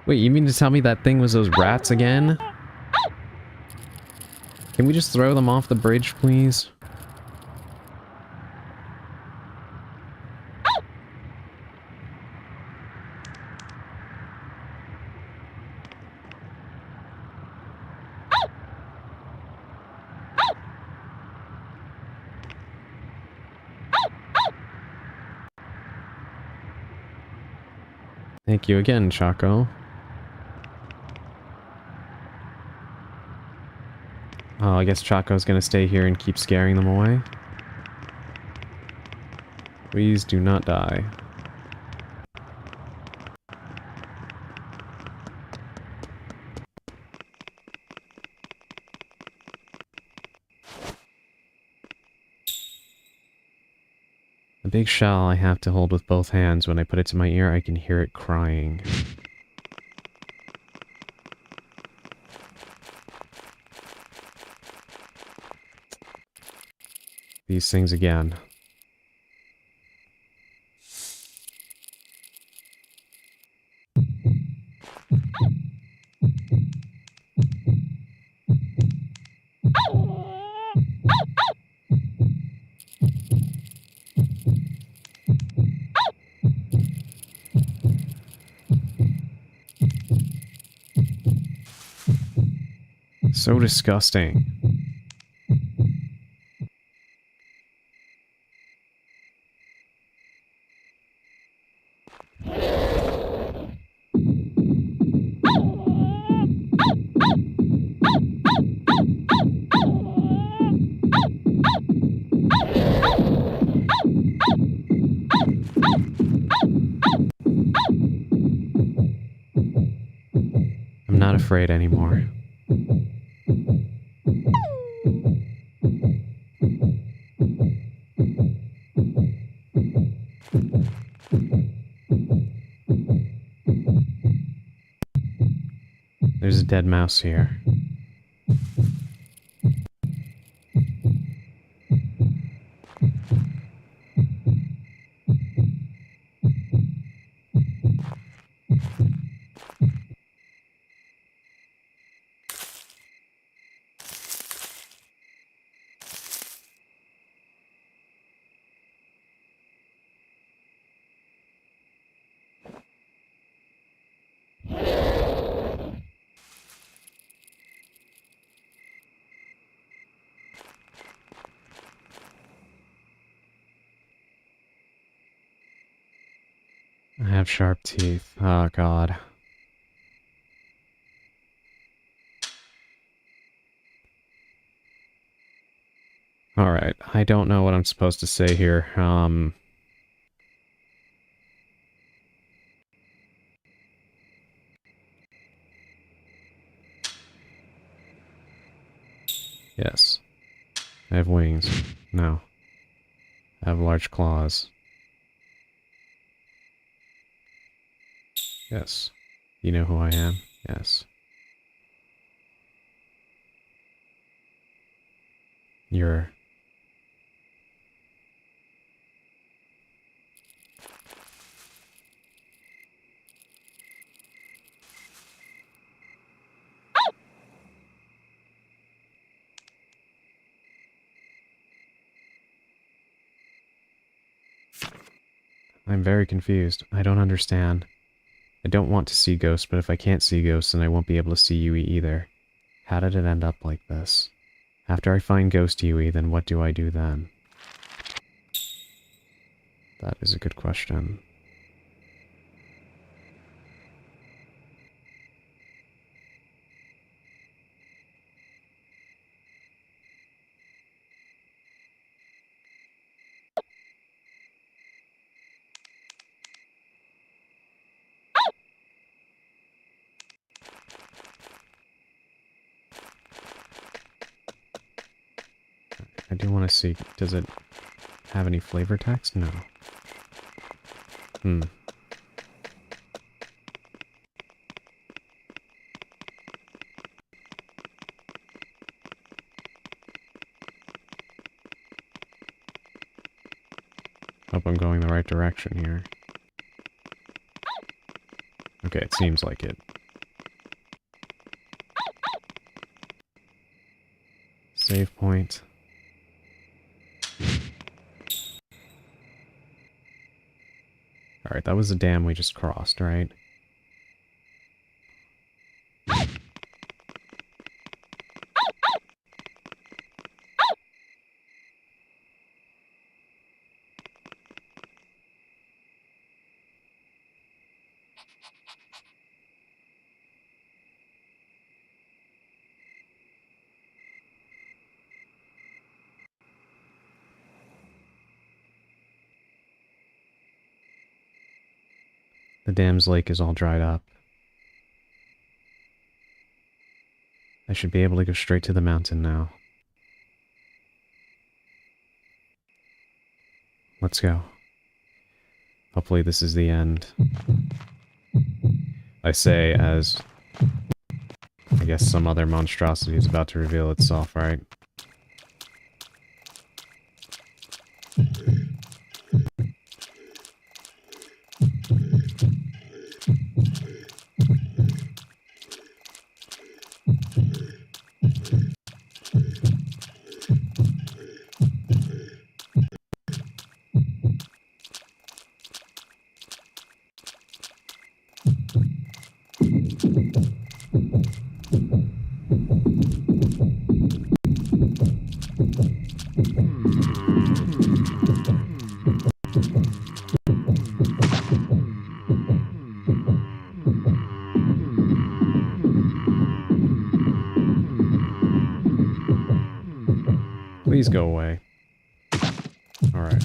Wait, you mean to tell me that thing was those rats again? Can we just throw them off the bridge, please? Thank you again, Chaco. Oh, I guess Chaco's gonna stay here and keep scaring them away. Please do not die. The big shell I have to hold with both hands. When I put it to my ear, I can hear it crying. These things again. So disgusting. I'm not afraid anymore. There's a dead mouse here. I have sharp teeth. Oh, God. Alright, I don't know what I'm supposed to say here. Yes. I have wings. No. I have large claws. Yes. You know who I am? Yes. You're... I'm very confused. I don't understand. I don't want to see ghosts, but if I can't see ghosts, then I won't be able to see Yui either. How did it end up like this? After I find Ghost Yui, then what do I do then? That is a good question. I do want to see... Does it have any flavor text? No. Hmm. Hope I'm going the right direction here. Okay, it seems like it. Save point. Alright, that was the dam we just crossed, right? The dam's lake is all dried up. I should be able to go straight to the mountain now. Let's go. Hopefully this is the end. I say as... I guess some other monstrosity is about to reveal itself, right? Please go away. Alright.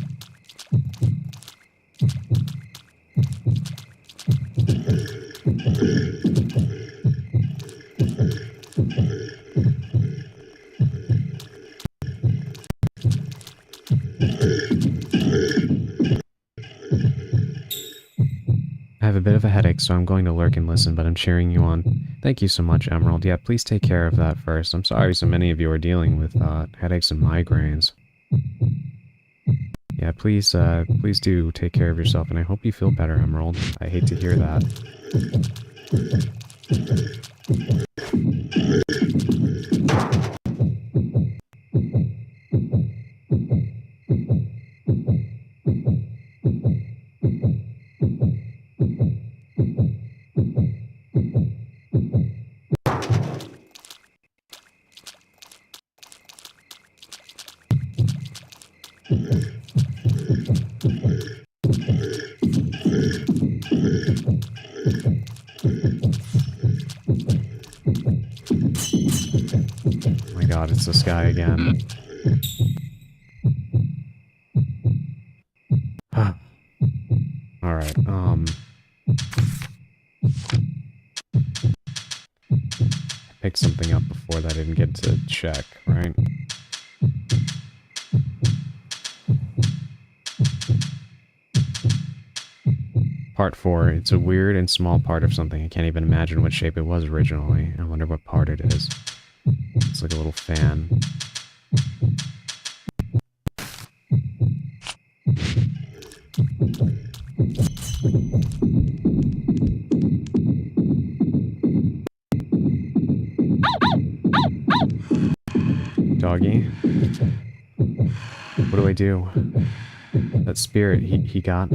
I have a bit of a headache, so I'm going to lurk and listen, but I'm cheering you on. Thank you so much, Emerald. Yeah, please take care of that first. I'm sorry so many of you are dealing with headaches and migraines. Yeah, please do take care of yourself, and I hope you feel better, Emerald. I hate to hear that. the sky again. Alright, pick something up before that I didn't get to check, right? Part 4. It's a weird and small part of something. I can't even imagine what shape it was originally. I wonder what part it is. It's like a little fan. Doggy? What do I do? That spirit he got.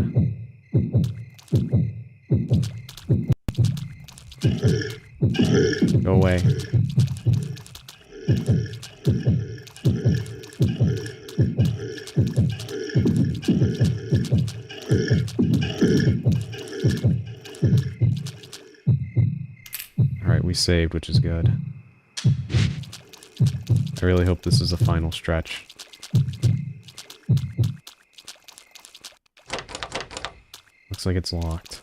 Go away. Alright, we saved, which is good. I really hope this is the final stretch. Looks like it's locked.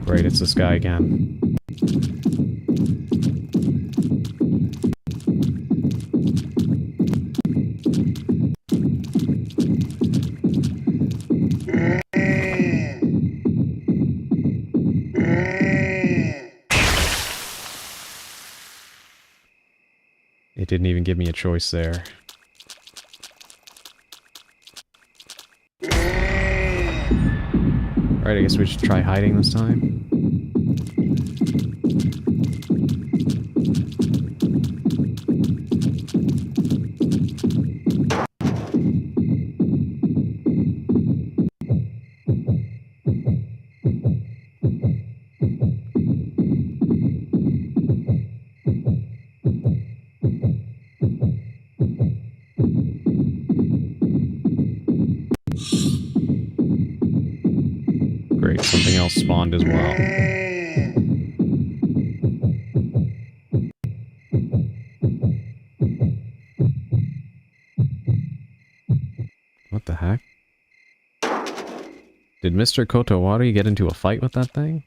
Great, it's this guy again. It didn't even give me a choice there. Alright, I guess we should try hiding this time. Great, something else spawned as well. What the heck? Did Mr. Kotowari get into a fight with that thing?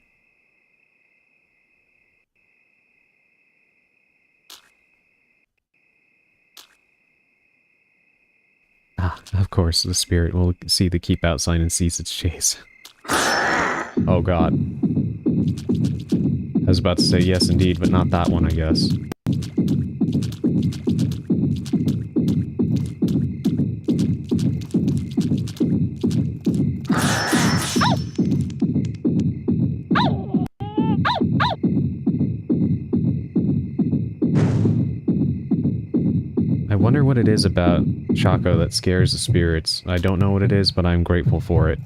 Ah, of course, the spirit will see the keep out sign and cease its chase. Oh god. I was about to say yes indeed, but not that one, I guess. I wonder what it is about Chaco that scares the spirits. I don't know what it is, but I'm grateful for it.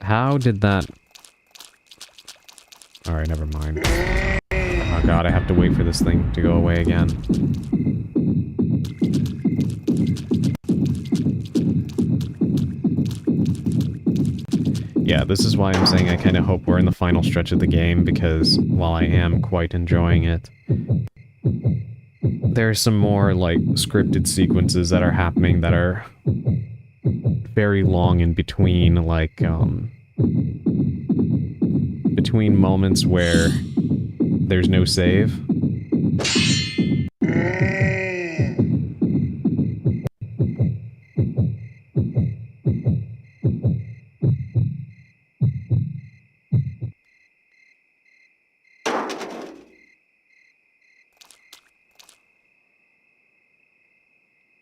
How did that... Alright, never mind. Oh god, I have to wait for this thing to go away again. Yeah, this is why I'm saying I kind of hope we're in the final stretch of the game, because while I am quite enjoying it, there are some more, like, scripted sequences that are happening that are very long in between, like, between moments where there's no save.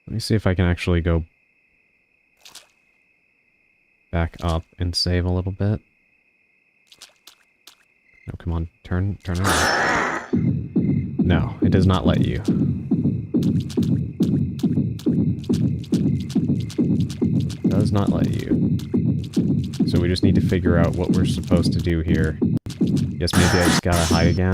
Let me see if I can actually go back up and save a little bit. No, come on, turn around. No, it does not let you. Does not let you. So we just need to figure out what we're supposed to do here. Guess maybe I just gotta hide again.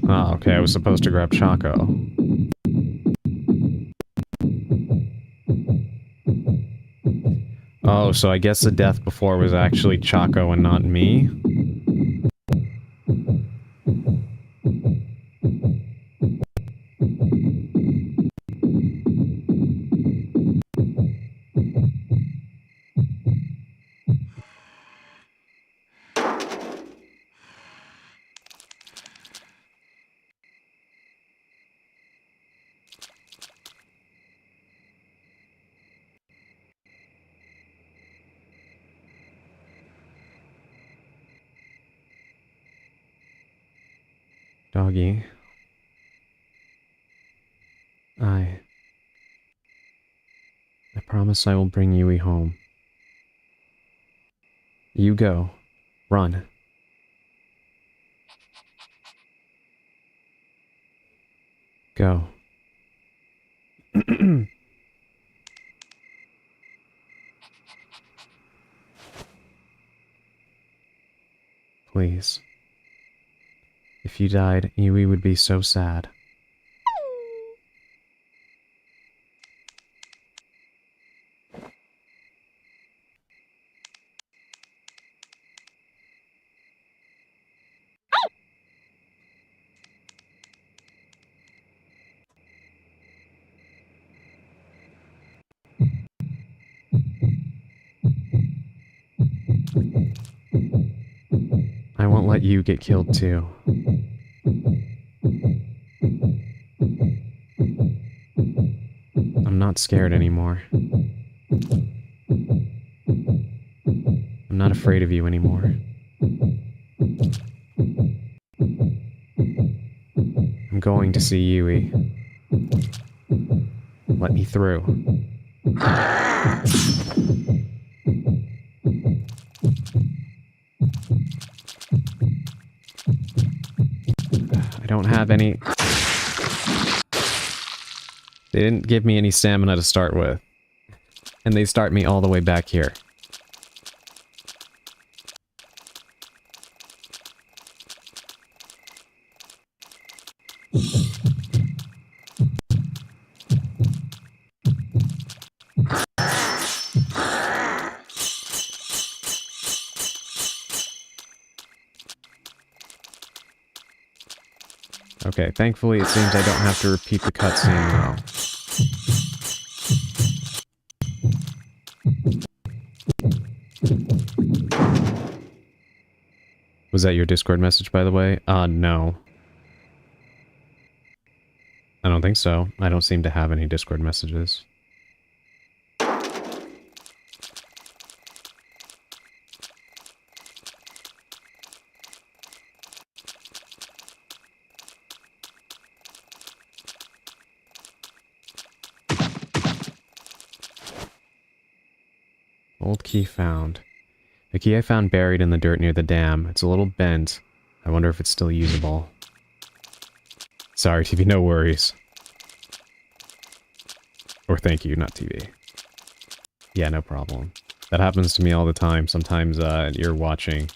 Oh, okay, I was supposed to grab Choco. Oh, so I guess the death before was actually Choco and not me? Doggy. I promise I will bring Yui home. You go. Run. Go. Please. If you died, Yui would be so sad. I won't let you get killed too. I'm not scared anymore. I'm not afraid of you anymore. I'm going to see Yui. Let me through. I don't have any... They didn't give me any stamina to start with. And they start me all the way back here. Okay, thankfully it seems I don't have to repeat the cutscene now. Was that your Discord message, by the way? No. I don't think so. I don't seem to have any Discord messages. Old key found. The key I found buried in the dirt near the dam. It's a little bent. I wonder if it's still usable. Sorry, TV, no worries. Or thank you, not TV. Yeah, no problem. That happens to me all the time. Sometimes you're watching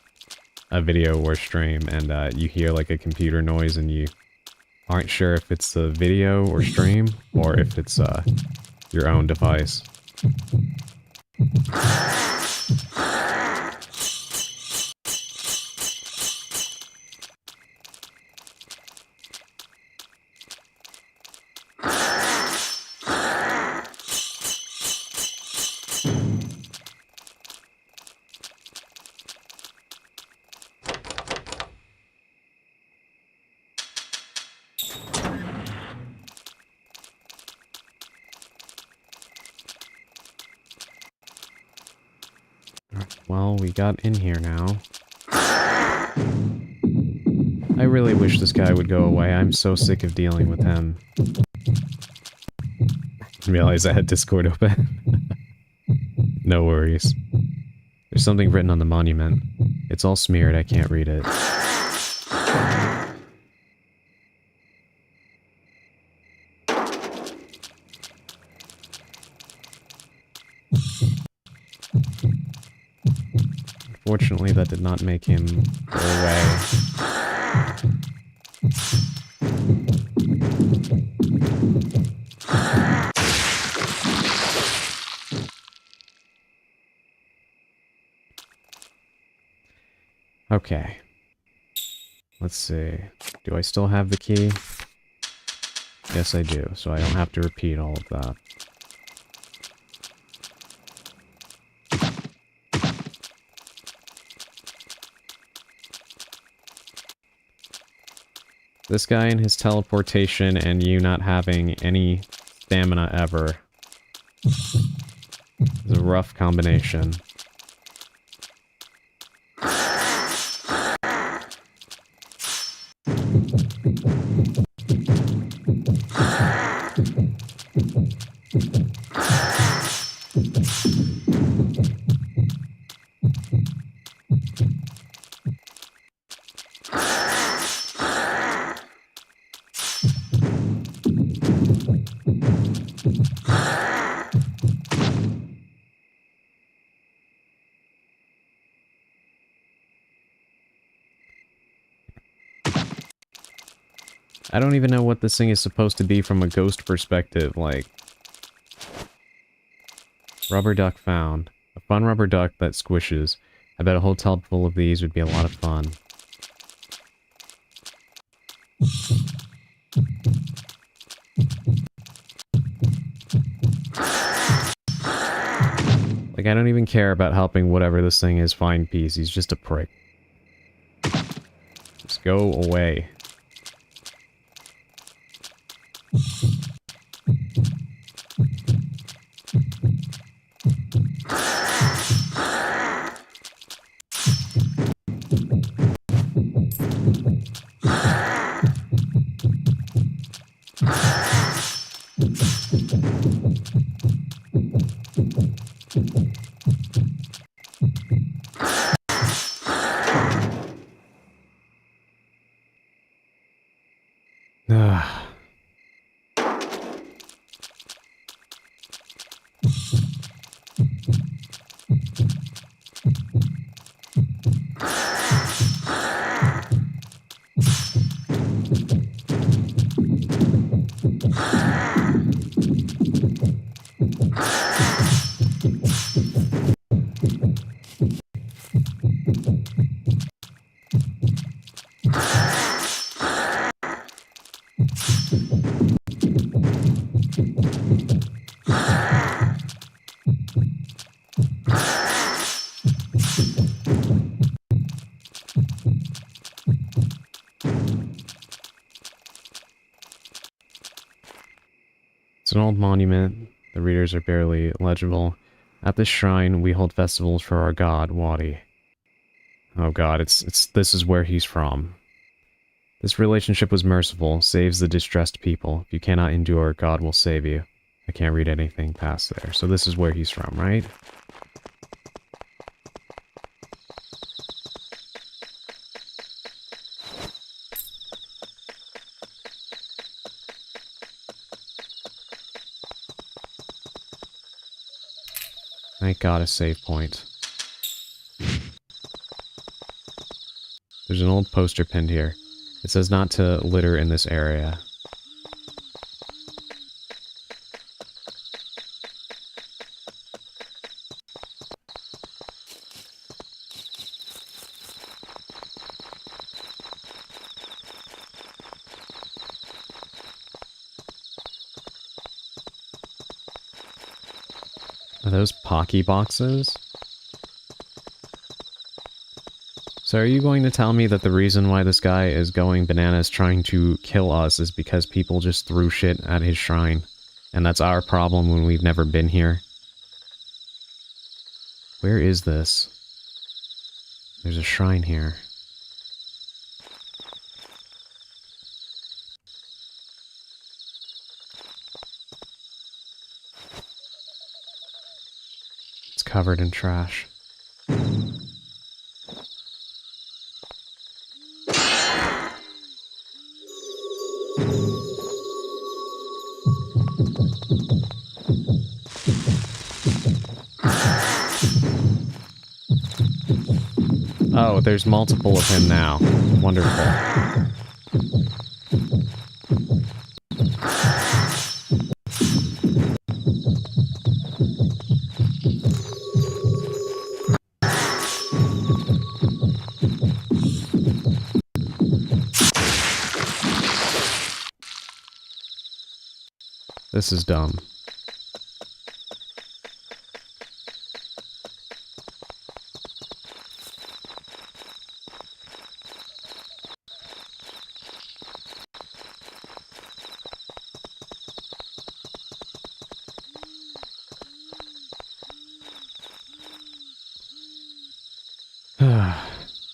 a video or stream and you hear like a computer noise and you aren't sure if it's the video or stream or if it's your own device. Well, we got in here now. I really wish this guy would go away. I'm so sick of dealing with him. Didn't realize I had Discord open. No worries. There's something written on the monument. It's all smeared, I can't read it. Unfortunately, that did not make him go away. Okay. Let's see. Do I still have the key? Yes, I do, so I don't have to repeat all of that. This guy and his teleportation and you not having any stamina ever is a rough combination. I don't even know what this thing is supposed to be from a ghost perspective, like... Rubber duck found. A fun rubber duck that squishes. I bet a whole tub full of these would be a lot of fun. Like, I don't even care about helping whatever this thing is find peace. He's just a prick. Just go away. It's an old monument. The readers are barely legible. At this shrine, we hold festivals for our god, Wadi. Oh god, this is where he's from. This relationship was merciful, saves the distressed people. If you cannot endure, God will save you. I can't read anything past there. So this is where he's from, right? Thank God, a save point. There's an old poster pinned here. It says not to litter in this area. Are those Pocky boxes? So are you going to tell me that the reason why this guy is going bananas trying to kill us is because people just threw shit at his shrine? And that's our problem when we've never been here? Where is this? There's a shrine here. covered in trash. Oh, there's multiple of him now. Wonderful. This is dumb.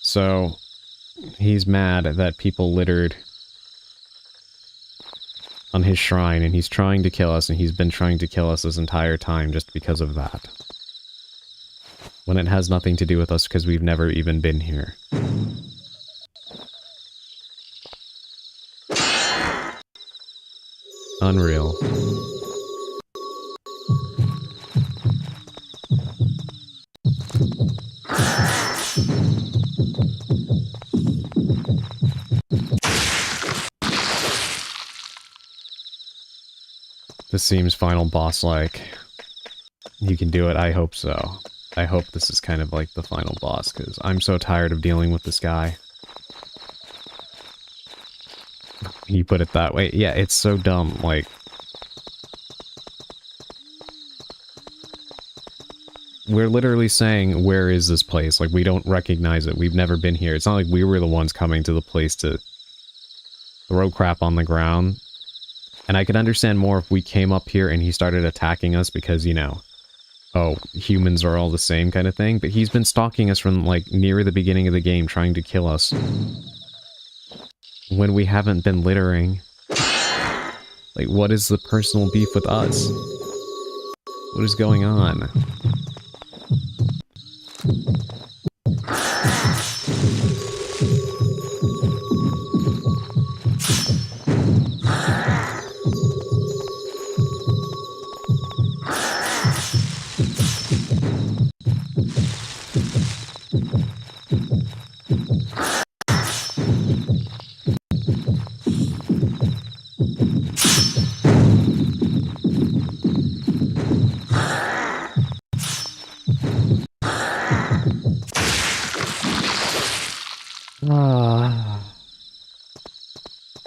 So, he's mad that people littered on his shrine, and he's trying to kill us, and he's been trying to kill us this entire time just because of that. When it has nothing to do with us because we've never even been here. Unreal. This seems final boss-like. You can do it, I hope so. I hope this is kind of like the final boss, because I'm so tired of dealing with this guy. You put it that way. Yeah, it's so dumb, like... We're literally saying, where is this place? Like, we don't recognize it. We've never been here. It's not like we were the ones coming to the place to throw crap on the ground. And I could understand more if we came up here and he started attacking us because, you know, oh, humans are all the same kind of thing. But he's been stalking us from, like, near the beginning of the game, trying to kill us. When we haven't been littering. Like, what is the personal beef with us? What is going on?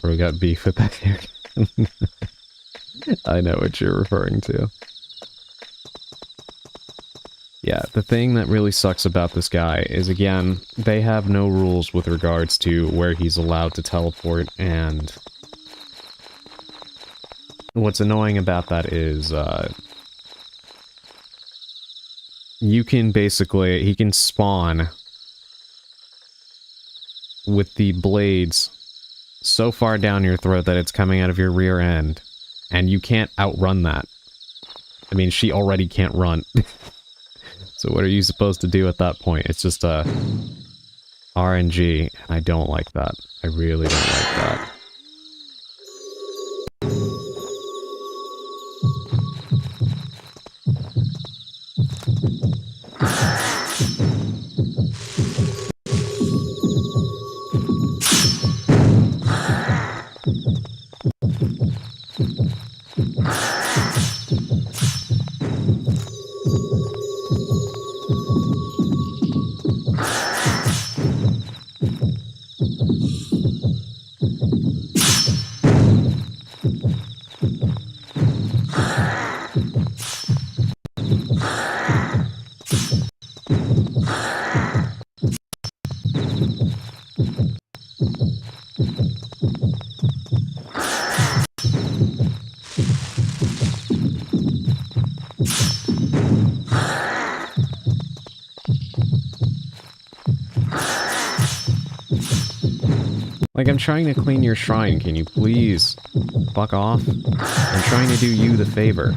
Bro got beef with that here. I know what you're referring to. Yeah, the thing that really sucks about this guy is, again, they have no rules with regards to where he's allowed to teleport, and what's annoying about that is, you can basically, he can spawn with the blades so far down your throat that it's coming out of your rear end, and you can't outrun that. I mean, she already can't run. So what are you supposed to do at that point? It's just a RNG, and I don't like that. I really don't like that. Like, I'm trying to clean your shrine, can you please fuck off? I'm trying to do you the favor.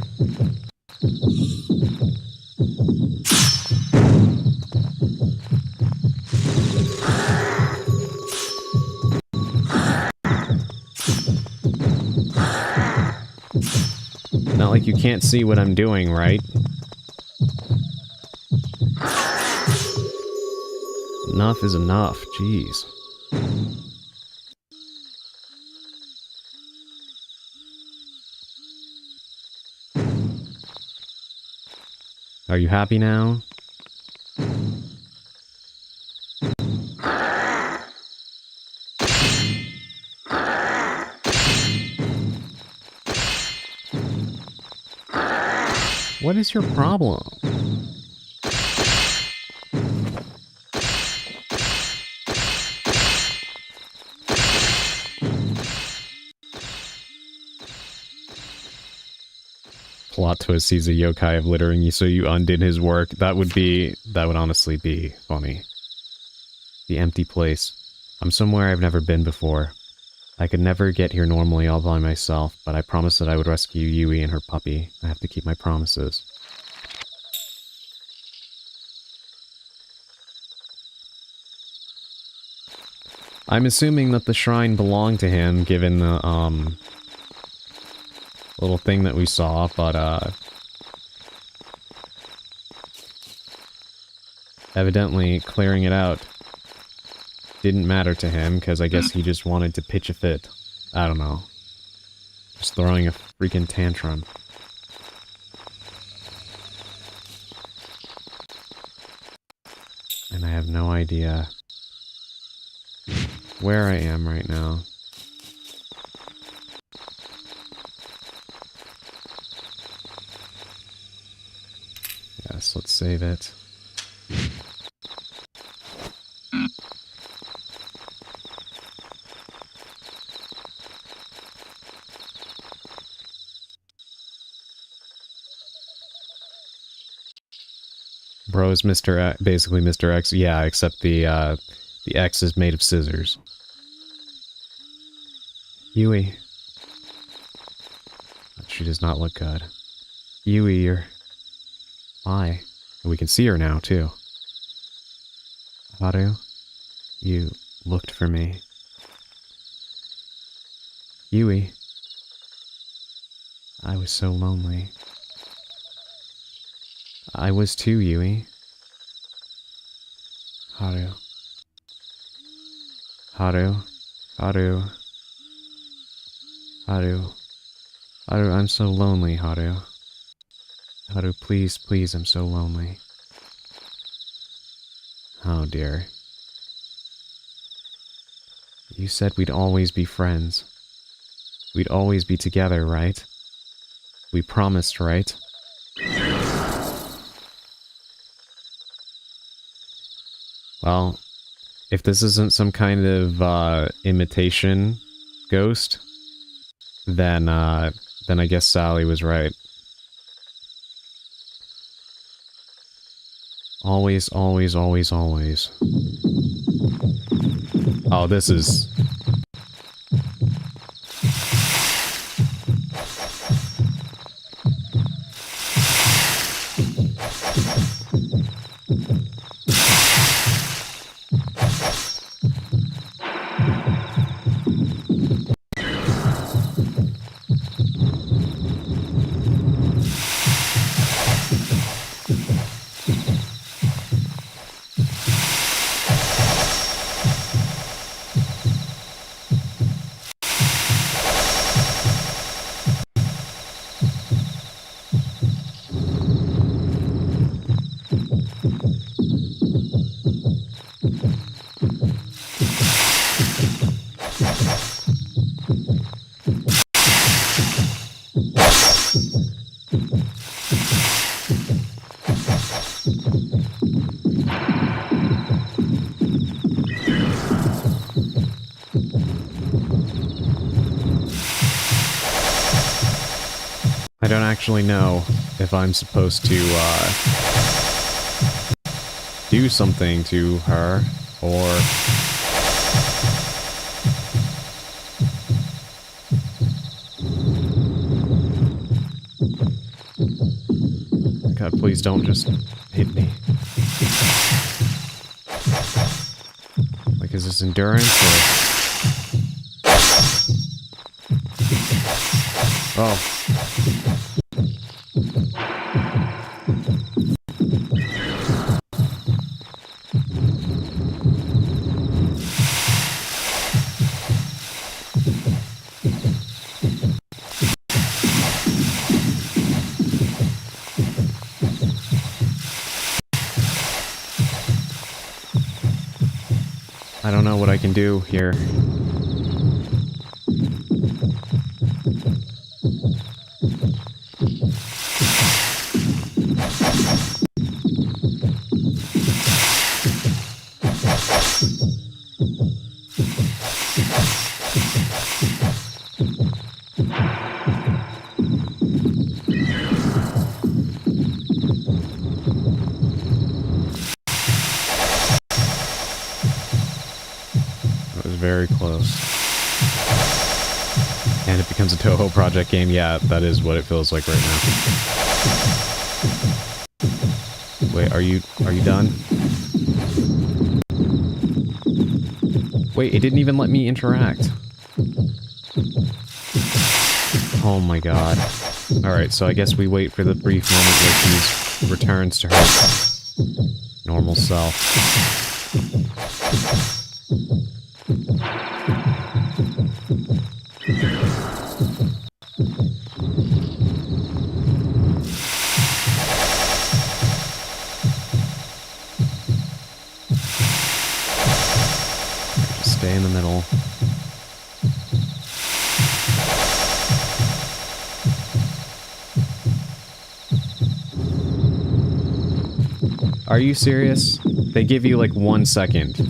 Not like you can't see what I'm doing, right? Enough is enough, jeez. Are you happy now? What is your problem? Plot twist, he's a yokai of littering you, so you undid his work. That would honestly be funny. The empty place. I'm somewhere I've never been before. I could never get here normally all by myself, but I promised that I would rescue Yui and her puppy. I have to keep my promises. I'm assuming that the shrine belonged to him, given the, little thing that we saw, but, evidently clearing it out didn't matter to him, because I guess he just wanted to pitch a fit. I don't know. Just throwing a freaking tantrum. And I have no idea where I am right now. Yes, let's save it. Bro is Mr. X, basically Mr. X. Yeah, except the X is made of scissors. Yui. She does not look good. Yui, you're... Why? And we can see her now, too. Haru, you looked for me. Yui. I was so lonely. I was too, Yui. Haru. Haru. Haru. Haru. Haru, I'm so lonely, Haru. Haru, please, please, I'm so lonely. Oh dear. You said we'd always be friends. We'd always be together, right? We promised, right? Well, if this isn't some kind of, imitation ghost, then I guess Sally was right. Always, always, always, always. Oh, this is... I don't actually know if I'm supposed to, do something to her, or... God, please don't just hit me. Like, is this endurance or... Oh. I don't know what I can do here. Very close. And it becomes a Toho Project game. Yeah, that is what it feels like right now. Wait, are you done? Wait, it didn't even let me interact. Oh my god. Alright, so I guess we wait for the brief moment where she returns to her normal self. Just stay in the middle. Are you serious? They give you like 1 second.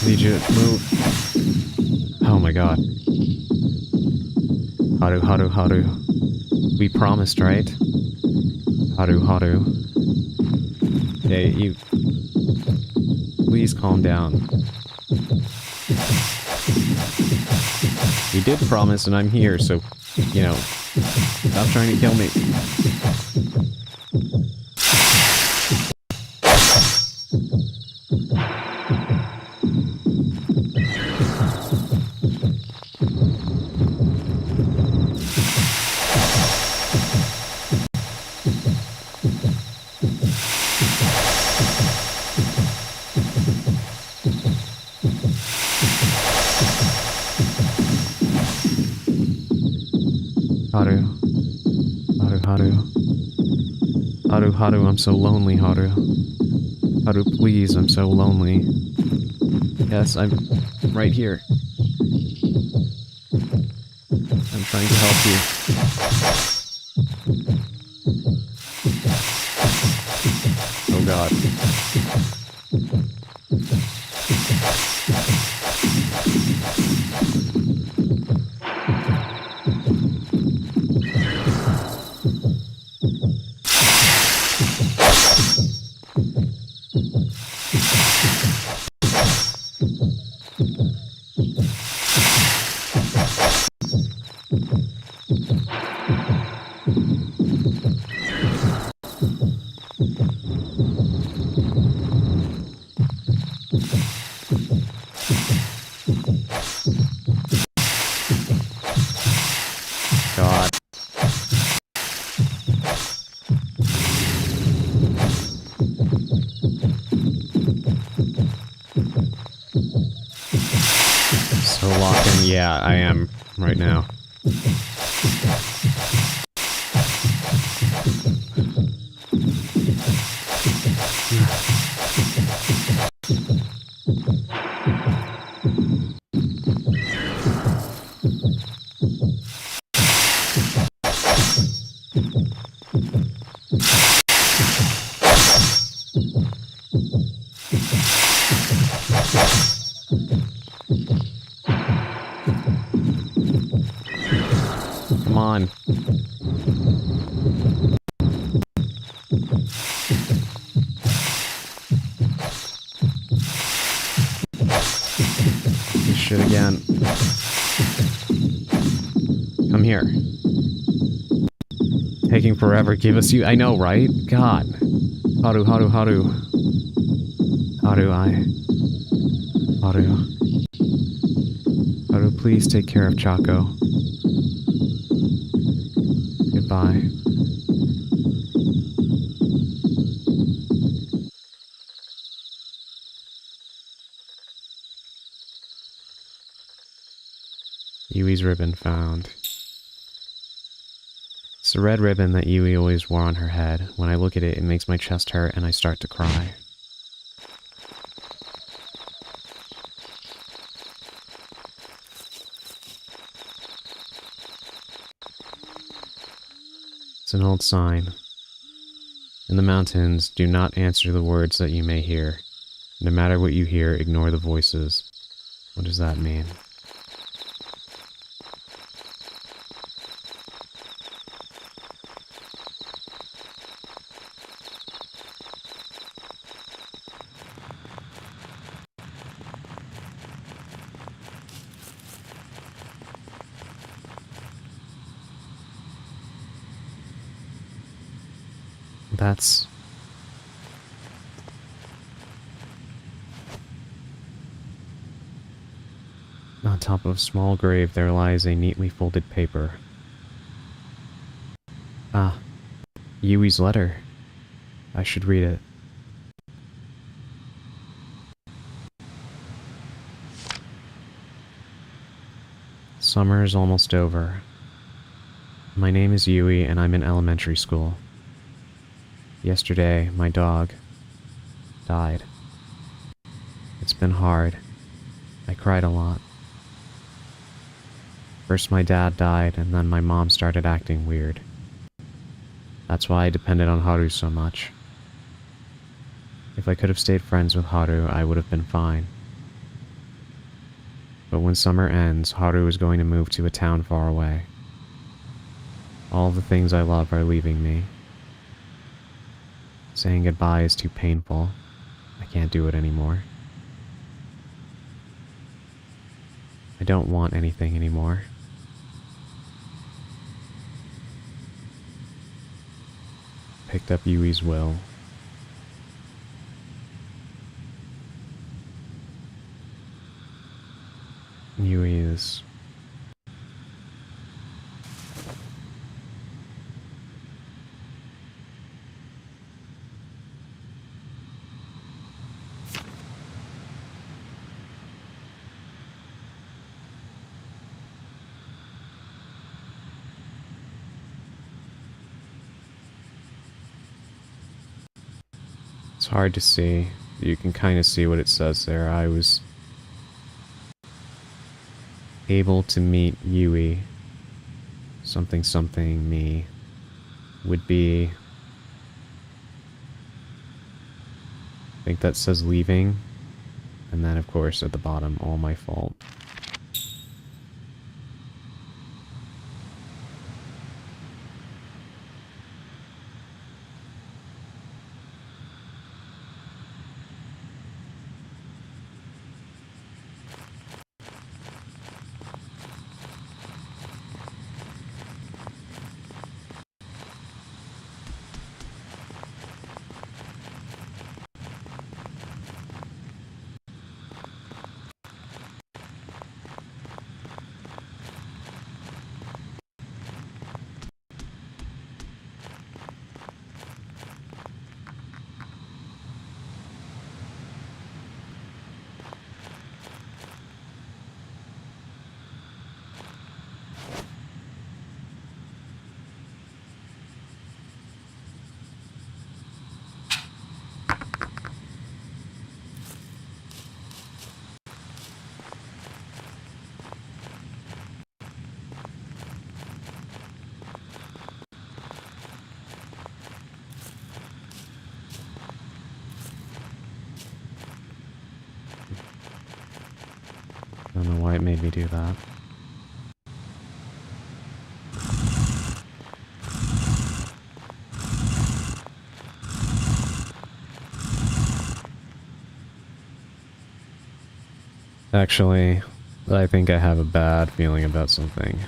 Need you to move. Oh my god. Haru. We promised, right? Haru. Hey, you... Please calm down. We did promise and I'm here, so, you know, stop trying to kill me. Haru, I'm so lonely, Haru. Haru, please, I'm so lonely. Yes, I'm right here. I'm trying to help you. Oh god. God. So locked in. Yeah, I am right now. Come on. This shit again. Come here. Taking forever. Give us you. I know, right? God. Haru. Haru, please take care of Chaco. Goodbye. Yui's ribbon found. It's the red ribbon that Yui always wore on her head. When I look at it, it makes my chest hurt and I start to cry. It's an old sign. In the mountains, do not answer the words that you may hear. No matter what you hear, ignore the voices. What does that mean? That's... On top of a small grave, there lies a neatly folded paper. Ah, Yui's letter. I should read it. Summer is almost over. My name is Yui, and I'm in elementary school. Yesterday, my dog died. It's been hard. I cried a lot. First my dad died, and then my mom started acting weird. That's why I depended on Haru so much. If I could have stayed friends with Haru, I would have been fine. But when summer ends, Haru is going to move to a town far away. All the things I love are leaving me. Saying goodbye is too painful. I can't do it anymore. I don't want anything anymore. Picked up Yui's will. Yui is... It's hard to see. You can kind of see what it says there. I was able to meet Yui. Something something me would be... I think that says leaving. And then of course at the bottom, all my fault. why it made me do that. Actually, I think I have a bad feeling about something.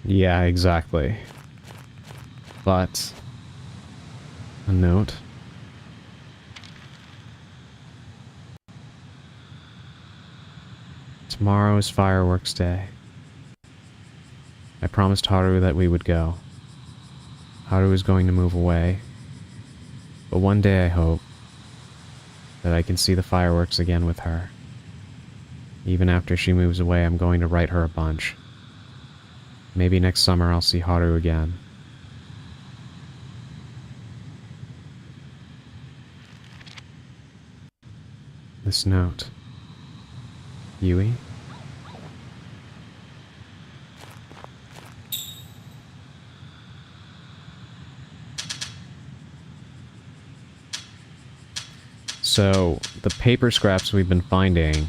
Yeah, exactly. But... a note. Tomorrow is fireworks day. I promised Haru that we would go. Haru is going to move away. But one day I hope that I can see the fireworks again with her. Even after she moves away, I'm going to write her a bunch. Maybe next summer I'll see Haru again. This note. Yui? So, the paper scraps we've been finding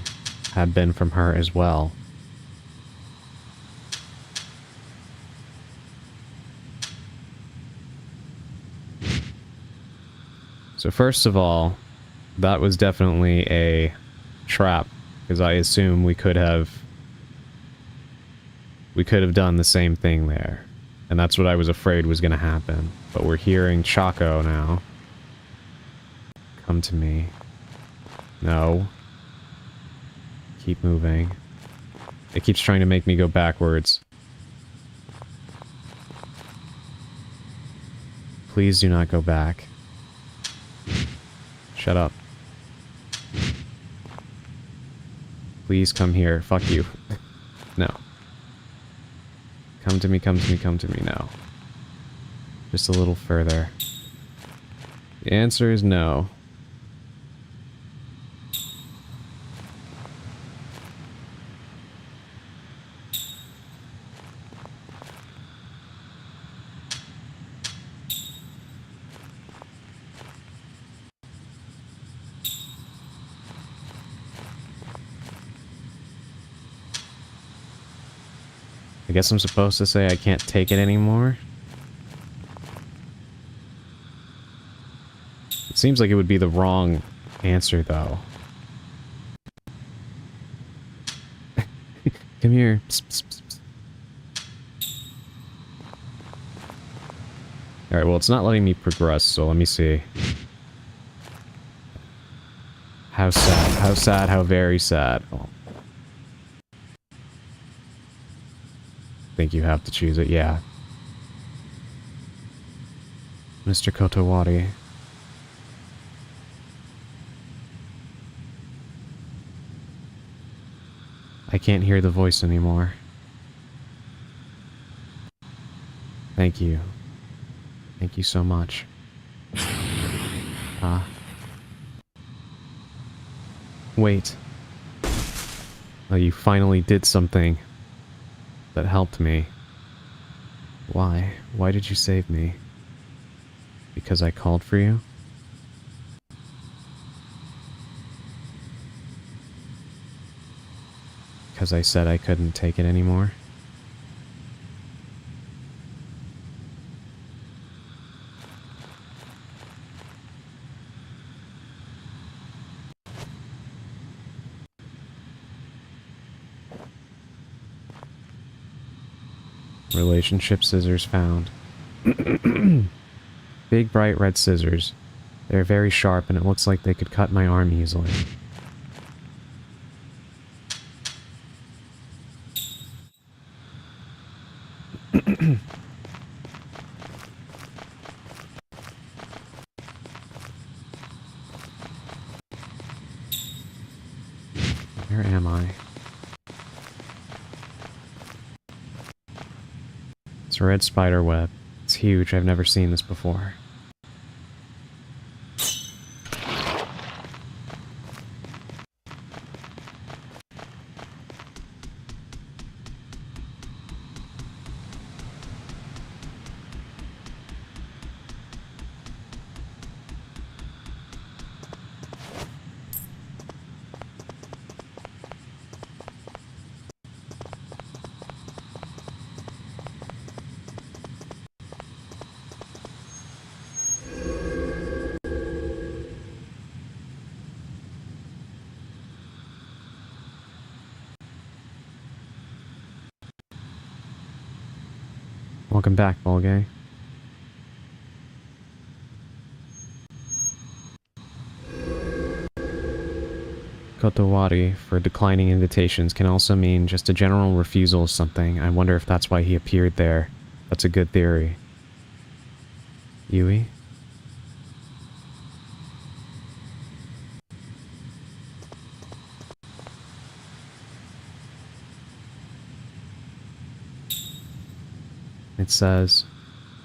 have been from her as well. So first of all, that was definitely a trap, because I assume we could have done the same thing there. And that's what I was afraid was going to happen. But we're hearing Chaco now. Come to me. No. Keep moving. It keeps trying to make me go backwards. Please do not go back. Shut up. Please come here. Fuck you. No. Come to me, come to me, come to me. No. Just a little further. The answer is no. I guess I'm supposed to say I can't take it anymore? It seems like it would be the wrong answer, though. Come here. Psst, psst, psst, psst. Alright, well, it's not letting me progress, so let me see. How sad, how sad, how very sad. Oh. Think you have to choose it, yeah. Mr. Kotowari. I can't hear the voice anymore. Thank you. Thank you so much. Wait. Oh, you finally did something that helped me. Why? Why did you save me? Because I called for you? Because I said I couldn't take it anymore? Relationship scissors found. Big bright red scissors. They're very sharp and it looks like they could cut my arm easily. Where am I? It's a red spider web. It's huge. I've never seen this before. Welcome back, Volgay. Kotowari for declining invitations can also mean just a general refusal of something. I wonder if that's why he appeared there. That's a good theory. Yui? It says,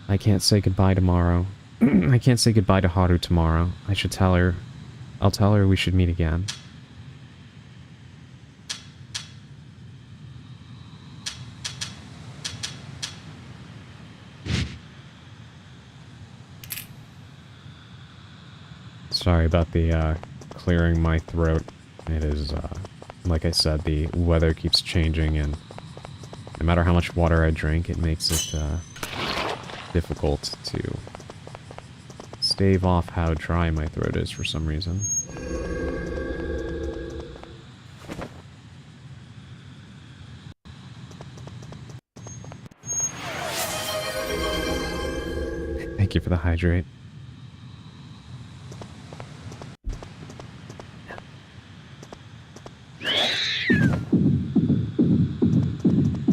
I can't say goodbye tomorrow. I can't say goodbye to Haru tomorrow. I should tell her. I'll tell her we should meet again. Sorry about the, clearing my throat. It is, like I said, the weather keeps changing, and no matter how much water I drink, it makes it, difficult to stave off how dry my throat is for some reason. Thank you for the hydrate.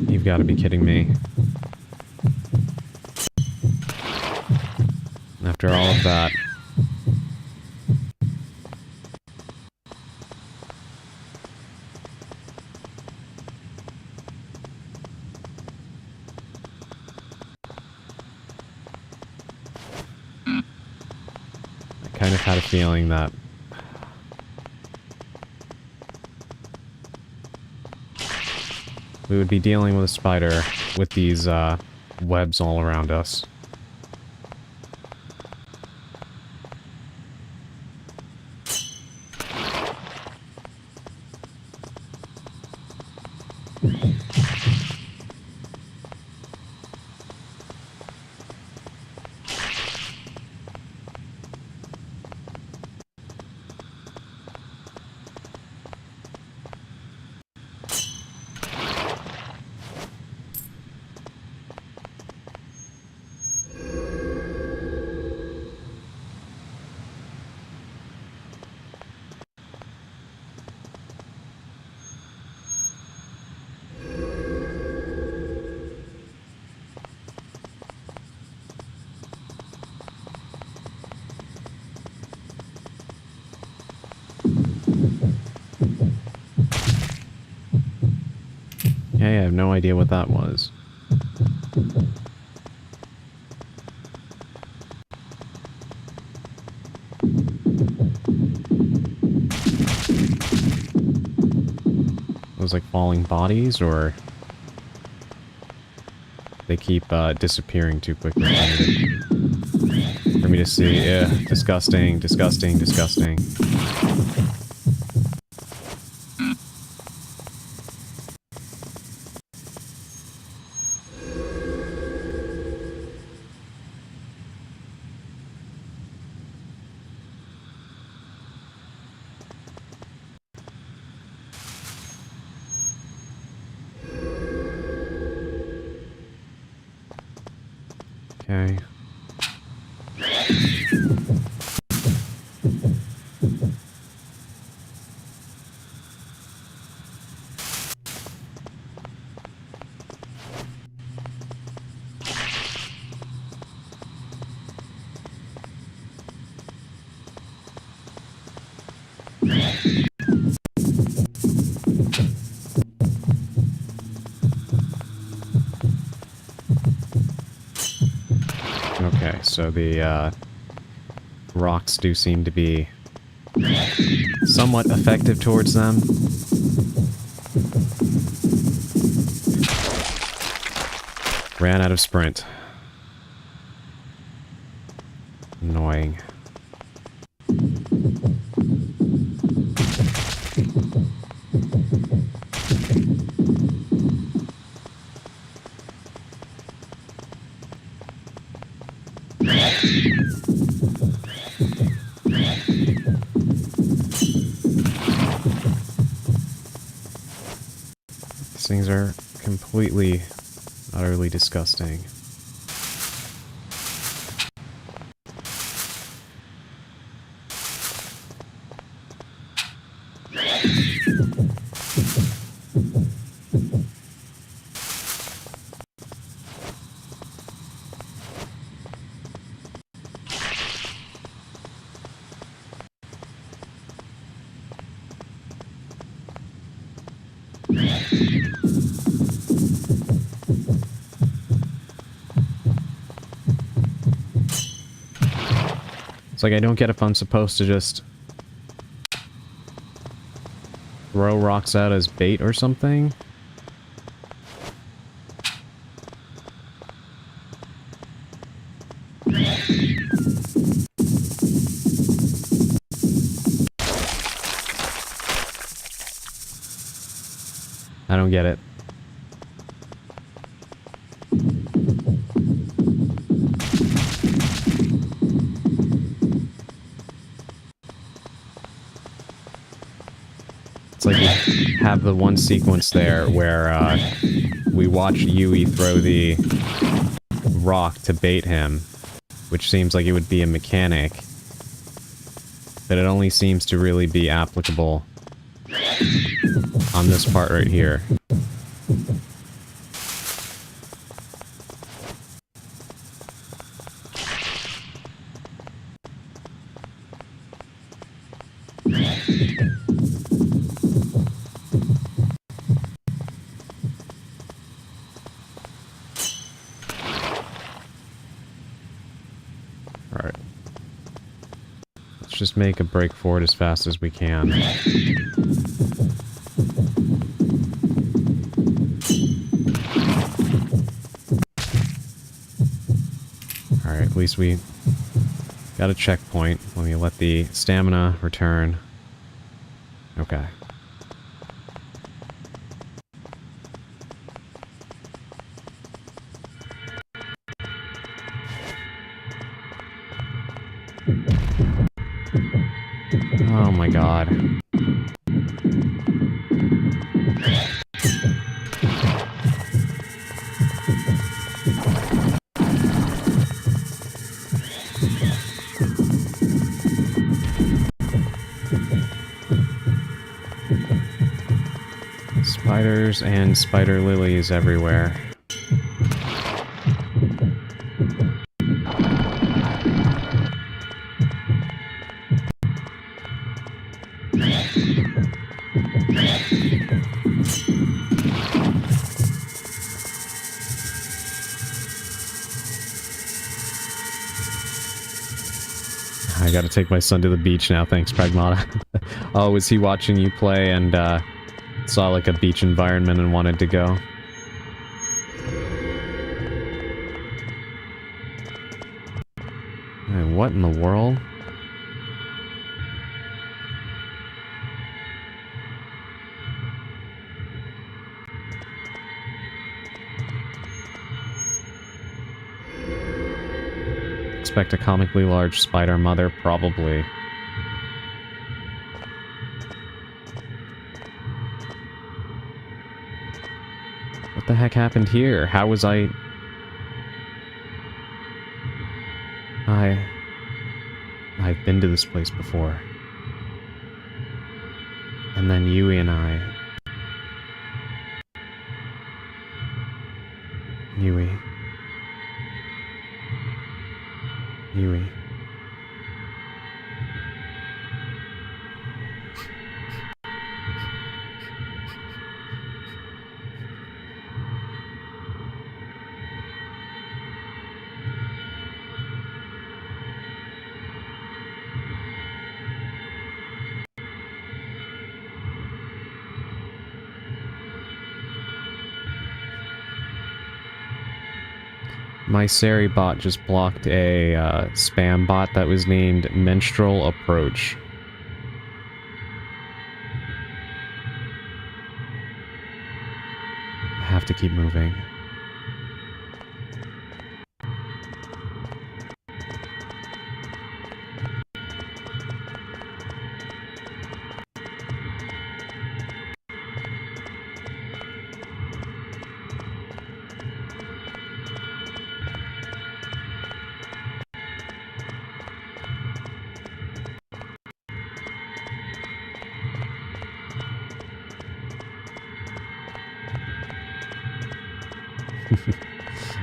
You've got to be kidding me. After all of that. I kind of had a feeling that we would be dealing with a spider with these, webs all around us. Hey, I have no idea what that was. Those like falling bodies, or they keep disappearing too quickly for me to see. Yeah, disgusting, disgusting, disgusting. Okay. Okay, so the rocks do seem to be somewhat effective towards them. Ran out of sprint. Annoying. These things are completely, utterly disgusting. It's like I don't get if I'm supposed to just throw rocks out as bait or something. I don't get it. It's like we have the one sequence there where we watch Yui throw the rock to bait him, which seems like it would be a mechanic, but it only seems to really be applicable on this part right here. Alright. Let's just make a break for it as fast as we can. Alright, at least we got a checkpoint. Let me let the stamina return. Okay. Oh my god. Spiders and spider lilies everywhere. I gotta take my son to the beach now, thanks, Pragmata. Oh, was he watching you play and, saw, like, a beach environment and wanted to go? Hey, what in the world? Expect a comically large spider mother, probably. What the heck happened here? How was I... been to this place before. And then Yui and I... Yui. My Sari bot just blocked a spam bot that was named Menstrual Approach. I have to keep moving.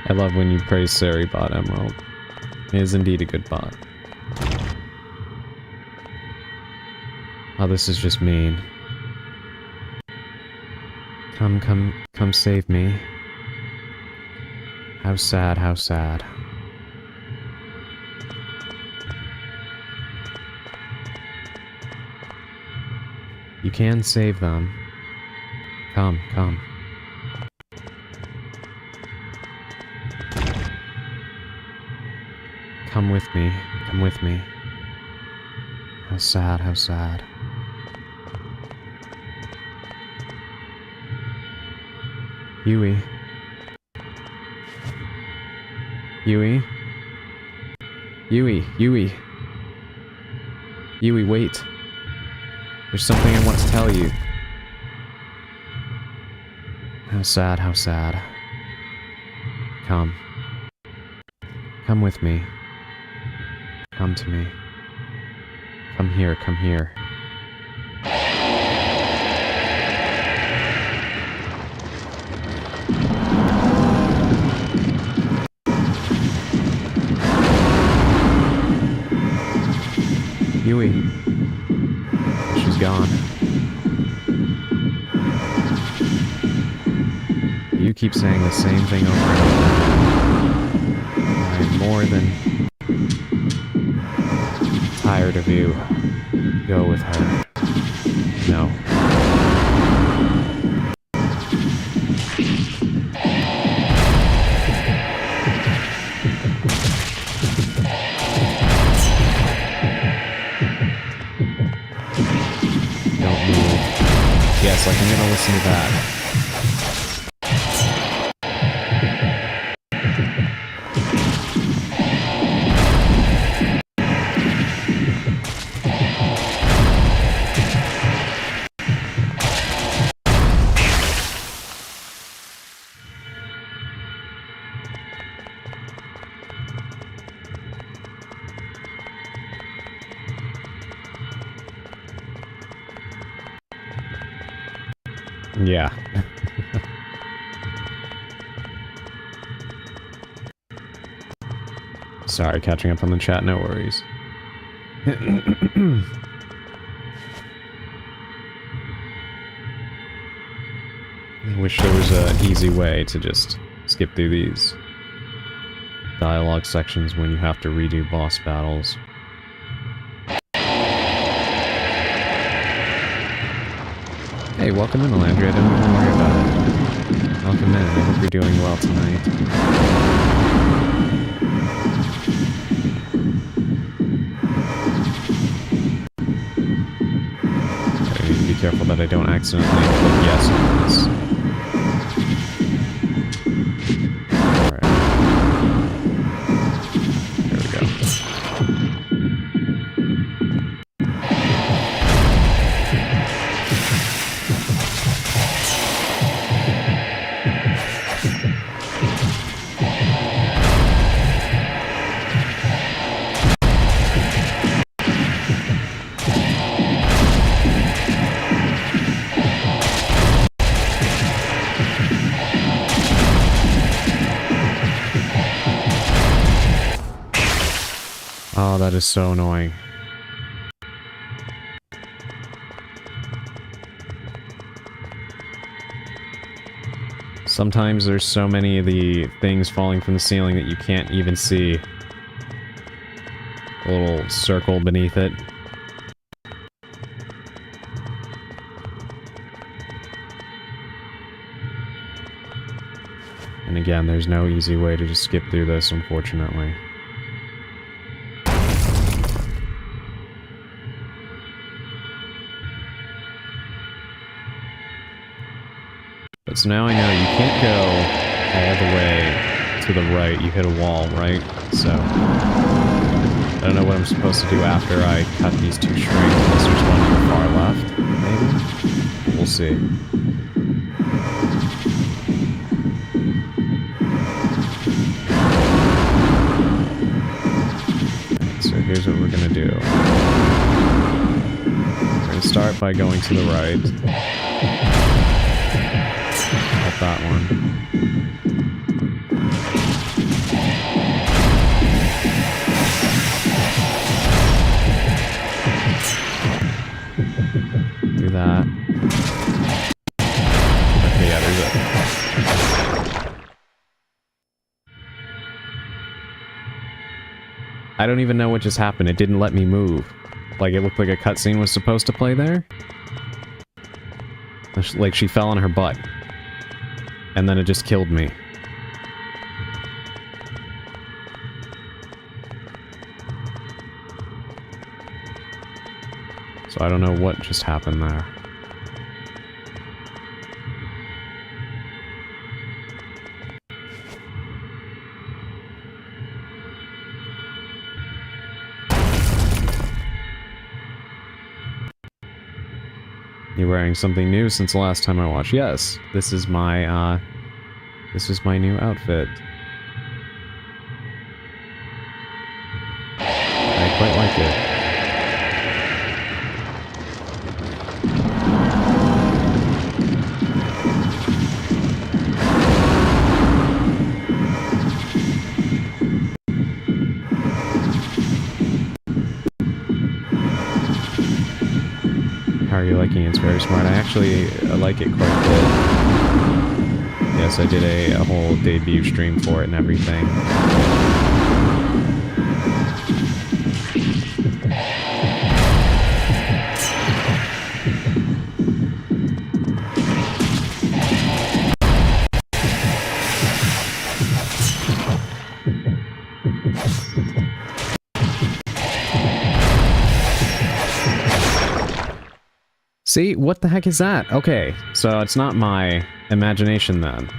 I love when you praise Sari bot, Emerald. It is indeed a good bot. Oh, this is just mean. Come save me. How sad, how sad. You can save them. Come. Come with me. How sad, how sad. Yui, wait. There's something I want to tell you. How sad, how sad. Come with me. Come to me. Come here. Yui. She's gone. You keep saying the same thing over and over. I'm more than tired of you. Go with her. No. Don't move. Yes, like I'm gonna listen to that. Yeah. Sorry, catching up on the chat, no worries. I wish there was an easy way to just skip through these dialogue sections when you have to redo boss battles. Hey, welcome in, Alandria. Don't even worry about it. Welcome in. I hope you're doing well tonight. I need to be careful that I don't accidentally click yes on this. Alright. There we go. Oh, that is so annoying. Sometimes there's so many of the things falling from the ceiling that you can't even see a little circle beneath it. And again, there's no easy way to just skip through this, unfortunately. But so now I know you can't go all the way to the right. You hit a wall, right? So I don't know what I'm supposed to do after I cut these two strings, unless there's one on the far left, maybe? We'll see. So here's what we're gonna do. We're gonna start by going to the right. Cut that one. Do that. Okay, yeah, there's it. I don't even know what just happened. It didn't let me move. Like, it looked like a cutscene was supposed to play there. Like, she fell on her butt. And then it just killed me. So I don't know what just happened there. You're wearing something new since the last time I watched. Yes, this is my new outfit. I quite like it. How are you liking it? It's very smart. I actually like it quite good. Yes, I did a whole debut stream for it and everything. See? What the heck is that? Okay, so it's not my imagination then.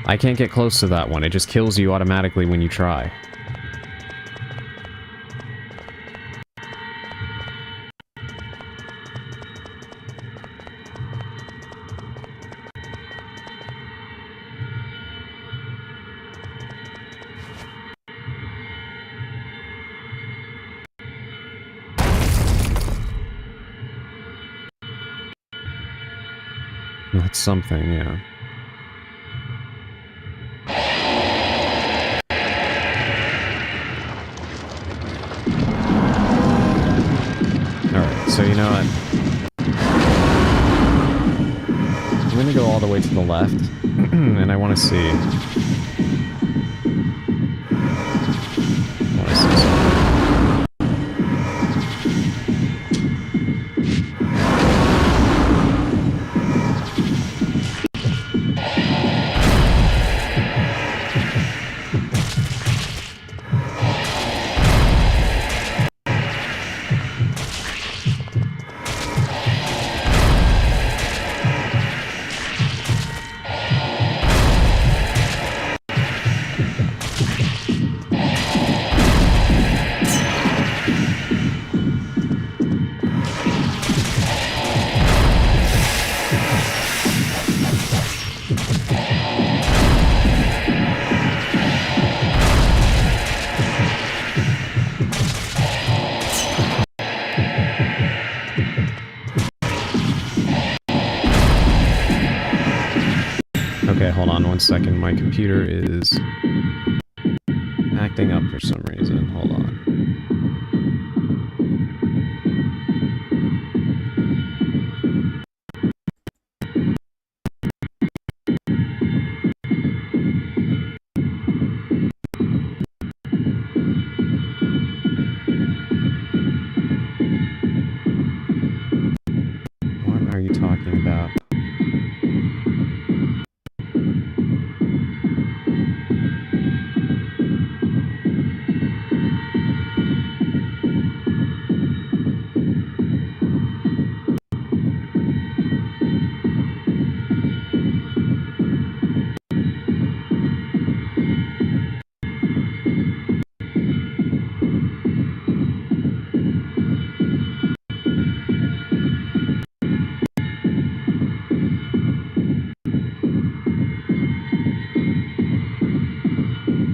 I can't get close to that one. It just kills you automatically when you try. That's something, yeah. Alright, so you know what? I'm gonna go all the way to the left, and I want to see... I want to see something. Okay, hold on one second. My computer is acting up for some reason. Hold on. What are you talking about?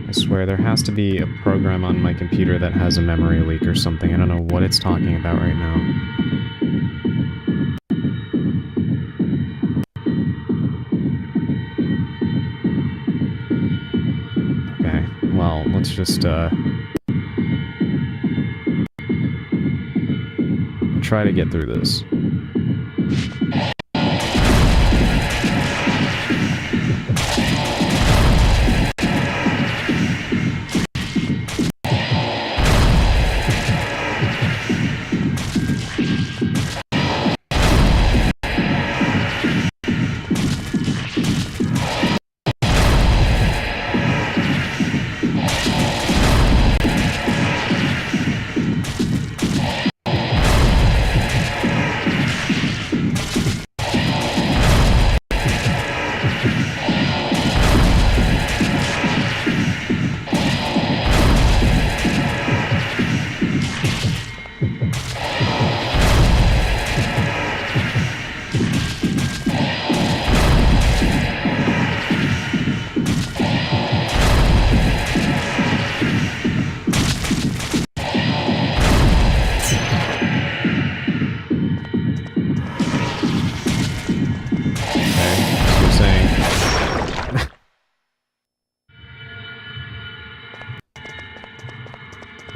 I swear, there has to be a program on my computer that has a memory leak or something. I don't know what it's talking about right now. Okay, well, let's just, try to get through this.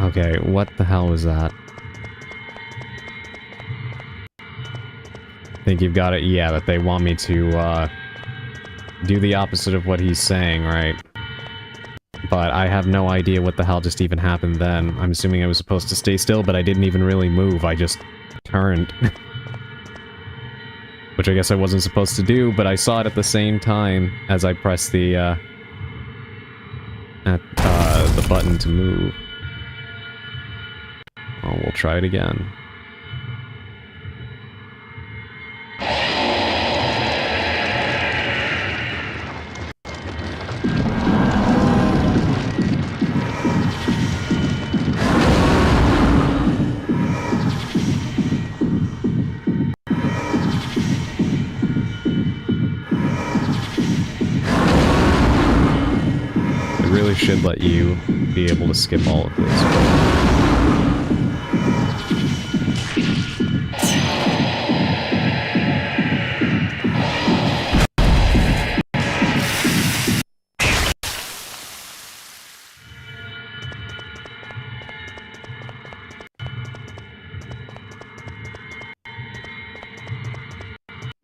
Okay, what the hell was that? Think you've got it? Yeah, that they want me to, do the opposite of what he's saying, right? But I have no idea what the hell just even happened then. I'm assuming I was supposed to stay still, but I didn't even really move. I just turned. Which I guess I wasn't supposed to do, but I saw it at the same time as I pressed the, the button to move. Oh, we'll try it again. I really should let you be able to skip all of this.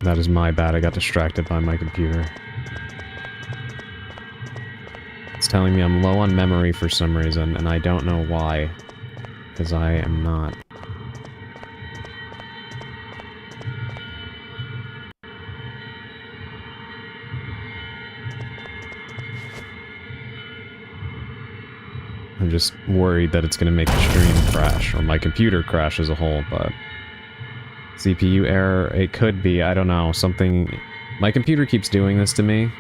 That is my bad, I got distracted by my computer. It's telling me I'm low on memory for some reason, and I don't know why. Because I am not. I'm just worried that it's gonna make the stream crash, or my computer crash as a whole, but... CPU error, it could be, I don't know, something... My computer keeps doing this to me.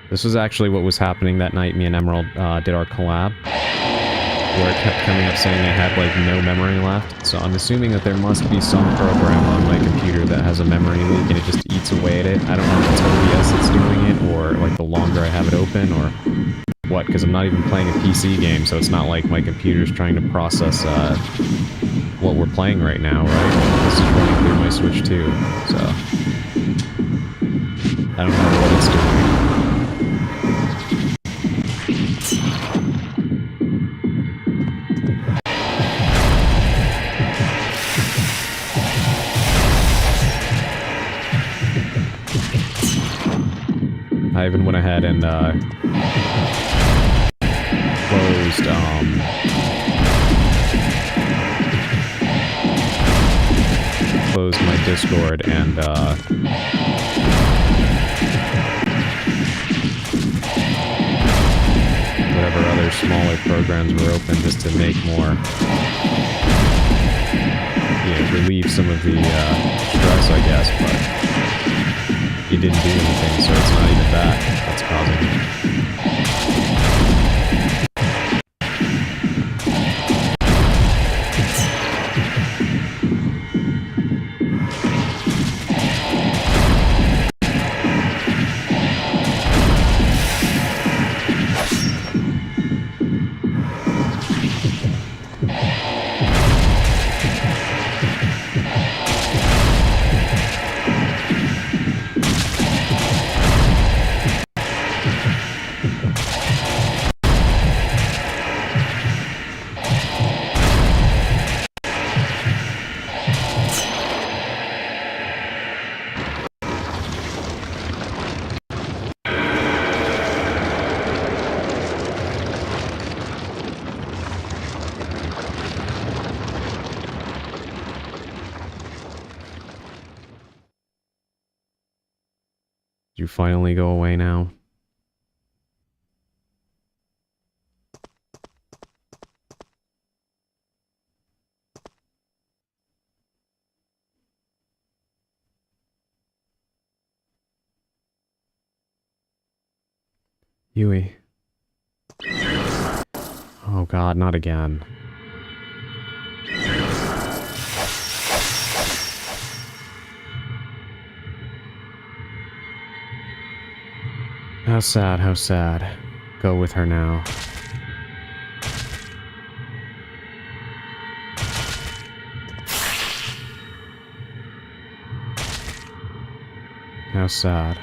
This was actually what was happening that night me and Emerald did our collab. Where it kept coming up saying I had, like, no memory left. So I'm assuming that there must be some program on my computer that has a memory leak and it just eats away at it. I don't know if it's OBS that's doing it, or, like, the longer I have it open, or what, because I'm not even playing a PC game, so it's not like my computer's trying to process, what we're playing right now, right? This is running through my Switch too, so... I don't know what it's doing. I even went ahead and closed my Discord and whatever other smaller programs were open just to make more, relieve some of the stress, I guess, but he didn't do anything, so it's not even that that's causing it. You finally go away now? Yui. Oh god, not again. How sad, how sad. Go with her now. How sad.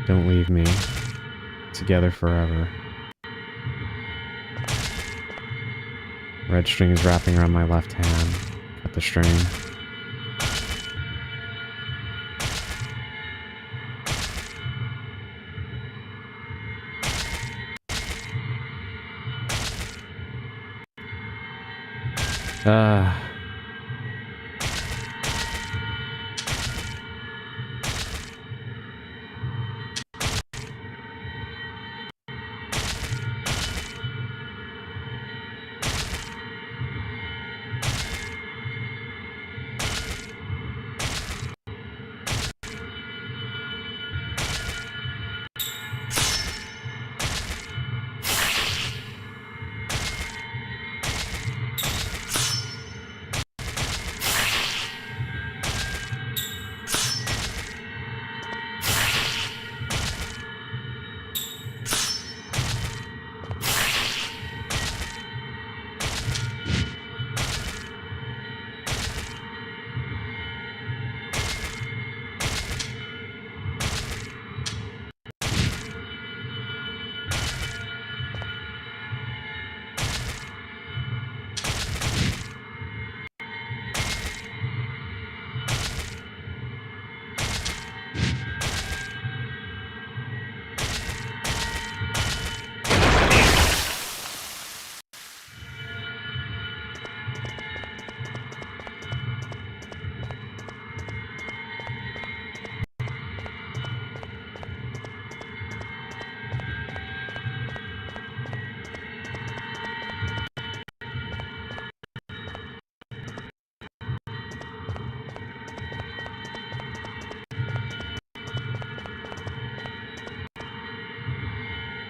Don't leave me. Together forever. Red string is wrapping around my left hand. Cut the string.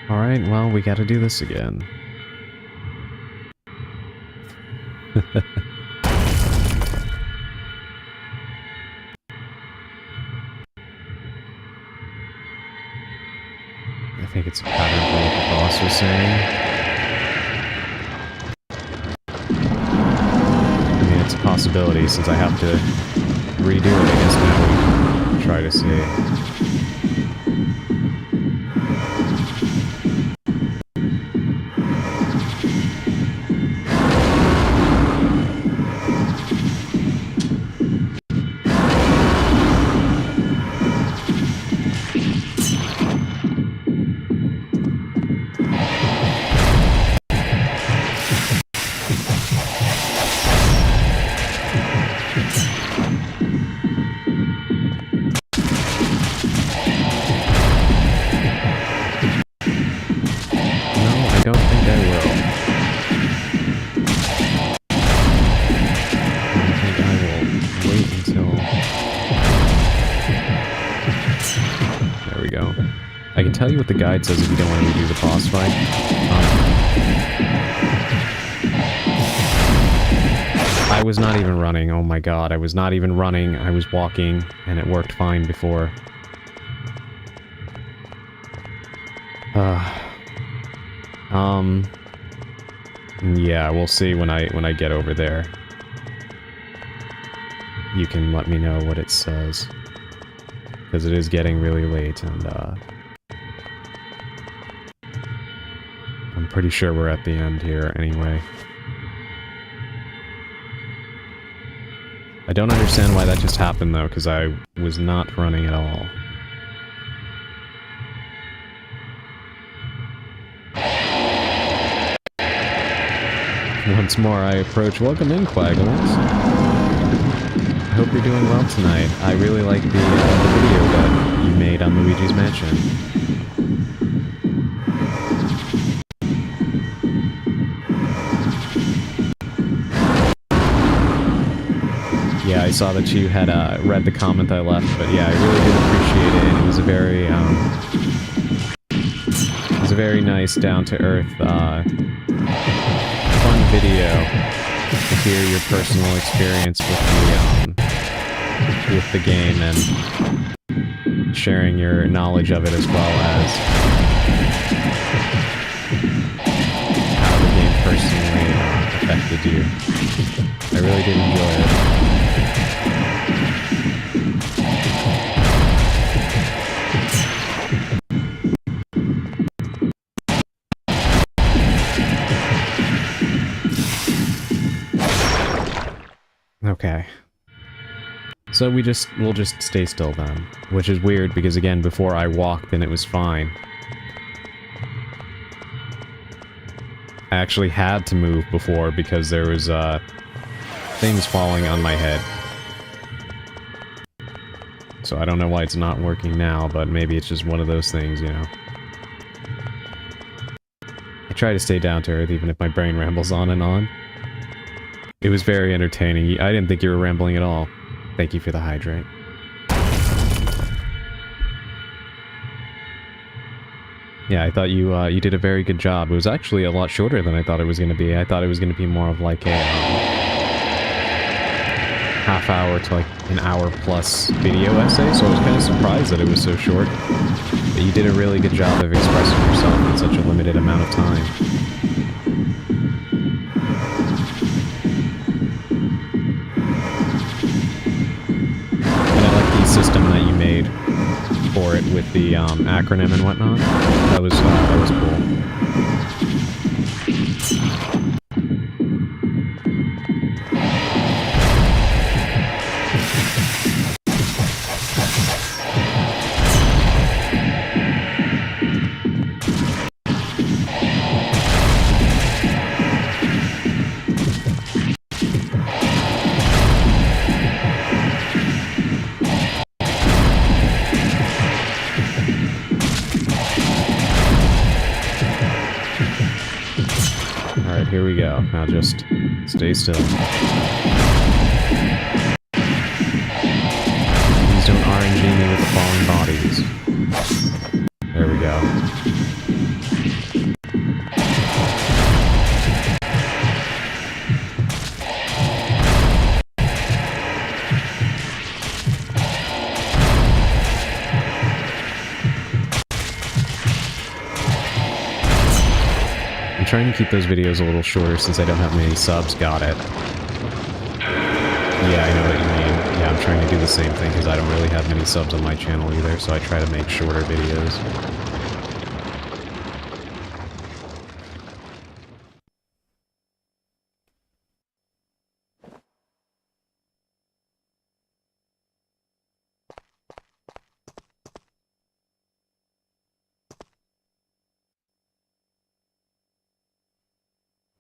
Alright, well, we gotta do this again. I think it's a pattern for what the boss was saying. I mean, it's a possibility since I have to redo it, I guess now we can try to see. I don't think I will. I think I will wait until... There we go. I can tell you what the guide says if you don't want to do the boss fight. I was not even running, oh my god, I was not even running, I was walking, and it worked fine before. Yeah, we'll see when I get over there. You can let me know what it says. Because it is getting really late, and, I'm pretty sure we're at the end here, anyway. I don't understand why that just happened, though, because I was not running at all. Once more, I approach. Welcome in, Quagglers. I hope you're doing well tonight. I really like the video that you made on Luigi's Mansion. Yeah, I saw that you had read the comment I left, but yeah, I really did appreciate it, and it was a very nice, down-to-earth, fun video to hear your personal experience with the game and sharing your knowledge of it as well as how the game personally affected you. I really did enjoy it. Okay. So we'll just stay still then. Which is weird because again, before I walked and it was fine. I actually had to move before because there was, things falling on my head. So I don't know why it's not working now, but maybe it's just one of those things, you know. I try to stay down to earth even if my brain rambles on and on. It was very entertaining. I didn't think you were rambling at all. Thank you for the hydrate. Yeah, I thought you did a very good job. It was actually a lot shorter than I thought it was going to be. I thought it was going to be more of like a half hour to like an hour plus video essay, so I was kind of surprised that it was so short. But you did a really good job of expressing yourself in such a limited amount of time. System that you made for it with the acronym and whatnot. That was cool. Here we go. Now just stay still. Please don't RNG me with the falling bodies. There we go. I'm trying to keep those videos a little shorter since I don't have many subs. Got it. Yeah, I know what you mean. Yeah, I'm trying to do the same thing because I don't really have many subs on my channel either, so I try to make shorter videos.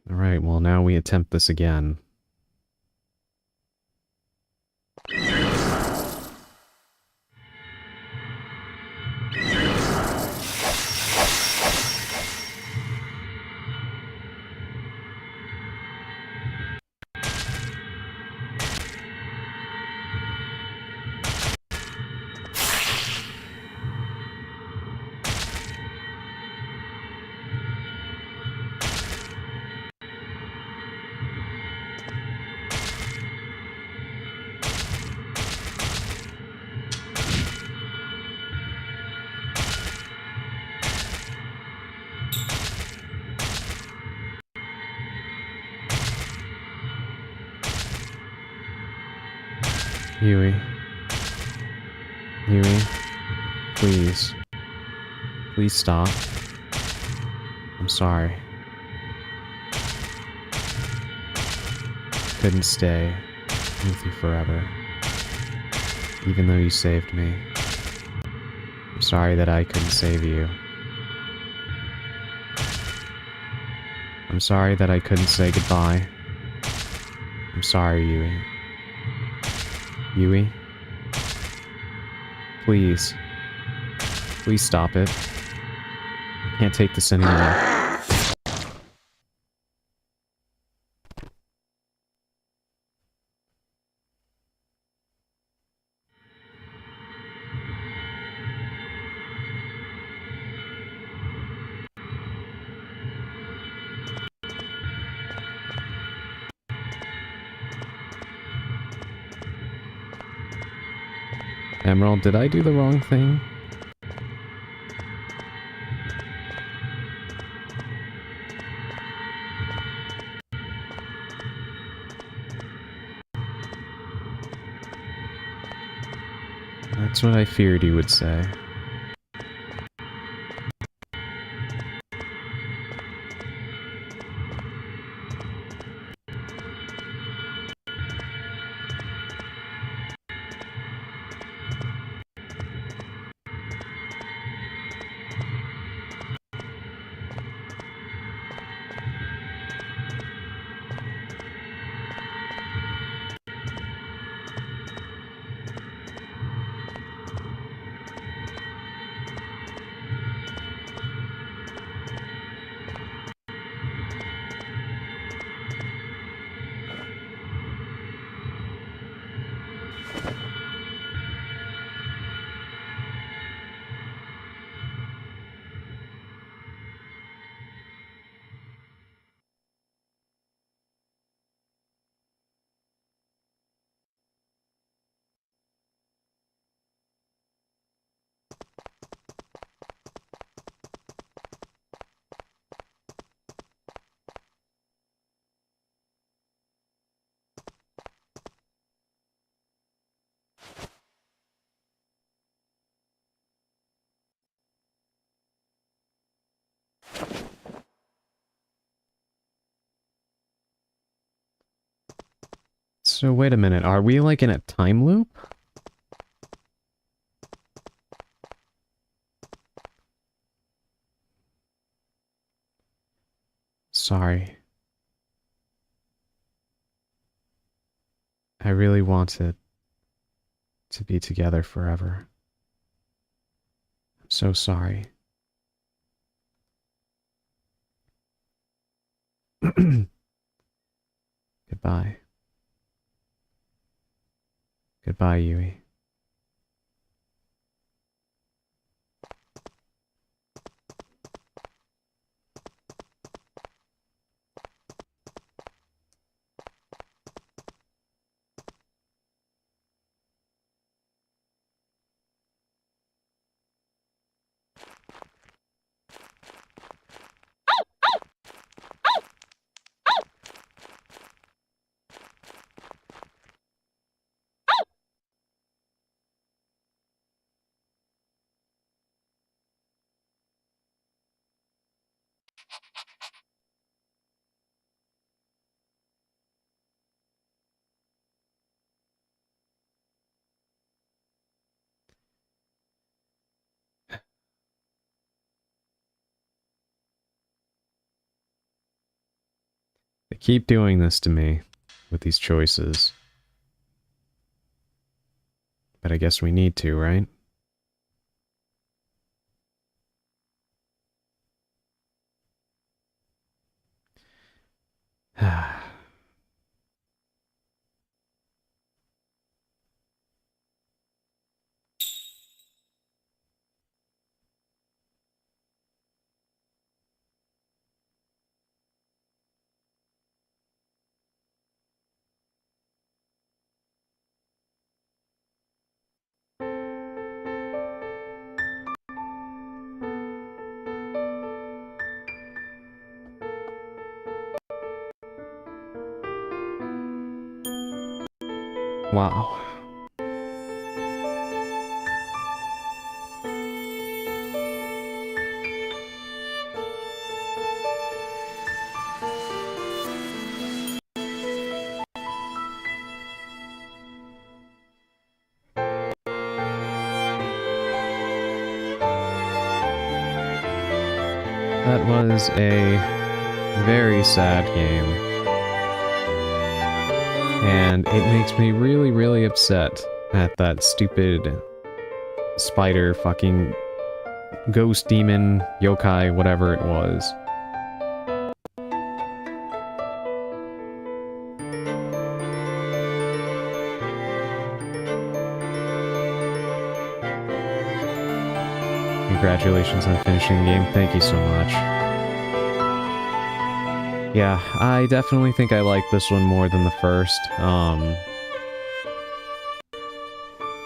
Alright, well now we attempt this again. Yui. Yui. Please. Please stop. I'm sorry. Couldn't stay with you forever. Even though you saved me. I'm sorry that I couldn't save you. I'm sorry that I couldn't say goodbye. I'm sorry, Yui. Yui? Please. Please stop it. I can't take this anymore. Emerald, did I do the wrong thing? That's what I feared you would say. So wait a minute, are we like in a time loop? Sorry. I really wanted to be together forever. I'm so sorry. Goodbye. Goodbye, Yui. They keep doing this to me with these choices. But I guess we need to, right? Wow. that was a very sad game. And it makes me really, really upset at that stupid spider fucking ghost demon yokai, whatever it was. Congratulations on finishing the game. Thank you so much. Yeah, I definitely think I like this one more than the first.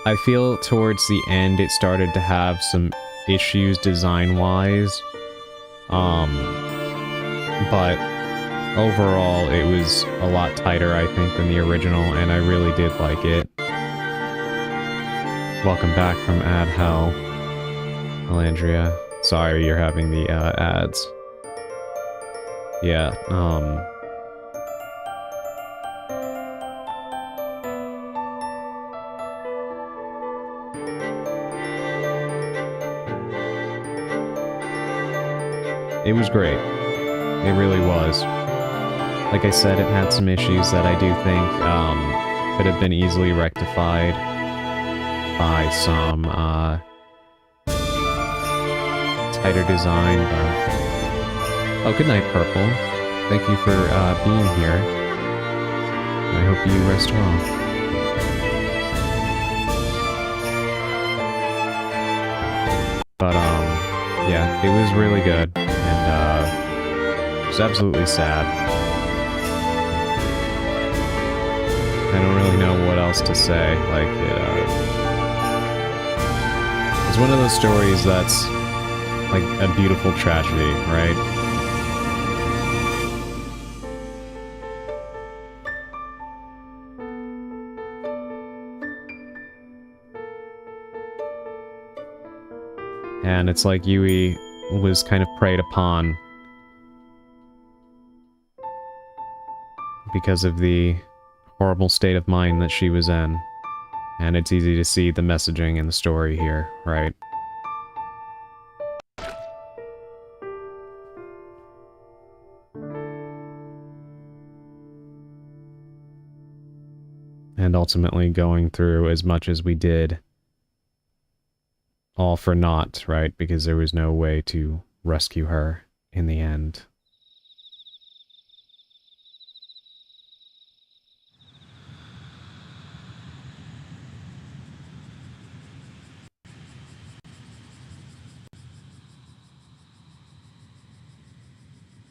I feel towards the end it started to have some issues design-wise. But overall it was a lot tighter, I think, than the original, and I really did like it. Welcome back from Ad Hell, Alandria. Sorry you're having the ads. Yeah, it was great. It really was. Like I said, it had some issues that I do think could have been easily rectified by some tighter design, but... Oh, good night, Purple. Thank you for being here. I hope you rest well. But, yeah, it was really good, and, it was absolutely sad. I don't really know what else to say, like, it's one of those stories that's, like, a beautiful tragedy, right? And it's like Yui was kind of preyed upon because of the horrible state of mind that she was in. And it's easy to see the messaging in the story here, right? And ultimately going through as much as we did, all for naught, right? Because there was no way to rescue her in the end.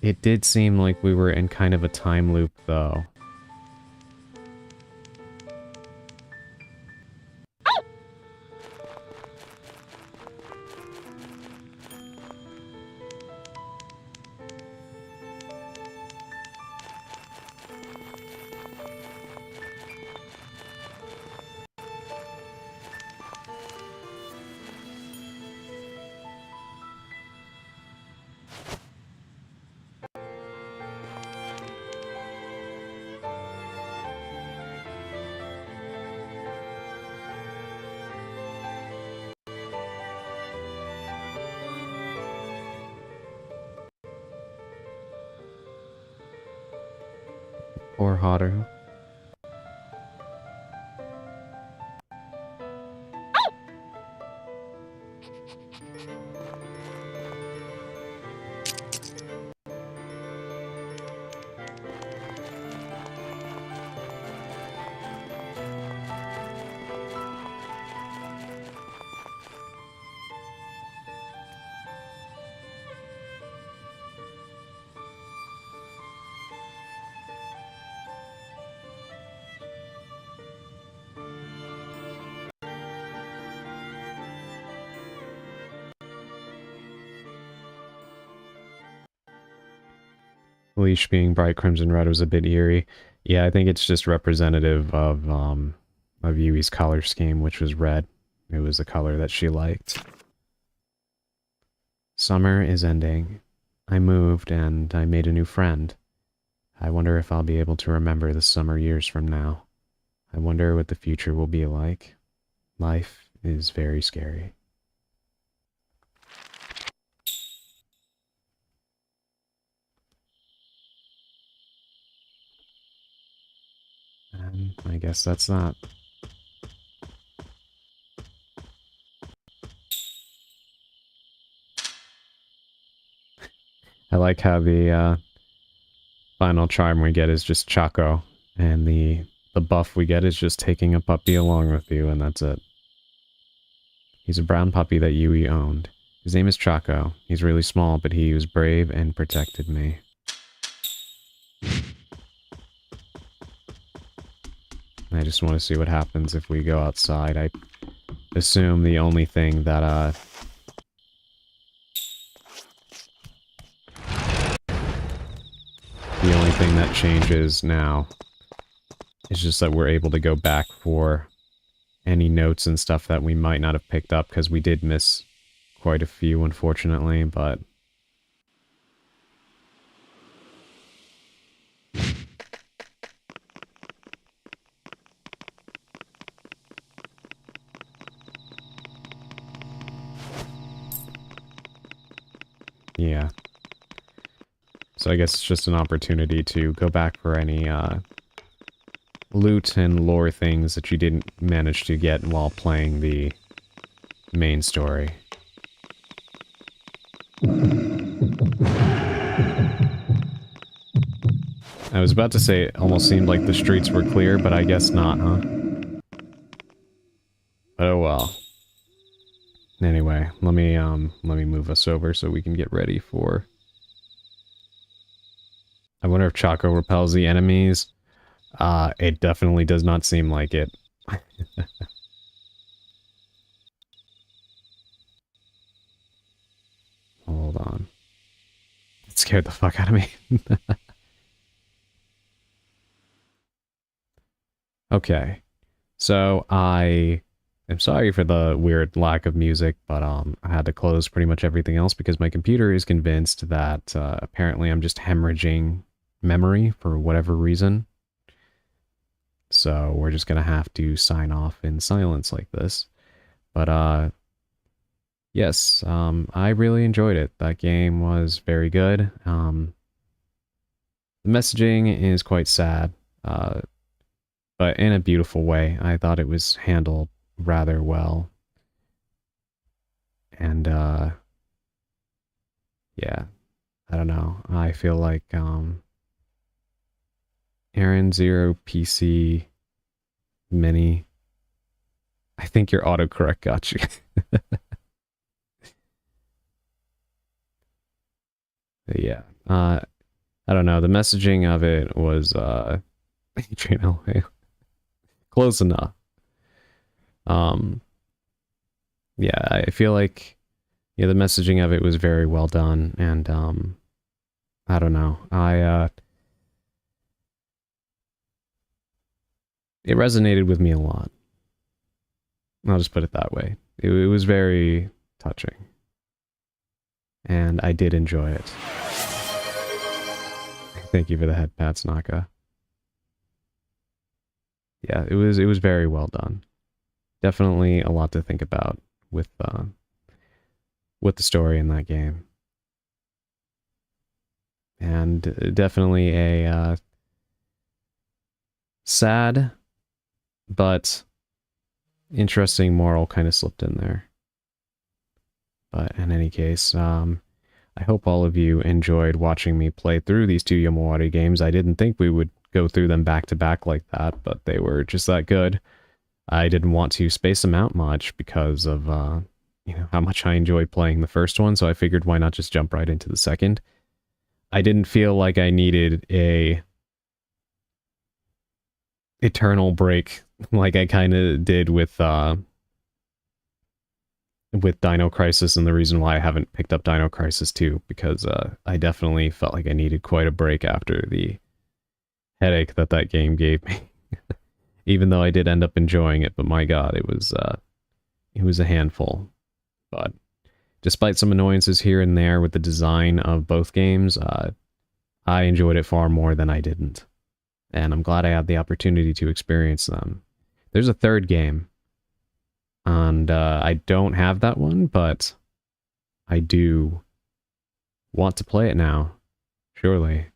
It did seem like we were in kind of a time loop, though. Poor Haru. Leash being bright crimson red was a bit eerie. Yeah, I think it's just representative of Yui's color scheme, which was red. It was the color that she liked. Summer is ending. I moved and I made a new friend. I wonder if I'll be able to remember the summer years from now. I wonder what the future will be like. Life is very scary. I guess that's that. I like how the final charm we get is just Chaco, and the buff we get is just taking a puppy along with you, and that's it. He's a brown puppy that Yui owned. His name is Chaco. He's really small, but he was brave and protected me. I just want to see what happens if we go outside. I assume the only thing that, the only thing that changes now is just that we're able to go back for any notes and stuff that we might not have picked up, because we did miss quite a few, unfortunately, but... yeah. So I guess it's just an opportunity to go back for any, loot and lore things that you didn't manage to get while playing the main story. I was about to say it almost seemed like the streets were clear, but I guess not, huh? Oh well. Anyway, let me move us over so we can get ready for... I wonder if Chaco repels the enemies. It definitely does not seem like it. Hold on. It scared the fuck out of me. Okay. So, I am sorry for the weird lack of music, but I had to close pretty much everything else because my computer is convinced that apparently I'm just hemorrhaging memory for whatever reason. So we're just gonna have to sign off in silence like this. But yes, I really enjoyed it. That game was very good. The messaging is quite sad, but in a beautiful way. I thought it was handled rather well. And yeah, I don't know. I feel like Aaron Zero PC Mini. I think your autocorrect got you. Yeah. I don't know. The messaging of it was close enough. Yeah, I feel like the messaging of it was very well done, and I don't know. It resonated with me a lot. I'll just put it that way. It was very touching. And I did enjoy it. Thank you for the head pats, Naka. Yeah, it was very well done. Definitely a lot to think about with the story in that game. And definitely a sad but interesting moral kind of slipped in there. But in any case, I hope all of you enjoyed watching me play through these two Yomawari games. I didn't think we would go through them back to back like that, but they were just that good. I didn't want to space them out much because of, how much I enjoyed playing the first one, so I figured why not just jump right into the second. I didn't feel like I needed a eternal break like I kind of did with Dino Crisis, and the reason why I haven't picked up Dino Crisis 2, because I definitely felt like I needed quite a break after the headache that game gave me. Even though I did end up enjoying it, but my god, it was a handful. But despite some annoyances here and there with the design of both games, I enjoyed it far more than I didn't. And I'm glad I had the opportunity to experience them. There's a third game, and I don't have that one, but I do want to play it now, surely.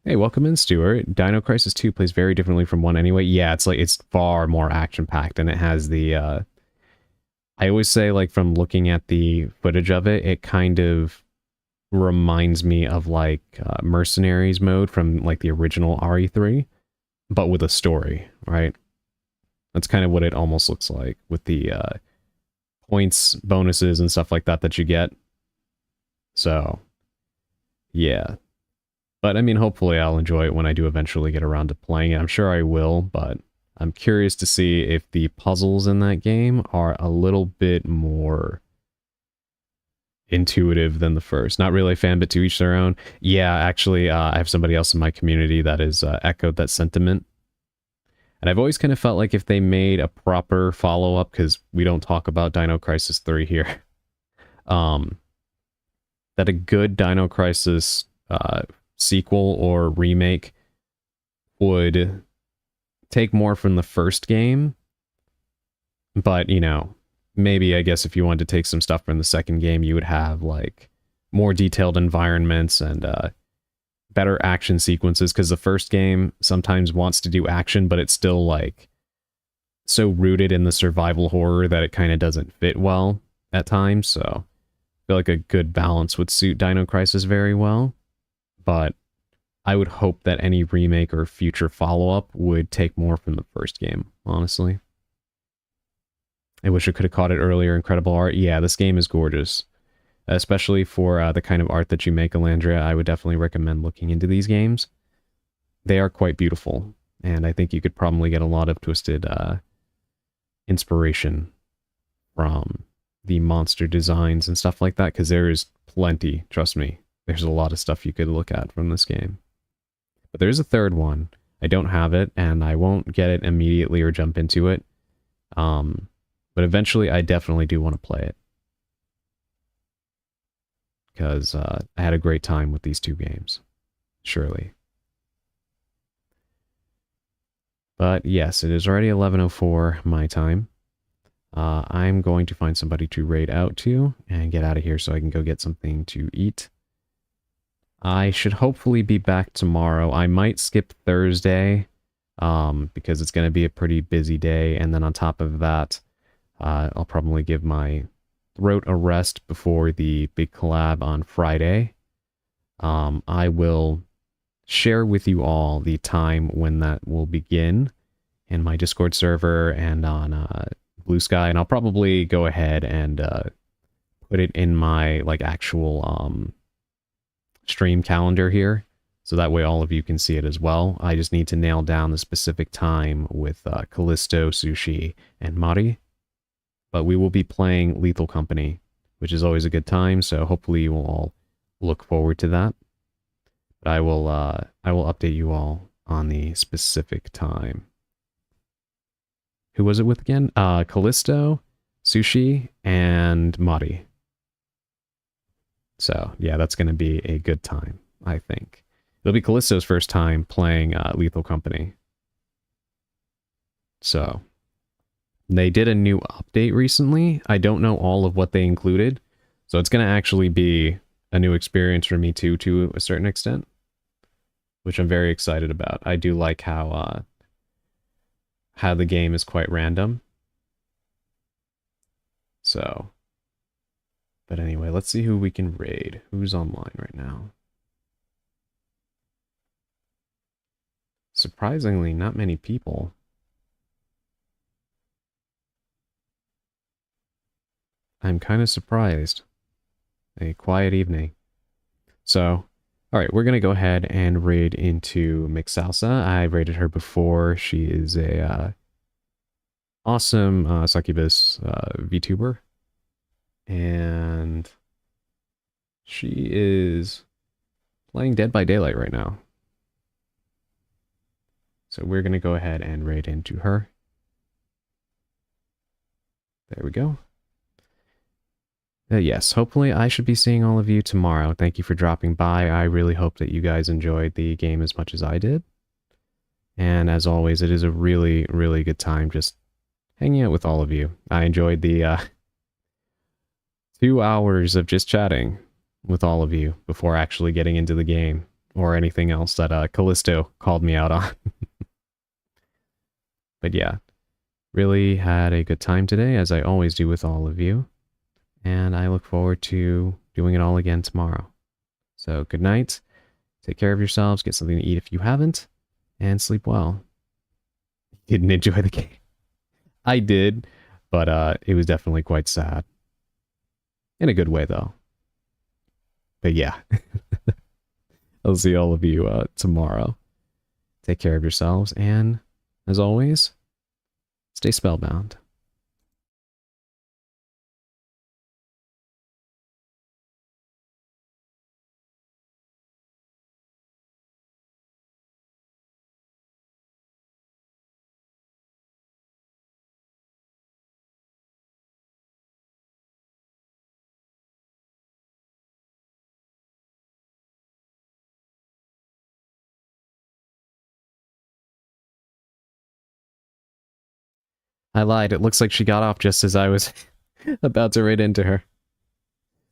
Hey, welcome in, Stuart. Dino Crisis 2 plays very differently from 1 anyway. Yeah, it's far more action-packed, and it has the, I always say, like, from looking at the footage of it, it kind of reminds me of, like, Mercenaries mode from, like, the original RE3, but with a story, right? That's kind of what it almost looks like, with the, points, bonuses, and stuff like that that you get. So, yeah. But I mean, hopefully I'll enjoy it when I do eventually get around to playing it. I'm sure I will, but I'm curious to see if the puzzles in that game are a little bit more intuitive than the first. Not really a fan, but to each their own. Yeah, actually, I have somebody else in my community that has echoed that sentiment. And I've always kind of felt like if they made a proper follow-up, because we don't talk about Dino Crisis 3 here, that a good Dino Crisis sequel or remake would take more from the first game, but, you know, maybe I guess if you wanted to take some stuff from the second game, you would have, like, more detailed environments and better action sequences, because the first game sometimes wants to do action, but it's still, like, so rooted in the survival horror that it kind of doesn't fit well at times, so I feel like a good balance would suit Dino Crisis very well. But I would hope that any remake or future follow-up would take more from the first game, honestly. I wish I could have caught it earlier. Incredible art. Yeah, this game is gorgeous. Especially for the kind of art that you make, Alandria, I would definitely recommend looking into these games. They are quite beautiful, and I think you could probably get a lot of twisted inspiration from the monster designs and stuff like that, because there is plenty, trust me. There's a lot of stuff you could look at from this game. But there's a third one. I don't have it, and I won't get it immediately or jump into it. But eventually, I definitely do want to play it. Because I had a great time with these two games. Surely. But yes, it is already 11:04 my time. I'm going to find somebody to raid out to and get out of here so I can go get something to eat. I should hopefully be back tomorrow. I might skip Thursday, because it's going to be a pretty busy day. And then on top of that, I'll probably give my throat a rest before the big collab on Friday. I will share with you all the time when that will begin in my Discord server and on Blue Sky. And I'll probably go ahead and put it in my, like, actual stream calendar here, so that way all of you can see it as well. I just need to nail down the specific time with Callisto, Sushi, and Mari. But we will be playing Lethal Company, which is always a good time, so hopefully you will all look forward to that. But I will update you all on the specific time. Who was it with again? Callisto, Sushi, and Mari. So, yeah, that's going to be a good time, I think. It'll be Callisto's first time playing Lethal Company. So, they did a new update recently. I don't know all of what they included. So it's going to actually be a new experience for me too, to a certain extent. Which I'm very excited about. I do like how the game is quite random. So... But anyway, let's see who we can raid. Who's online right now? Surprisingly, not many people. I'm kind of surprised. A quiet evening. So, alright, we're going to go ahead and raid into Mixalsa. I raided her before. She is a awesome succubus VTuber. And she is playing Dead by Daylight right now. So we're going to go ahead and raid into her. There we go. Yes, hopefully I should be seeing all of you tomorrow. Thank you for dropping by. I really hope that you guys enjoyed the game as much as I did. And as always, it is a really, really good time just hanging out with all of you. I enjoyed the 2 hours of just chatting with all of you before actually getting into the game. or anything else that Callisto called me out on. But yeah, really had a good time today, as I always do with all of you. And I look forward to doing it all again tomorrow. So good night, take care of yourselves, get something to eat if you haven't, and sleep well. Didn't enjoy the game. I did, but it was definitely quite sad. In a good way, though. But yeah, I'll see all of you tomorrow. Take care of yourselves, and as always, stay spellbound. I lied. It looks like she got off just as I was about to raid into her.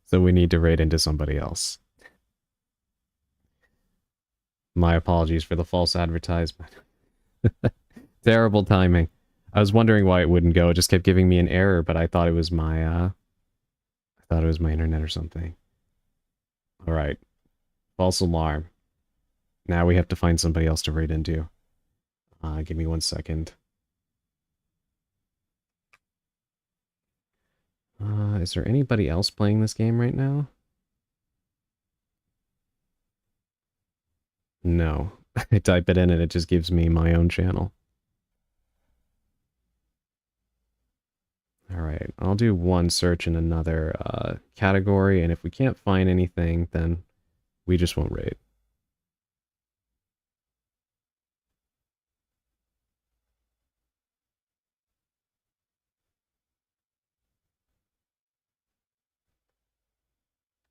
So we need to raid into somebody else. My apologies for the false advertisement. Terrible timing. I was wondering why it wouldn't go. It just kept giving me an error, but I thought it was my internet or something. All right. False alarm. Now we have to find somebody else to raid into. Give me 1 second. Is there anybody else playing this game right now? No. I type it in and it just gives me my own channel. Alright, I'll do one search in another category, and if we can't find anything, then we just won't raid.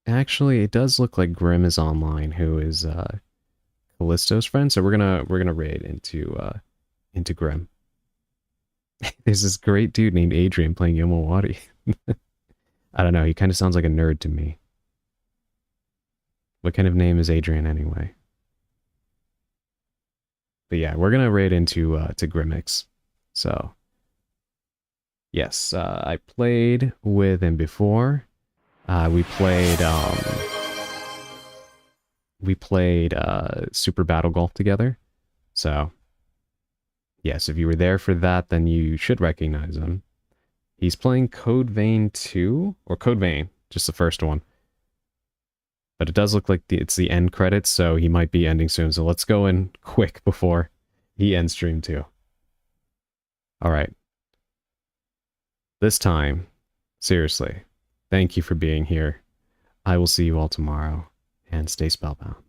Actually, it does look like Grim is online, who is Callisto's friend, so we're gonna raid into Grim. There's this great dude named Adrian playing Yomawari. I don't know, he kind of sounds like a nerd to me. What kind of name is Adrian anyway? But yeah, we're gonna raid into to Grimmix. So yes, I played with him before. We played Super Battle Golf together. So yes, if you were there for that, then you should recognize him. He's playing Code Vein 2, or Code Vein, just the first one. But it does look like it's the end credits, so he might be ending soon. So let's go in quick before he ends stream too. Alright. This time, seriously, thank you for being here. I will see you all tomorrow, and stay spellbound.